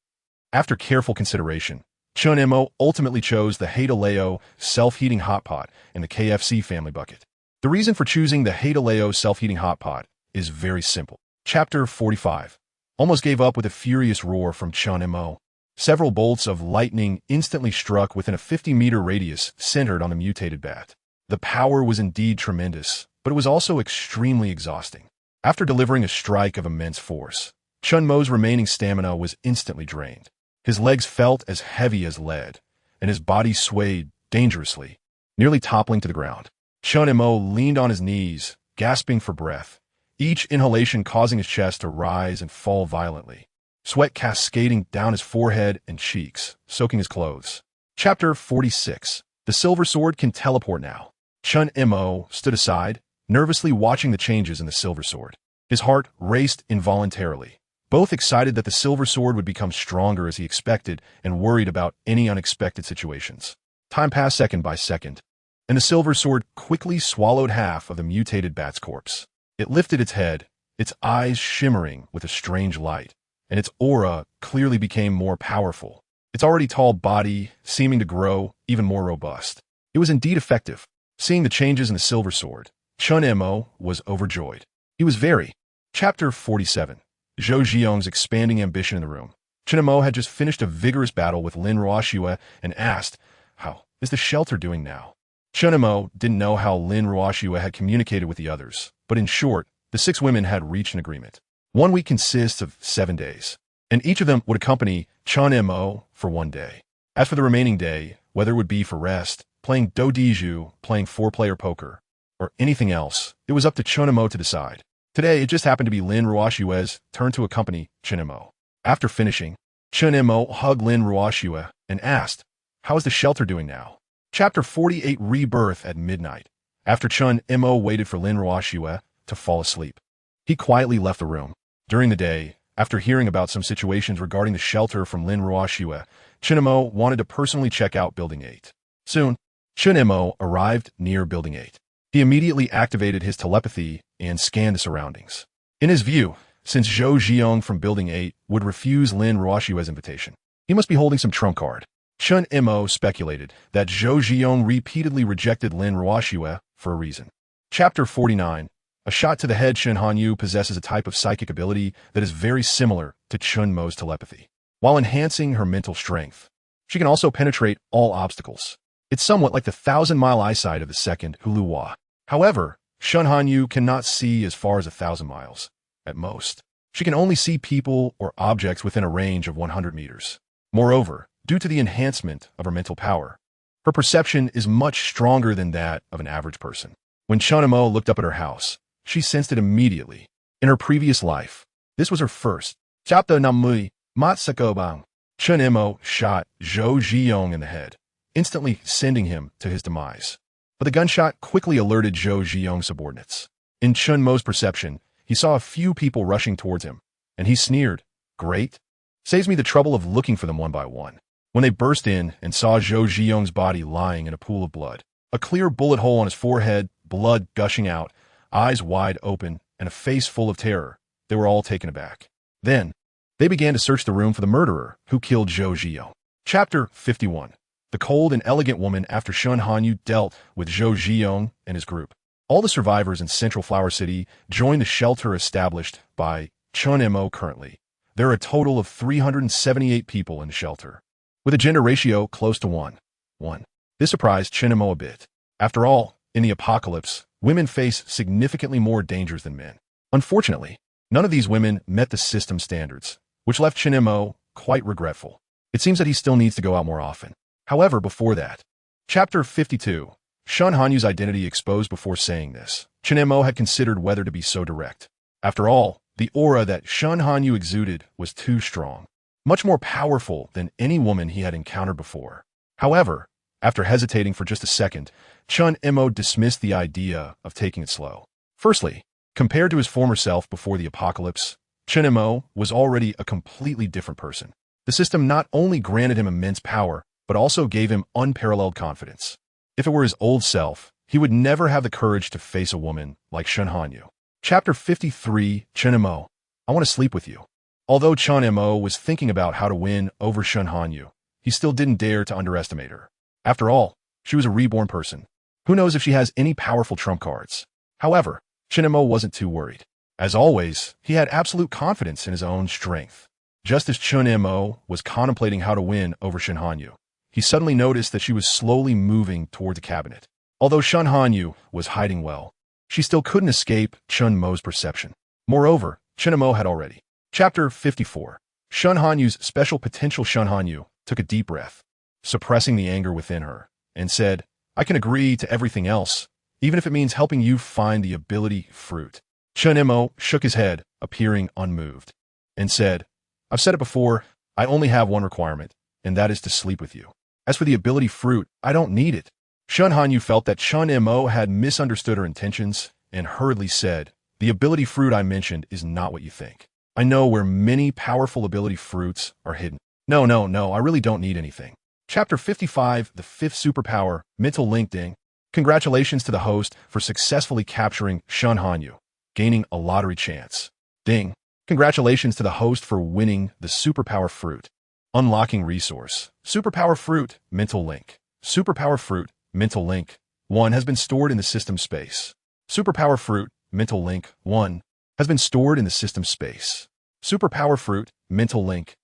After careful consideration, Chen Mo ultimately chose the Hadaleo self-heating hot pot in the KFC Family Bucket. The reason for choosing the Hadaleo self-heating hot pot is very simple. Chapter 45 almost gave up with a furious roar from Chen Mo. Several bolts of lightning instantly struck within a 50-meter radius centered on the mutated bat. The power was indeed tremendous, but it was also extremely exhausting. After delivering a strike of immense force, Chen Mo's remaining stamina was instantly drained. His legs felt as heavy as lead, and his body swayed dangerously, nearly toppling to the ground. Chen Mo leaned on his knees, gasping for breath, each inhalation causing his chest to rise and fall violently. Sweat cascading down his forehead and cheeks, soaking his clothes. Chapter 46. The silver sword can teleport now. Chen Mo stood aside, nervously watching the changes in the silver sword. His heart raced involuntarily, both excited that the silver sword would become stronger as he expected and worried about any unexpected situations. Time passed second by second, and the silver sword quickly swallowed half of the mutated bat's corpse. It lifted its head, its eyes shimmering with a strange light, and its aura clearly became more powerful, its already tall body seeming to grow even more robust. It was indeed effective. Seeing the changes in the silver sword, Chen Mo was overjoyed. He was very. Chapter 47. Zhou Ziyong's expanding ambition in the room. Chen Mo had just finished a vigorous battle with Lin Ruoxue and asked, "How is the shelter doing now?" Chen Mo didn't know how Lin Ruoxue had communicated with the others, but in short, the 6 women had reached an agreement. 1 week consists of 7 days, and each of them would accompany Chen Mo for 1 day. As for the remaining day, whether it would be for rest, playing dodiju, playing 4-player poker, or anything else, it was up to Chen Mo to decide. Today, it just happened to be Lin Ruoxue's turn to accompany Chen Mo. After finishing, Chen Mo hugged Lin Ruoxue and asked, "How is the shelter doing now?" Chapter 48 Rebirth at midnight. After Chen Mo waited for Lin Ruoxue to fall asleep, he quietly left the room. During the day, after hearing about some situations regarding the shelter from Lin Ruoxue, Chen Mo wanted to personally check out Building 8. Soon, Chen Mo arrived near Building 8. He immediately activated his telepathy and scanned the surroundings. In his view, since Zhou Ziyong from Building 8 would refuse Lin Ruoxue's invitation, he must be holding some trump card. Chen Mo speculated that Zhou Ziyong repeatedly rejected Lin Ruoxue for a reason. Chapter 49. A shot to the head. Shen Hanyu possesses a type of psychic ability that is very similar to Chen Mo's telepathy. While enhancing her mental strength, she can also penetrate all obstacles. It's somewhat like the 1,000-mile eyesight of the second Huluwa. However, Shen Hanyu cannot see as far as 1,000 miles. At most, she can only see people or objects within a range of 100 meters. Moreover, due to the enhancement of her mental power, her perception is much stronger than that of an average person. When Chen Mo looked up at her house, she sensed it immediately. In her previous life, this was her first. Chapter Namui, Matsakobang. Chen Mo shot Zhou Ziyong in the head, instantly sending him to his demise. But the gunshot quickly alerted Zhou Ziyong's subordinates. In Chen Mo's perception, he saw a few people rushing towards him, and he sneered, "Great. Saves me the trouble of looking for them one by one." When they burst in and saw Zhou Ziyong's body lying in a pool of blood, a clear bullet hole on his forehead, blood gushing out, eyes wide open, and a face full of terror, they were all taken aback. Then, they began to search the room for the murderer who killed Zhou Ziyong. Chapter 51. The cold and elegant woman. After Shen Hanyu dealt with Zhou Ziyong and his group, all the survivors in Central Flower City joined the shelter established by Chen Mo. Currently, there are a total of 378 people in the shelter, with a gender ratio close to 1:1. This surprised Chen Mo a bit. After all, in the apocalypse, women face significantly more dangers than men. Unfortunately, none of these women met the system standards, which left Chen Mo quite regretful. It seems that he still needs to go out more often. However, before that, Chapter 52. Shen Hanyu's identity exposed. Before saying this, Chen Mo had considered whether to be so direct. After all, the aura that Shen Hanyu exuded was too strong, much more powerful than any woman he had encountered before. However, after hesitating for just a second, Chen Mo dismissed the idea of taking it slow. Firstly, compared to his former self before the apocalypse, Chen Mo was already a completely different person. The system not only granted him immense power, but also gave him unparalleled confidence. If it were his old self, he would never have the courage to face a woman like Chen Hanyu. Chapter 53, Chen Mo. I want to sleep with you. Although Chen Mo was thinking about how to win over Chen Hanyu, he still didn't dare to underestimate her. After all, she was a reborn person. Who knows if she has any powerful trump cards? However, Chen Mo wasn't too worried. As always, he had absolute confidence in his own strength. Just as Chen Mo was contemplating how to win over Chen Hanyu, he suddenly noticed that she was slowly moving toward the cabinet. Although Chen Hanyu was hiding well, she still couldn't escape Chen Mo's perception. Moreover, Chen Mo had already. Chapter 54. Chen Hanyu's special potential. Chen Hanyu took a deep breath, suppressing the anger within her, and said, I can agree to everything else, even if it means helping you find the ability fruit. Chen Mo shook his head, appearing unmoved, and said, I've said it before, I only have one requirement, and that is to sleep with you. As for the ability fruit, I don't need it. Chen Hanyu felt that Chen Mo had misunderstood her intentions and hurriedly said, the ability fruit I mentioned is not what you think. I know where many powerful ability fruits are hidden. No, I really don't need anything. Chapter 55, the fifth superpower, mental link. Ding. Congratulations to the host for successfully capturing Chen Hanyu, gaining a lottery chance. Ding. Congratulations to the host for winning the superpower fruit. Unlocking resource. Superpower fruit, mental link. Superpower fruit, mental link. 1 has been stored in the system space. Superpower fruit, mental link. 1 has been stored in the system space. Superpower fruit, mental link.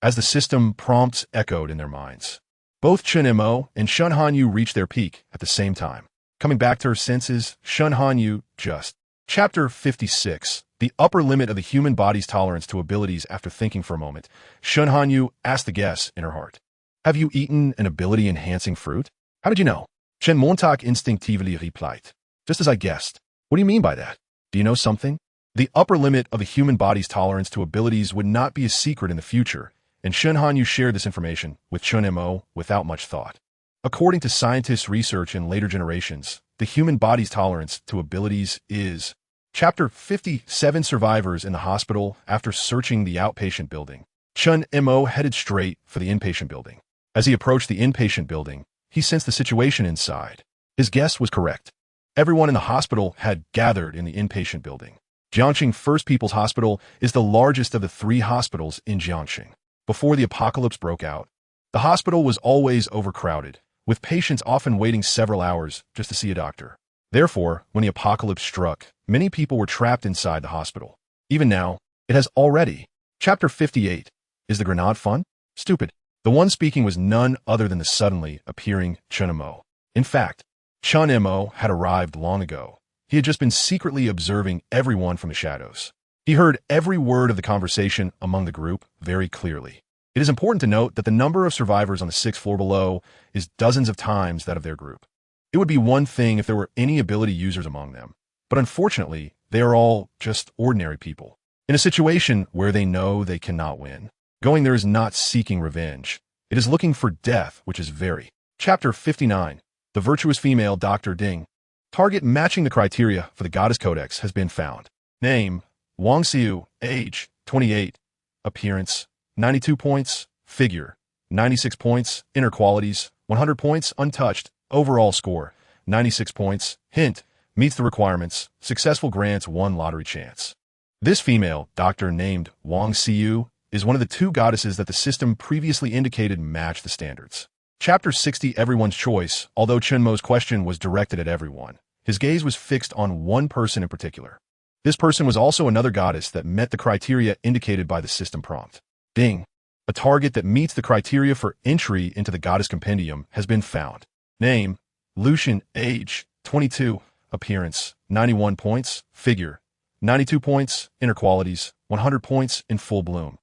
As the system prompts echoed in their minds, both Chen Mo and Chen Hanyu reached their peak at the same time. Coming back to her senses, Chen Hanyu just. Chapter 56. The upper limit of the human body's tolerance to abilities. After thinking for a moment, Chen Hanyu asked the guess in her heart, have you eaten an ability-enhancing fruit? How did you know? Chen Montauk instinctively replied, just as I guessed. What do you mean by that? Do you know something? The upper limit of the human body's tolerance to abilities would not be a secret in the future, and Chen Hanyu shared this information with Chen Mo without much thought. According to scientists' research in later generations, the human body's tolerance to abilities is. Chapter 57. Survivors in the hospital. After searching the outpatient building, Chen Mo headed straight for the inpatient building. As he approached the inpatient building, he sensed the situation inside. His guess was correct. Everyone in the hospital had gathered in the inpatient building. Jiangxing First People's Hospital is the largest of the 3 hospitals in Jiangxing. Before the apocalypse broke out, the hospital was always overcrowded, with patients often waiting several hours just to see a doctor. Therefore, when the apocalypse struck, many people were trapped inside the hospital. Even now, it has already. Chapter 58. Is the grenade fun? Stupid. The one speaking was none other than the suddenly appearing Chen Mo. In fact, Chen Mo had arrived long ago. He had just been secretly observing everyone from the shadows. He heard every word of the conversation among the group very clearly. It is important to note that the number of survivors on the 6th floor below is dozens of times that of their group. It would be one thing if there were any ability users among them, but unfortunately, they are all just ordinary people. In a situation where they know they cannot win, going there is not seeking revenge. It is looking for death, which is very. Chapter 59. The virtuous female. Dr. Ding. Target matching the criteria for the Goddess Codex has been found. Name, Wang Xiu. Age, 28. Appearance, 92 points. Figure, 96 points. Inner qualities, 100 points. Untouched. Overall score, 96 points. Hint, meets the requirements. Successful grants 1 lottery chance. This female doctor named Wang Xiu is one of the 2 goddesses that the system previously indicated match the standards. Chapter 60. Everyone's choice. Although Chen Mo's question was directed at everyone, his gaze was fixed on one person in particular. This person was also another goddess that met the criteria indicated by the system prompt. Ding. A target that meets the criteria for entry into the Goddess Compendium has been found. Name, Lucian. Age, 22. Appearance, 91 points. Figure, 92 points. Inner qualities, 100 points in full bloom.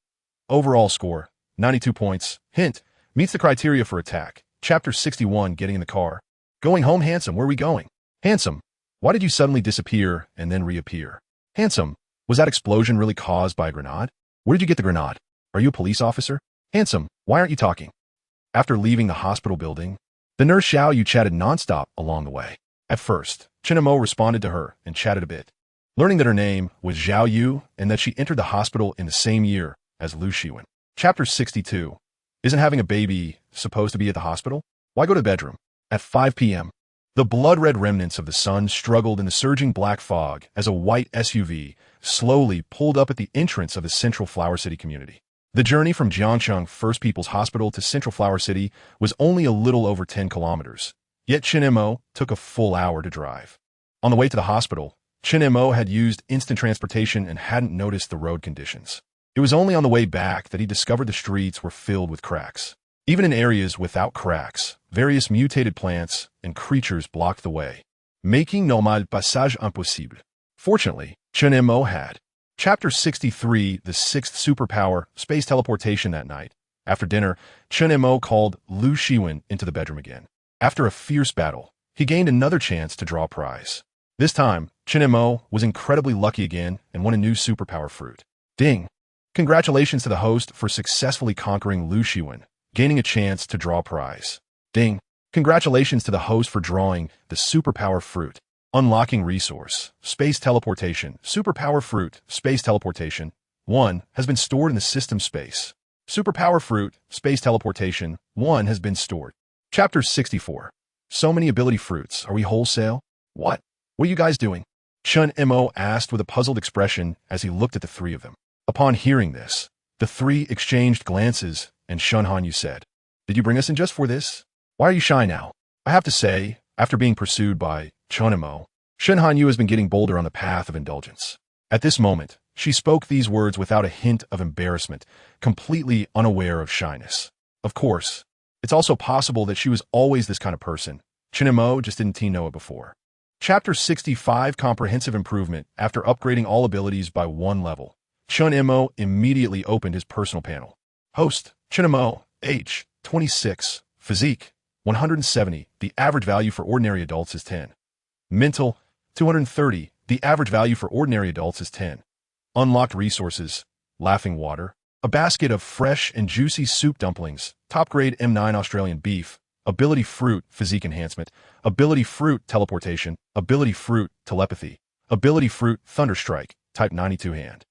Overall score, 92 points. Hint, meets the criteria for attack. Chapter 61. Getting in the car. Going home. Handsome, where are we going? Handsome, why did you suddenly disappear and then reappear? Handsome, was that explosion really caused by a grenade? Where did you get the grenade? Are you a police officer? Handsome, why aren't you talking? After leaving the hospital building, the nurse Xiao Yu chatted nonstop along the way. At first, Chen Mo responded to her and chatted a bit, learning that her name was Xiao Yu and that she entered the hospital in the same year as Lu Shiwen. Chapter 62. Isn't having a baby supposed to be at the hospital? Why go to the bedroom? At 5 p.m., the blood-red remnants of the sun struggled in the surging black fog as a white SUV slowly pulled up at the entrance of the Central Flower City community. The journey from Jiangcheng First People's Hospital to Central Flower City was only a little over 10 kilometers, yet Chen Mo took a full hour to drive. On the way to the hospital, Chen Mo had used instant transportation and hadn't noticed the road conditions. It was only on the way back that he discovered the streets were filled with cracks. Even in areas without cracks, various mutated plants and creatures blocked the way, making normal passage impossible. Fortunately, Chen Mo had. Chapter 63, the sixth superpower, space teleportation. That night, after dinner, Chen Mo called Lu Shiwen into the bedroom again. After a fierce battle, he gained another chance to draw a prize. This time, Chen Mo was incredibly lucky again and won a new superpower fruit. Ding! Congratulations to the host for successfully conquering Lu Shiwen, gaining a chance to draw a prize. Ding! Congratulations to the host for drawing the superpower fruit. Unlocking resource, space teleportation, superpower fruit, space teleportation. 1 has been stored in the system space. Superpower fruit, space teleportation. 1 has been stored. Chapter 64. So many ability fruits. Are we wholesale? What? What are you guys doing? Chen Mo asked with a puzzled expression as he looked at the three of them. Upon hearing this, the three exchanged glances and Shen Hanyu said, "Did you bring us in just for this? Why are you shy now?" I have to say, after being pursued by Chen Mo, Shen Hanyu has been getting bolder on the path of indulgence. At this moment, she spoke these words without a hint of embarrassment, completely unaware of shyness. Of course, it's also possible that she was always this kind of person. Chen Mo just didn't know it before. Chapter 65, Comprehensive Improvement. After upgrading all abilities by 1 level, Chen Mo immediately opened his personal panel. Host, Chen Mo, age, 26, physique, 170, the average value for ordinary adults is 10. Mental, 230, the average value for ordinary adults is 10. Unlocked resources, laughing water, a basket of fresh and juicy soup dumplings, top grade M9 Australian beef, ability fruit, physique enhancement, ability fruit, teleportation, ability fruit, telepathy, ability fruit, thunderstrike, type 92 hand.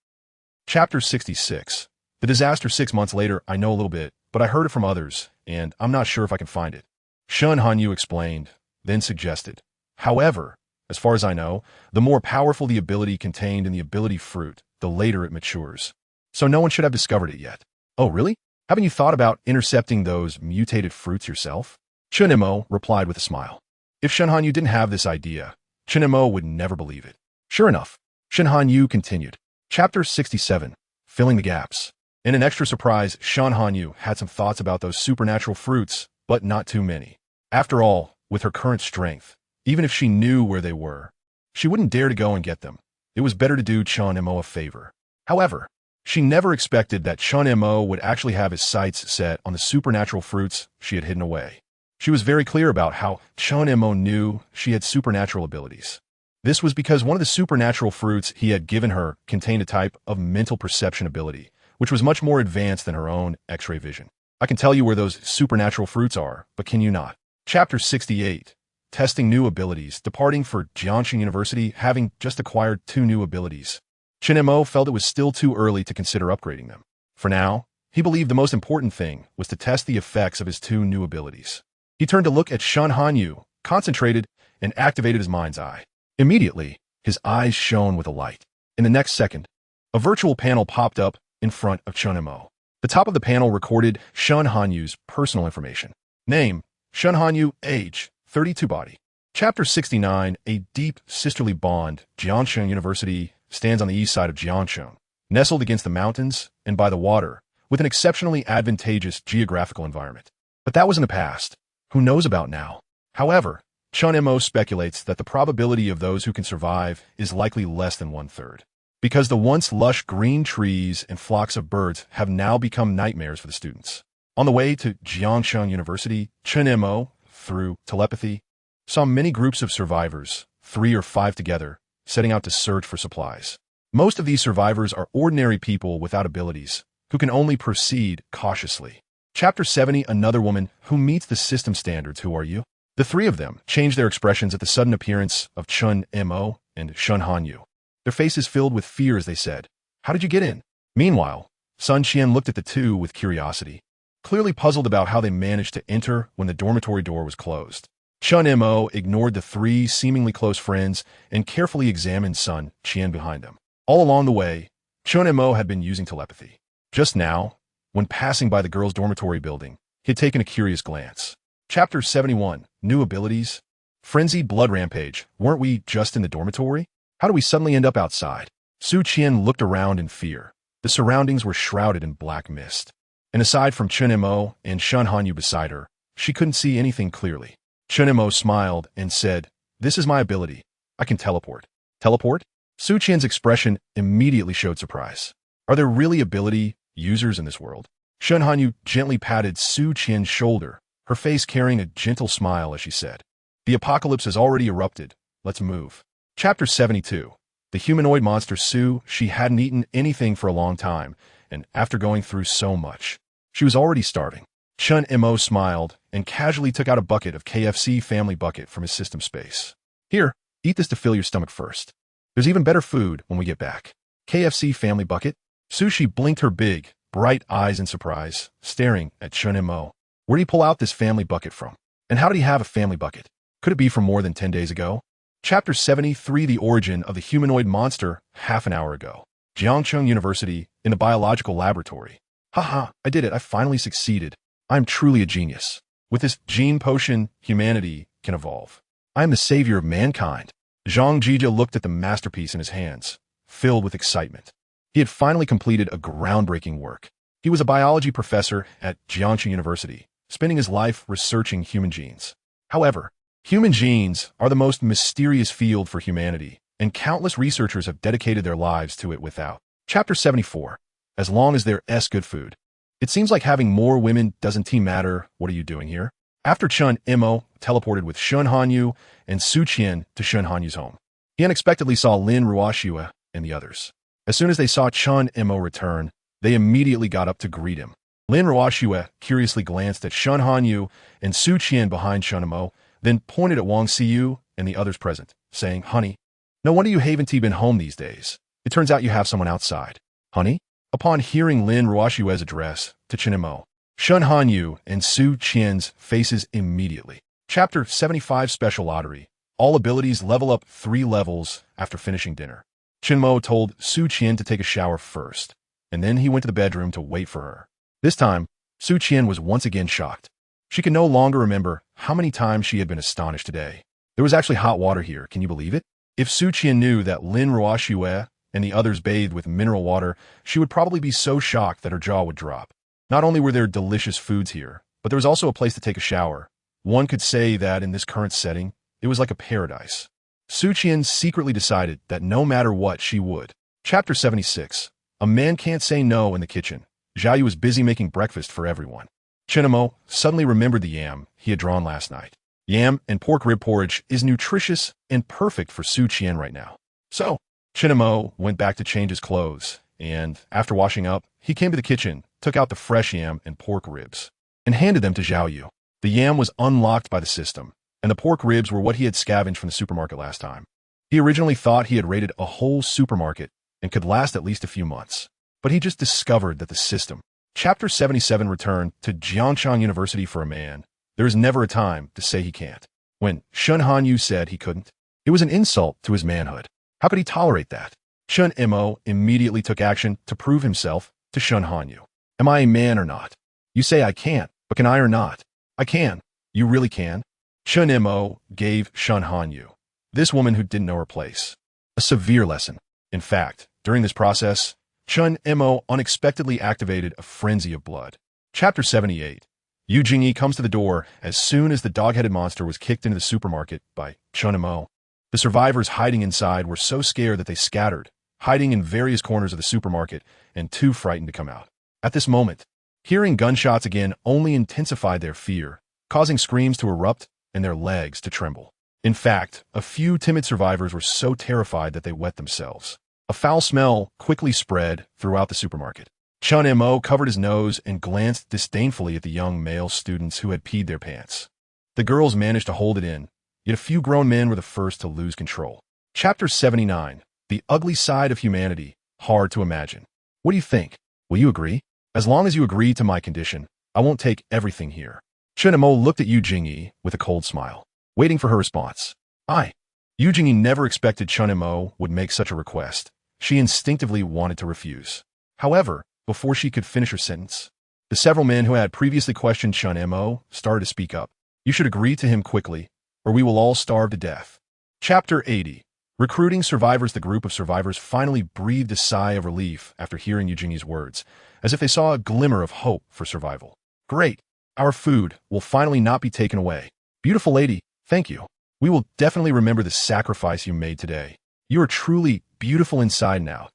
Chapter 66. The disaster 6 months later. I know a little bit, but I heard it from others, and I'm not sure if I can find it. Shen Hanyu explained, then suggested. However, as far as I know, the more powerful the ability contained in the ability fruit, the later it matures. So no one should have discovered it yet. Oh, really? Haven't you thought about intercepting those mutated fruits yourself? Chen Mo replied with a smile. If Shen Hanyu didn't have this idea, Chen Mo would never believe it. Sure enough, Shen Hanyu continued. Chapter 67. Filling the gaps. In an extra surprise, Shen Hanyu had some thoughts about those supernatural fruits, but not too many. After all, with her current strength, even if she knew where they were, she wouldn't dare to go and get them. It was better to do Chen Mo a favor. However, she never expected that Chen Mo would actually have his sights set on the supernatural fruits she had hidden away. She was very clear about how Chen Mo knew she had supernatural abilities. This was because one of the supernatural fruits he had given her contained a type of mental perception ability, which was much more advanced than her own X-ray vision. I can tell you where those supernatural fruits are, but can you not? Chapter 68. Testing new abilities. Departing for Jiangxing University, having just acquired 2 new abilities. Chen Mo felt it was still too early to consider upgrading them. For now, he believed the most important thing was to test the effects of his 2 new abilities. He turned to look at Shen Hanyu, concentrated, and activated his mind's eye. Immediately, his eyes shone with a light. In the next second, a virtual panel popped up in front of Chen Mo. The top of the panel recorded Shen Hanyu's personal information. Name, Shen Hanyu, age, 32 body. Chapter 69, A Deep Sisterly Bond. Jiangxing University stands on the east side of Jiangxing, nestled against the mountains and by the water, with an exceptionally advantageous geographical environment. But that was in the past. Who knows about now? However, Chen Mo speculates that the probability of those who can survive is likely less than 1/3. Because the once lush green trees and flocks of birds have now become nightmares for the students. On the way to Jiangxing University, Chen Mo, through telepathy, saw many groups of survivors, 3 or 5 together, setting out to search for supplies. Most of these survivors are ordinary people without abilities, who can only proceed cautiously. Chapter 70, Another woman who meets the system standards. Who are you? The 3 of them changed their expressions at the sudden appearance of Chen Mo and Shen Hanyu. Their faces filled with fear as they said, "How did you get in?" Meanwhile, Sun Qian looked at the 2 with curiosity. clearly puzzled about how they managed to enter when the dormitory door was closed. Chen Mo ignored the three seemingly close friends and carefully examined Sun Qian behind them. All along the way, Chen Mo had been using telepathy. Just now, when passing by the girls' dormitory building, he had taken a curious glance. Chapter 71, New Abilities. Frenzied blood rampage. Weren't we just in the dormitory? How do we suddenly end up outside? Su Qian looked around in fear. The surroundings were shrouded in black mist. And aside from Chen Mo and Shen Hanyu beside her, she couldn't see anything clearly. Chen Mo smiled and said, "This is my ability. I can teleport." Teleport? Su Qian's expression immediately showed surprise. Are there really ability users in this world? Shen Hanyu gently patted Su Qian's shoulder, her face carrying a gentle smile as she said, "The apocalypse has already erupted. Let's move." Chapter 72. The humanoid monster Su. She hadn't eaten anything for a long time, and after going through so much, she was already starving. Chen Mo smiled and casually took out a bucket of KFC family bucket from his system space. "Here, eat this to fill your stomach first. There's even better food when we get back." KFC family bucket? Sushi blinked her big, bright eyes in surprise, staring at Chen Mo. Where did he pull out this family bucket from? And how did he have a family bucket? Could it be from more than 10 days ago? Chapter 73, The Origin of the Humanoid Monster. Half an hour ago. Jiangcheng University, in the biological laboratory. Haha, I did it. I finally succeeded. I'm truly a genius. With this gene potion, humanity can evolve. I am the savior of mankind. Zhang Jija looked at the masterpiece in his hands, filled with excitement. He had finally completed a groundbreaking work. He was a biology professor at Jiangcheng University, spending his life researching human genes. However, human genes are the most mysterious field for humanity, and countless researchers have dedicated their lives to it without. Chapter 74. As long as there's good food. It seems like having more women doesn't matter. What are you doing here? After Chen Mo teleported with Shen Hanyu and Su Qian to Shen Hanyu's home, he unexpectedly saw Lin Ruoxue and the others. As soon as they saw Chen Mo return, they immediately got up to greet him. Lin Ruoxue curiously glanced at Shen Hanyu and Su Qian behind Shen Mo, then pointed at Wang Xiyu and the others present, saying, "Honey, no wonder you haven't been home these days. It turns out you have someone outside." Honey? Upon hearing Lin Ruoxue's address to Chen Mo, Shen Hanyu and Su Qian's faces immediately. Chapter 75, Special Lottery. All abilities level up 3 levels after finishing dinner. Chen Mo told Su Qian to take a shower first, and then he went to the bedroom to wait for her. This time, Su Qian was once again shocked. She could no longer remember how many times she had been astonished today. There was actually hot water here, can you believe it? If Su Qian knew that Lin Ruoxue and the others bathed with mineral water, she would probably be so shocked that her jaw would drop. Not only were there delicious foods here, but there was also a place to take a shower. One could say that in this current setting, it was like a paradise. Su Qian secretly decided that no matter what, she would. Chapter 76. A man can't say no in the kitchen. Zhao Yu was busy making breakfast for everyone. Chen Mo suddenly remembered the yam he had drawn last night. Yam and pork rib porridge is nutritious and perfect for Su Qian right now. So, Chen Mo went back to change his clothes, and after washing up, he came to the kitchen, took out the fresh yam and pork ribs, and handed them to Zhao Yu. The yam was unlocked by the system, and the pork ribs were what he had scavenged from the supermarket last time. He originally thought he had raided a whole supermarket and could last at least a few months, but he just discovered that the system. Chapter 77 Return to Jiangcheng University for a man. There is never a time to say he can't. When Shen Hanyu said he couldn't, it was an insult to his manhood. How could he tolerate that? Chen Mo immediately took action to prove himself to Shen Hanyu. Am I a man or not? You say I can't, but can I or not? I can. You really can? Chen Mo gave Shen Hanyu, this woman who didn't know her place, a severe lesson. In fact, during this process, Chen Mo unexpectedly activated a frenzy of blood. Chapter 78. Yu Jingyi comes to the door as soon as the dog-headed monster was kicked into the supermarket by Chen Mo. The survivors hiding inside were so scared that they scattered, hiding in various corners of the supermarket and too frightened to come out. At this moment, hearing gunshots again only intensified their fear, causing screams to erupt and their legs to tremble. In fact, a few timid survivors were so terrified that they wet themselves. A foul smell quickly spread throughout the supermarket. Chen Mo covered his nose and glanced disdainfully at the young male students who had peed their pants. The girls managed to hold it in, yet a few grown men were the first to lose control. Chapter 79. The Ugly Side of Humanity. Hard to imagine. What do you think? Will you agree? As long as you agree to my condition, I won't take everything here. Chen Mo looked at Yu Jingyi with a cold smile, waiting for her response. Yu Jingyi never expected Chen Mo would make such a request. She instinctively wanted to refuse. However, before she could finish her sentence, the several men who had previously questioned Chen Mo started to speak up. You should agree to him quickly, or we will all starve to death. Chapter 80. Recruiting survivors. The group of survivors finally breathed a sigh of relief after hearing Yu Jingyi's words, as if they saw a glimmer of hope for survival. Great. Our food will finally not be taken away. Beautiful lady, thank you. We will definitely remember the sacrifice you made today. You are truly beautiful inside now.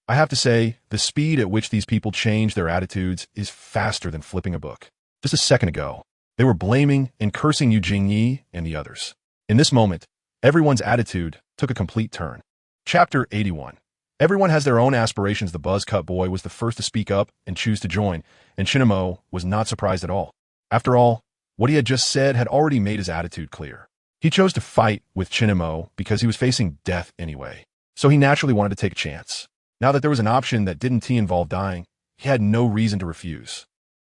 I have to say, the speed at which these people change their attitudes is faster than flipping a book. Just a second ago, they were blaming and cursing Yu Jingyi and the others. In this moment, everyone's attitude took a complete turn. Chapter 81. Everyone has their own aspirations. The buzz cut boy was the first to speak up and choose to join, and Chen Mo was not surprised at all. After all, what he had just said had already made his attitude clear. He chose to fight with Chen Mo because he was facing death anyway, so he naturally wanted to take a chance. Now that there was an option that didn't involve dying, he had no reason to refuse.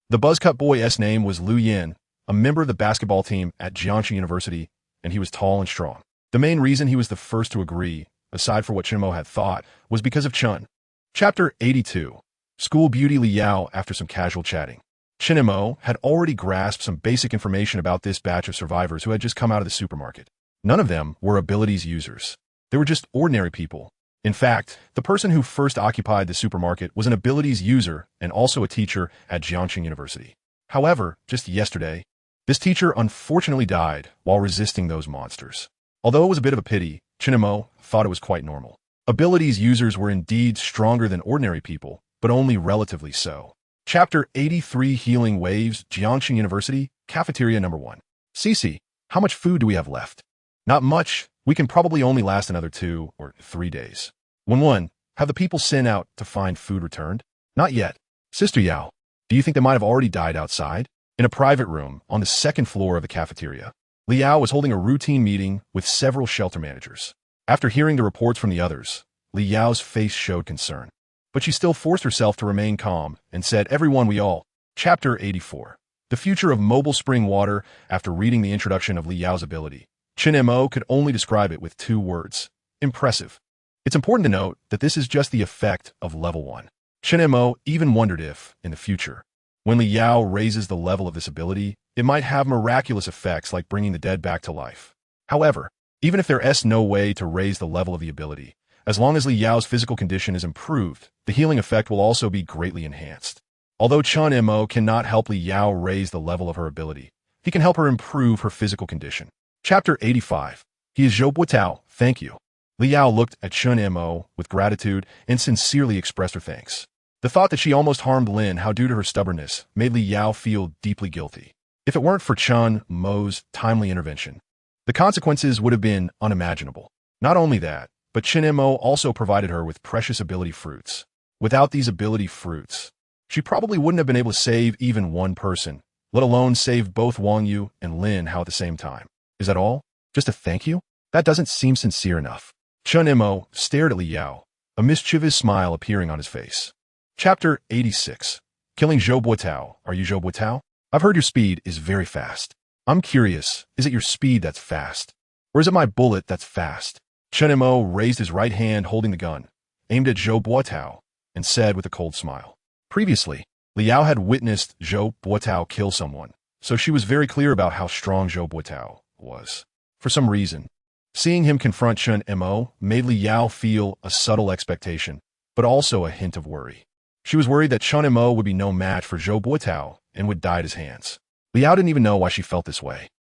The buzzcut boy's name was Liu Yin, a member of the basketball team at Jiangxi University, and he was tall and strong. The main reason he was the first to agree, aside from what Chen Mo had thought, was because of Chen. Chapter 82. School Beauty. Li Yao. After some casual chatting, Chen Mo had already grasped some basic information about this batch of survivors who had just come out of the supermarket. None of them were abilities users. They were just ordinary people. In fact, the person who first occupied the supermarket was an abilities user and also a teacher at Jiangxi University. However, just yesterday, this teacher unfortunately died while resisting those monsters. Although it was a bit of a pity, Chen Mo thought it was quite normal. Abilities users were indeed stronger than ordinary people, but only relatively so. Chapter 83. Healing Waves. Jiangxi University, Cafeteria Number 1. Cici, how much food do we have left? Not much. We can probably only last another 2 or 3 days. 1. Have the people sent out to find food returned? Not yet. Sister Yao, do you think they might have already died outside? In a private room on the second floor of the cafeteria, Li Yao was holding a routine meeting with several shelter managers. After hearing the reports from the others, Li Yao's face showed concern. But she still forced herself to remain calm and said, everyone, we all. Chapter 84. The future of mobile spring water. After reading the introduction of Li Yao's ability, Chen Mo could only describe it with 2 words. Impressive. It's important to note that this is just the effect of level 1. Chen Mo even wondered if, in the future, when Li Yao raises the level of this ability, it might have miraculous effects like bringing the dead back to life. However, even if there's no way to raise the level of the ability, as long as Li Yao's physical condition is improved, the healing effect will also be greatly enhanced. Although Chen Mo cannot help Li Yao raise the level of her ability, he can help her improve her physical condition. Chapter 85. He is Zhou Buotao, thank you. Li Yao looked at Chen Mo with gratitude and sincerely expressed her thanks. The thought that she almost harmed Lin Hao due to her stubbornness made Li Yao feel deeply guilty. If it weren't for Chen Mo's timely intervention, the consequences would have been unimaginable. Not only that, but Chen Mo also provided her with precious ability fruits. Without these ability fruits, she probably wouldn't have been able to save even one person, let alone save both Wang Yu and Lin Hao at the same time. Is that all? Just a thank you? That doesn't seem sincere enough. Chen Mo stared at Li Yao, a mischievous smile appearing on his face. Chapter 86. Killing Zhou Buotao. Are you Zhou Buotao? I've heard your speed is very fast. I'm curious, is it your speed that's fast? Or is it my bullet that's fast? Chen Mo raised his right hand holding the gun, aimed at Zhou Buotao, and said with a cold smile. Previously, Li Yao had witnessed Zhou Buotao kill someone, so she was very clear about how strong Zhou Buotao was. For some reason, seeing him confront Chen Mo made Li Yao feel a subtle expectation, but also a hint of worry. She was worried that Chen Mo would be no match for Zhou Buotao and would die at his hands. Li Yao didn't even know why she felt this way.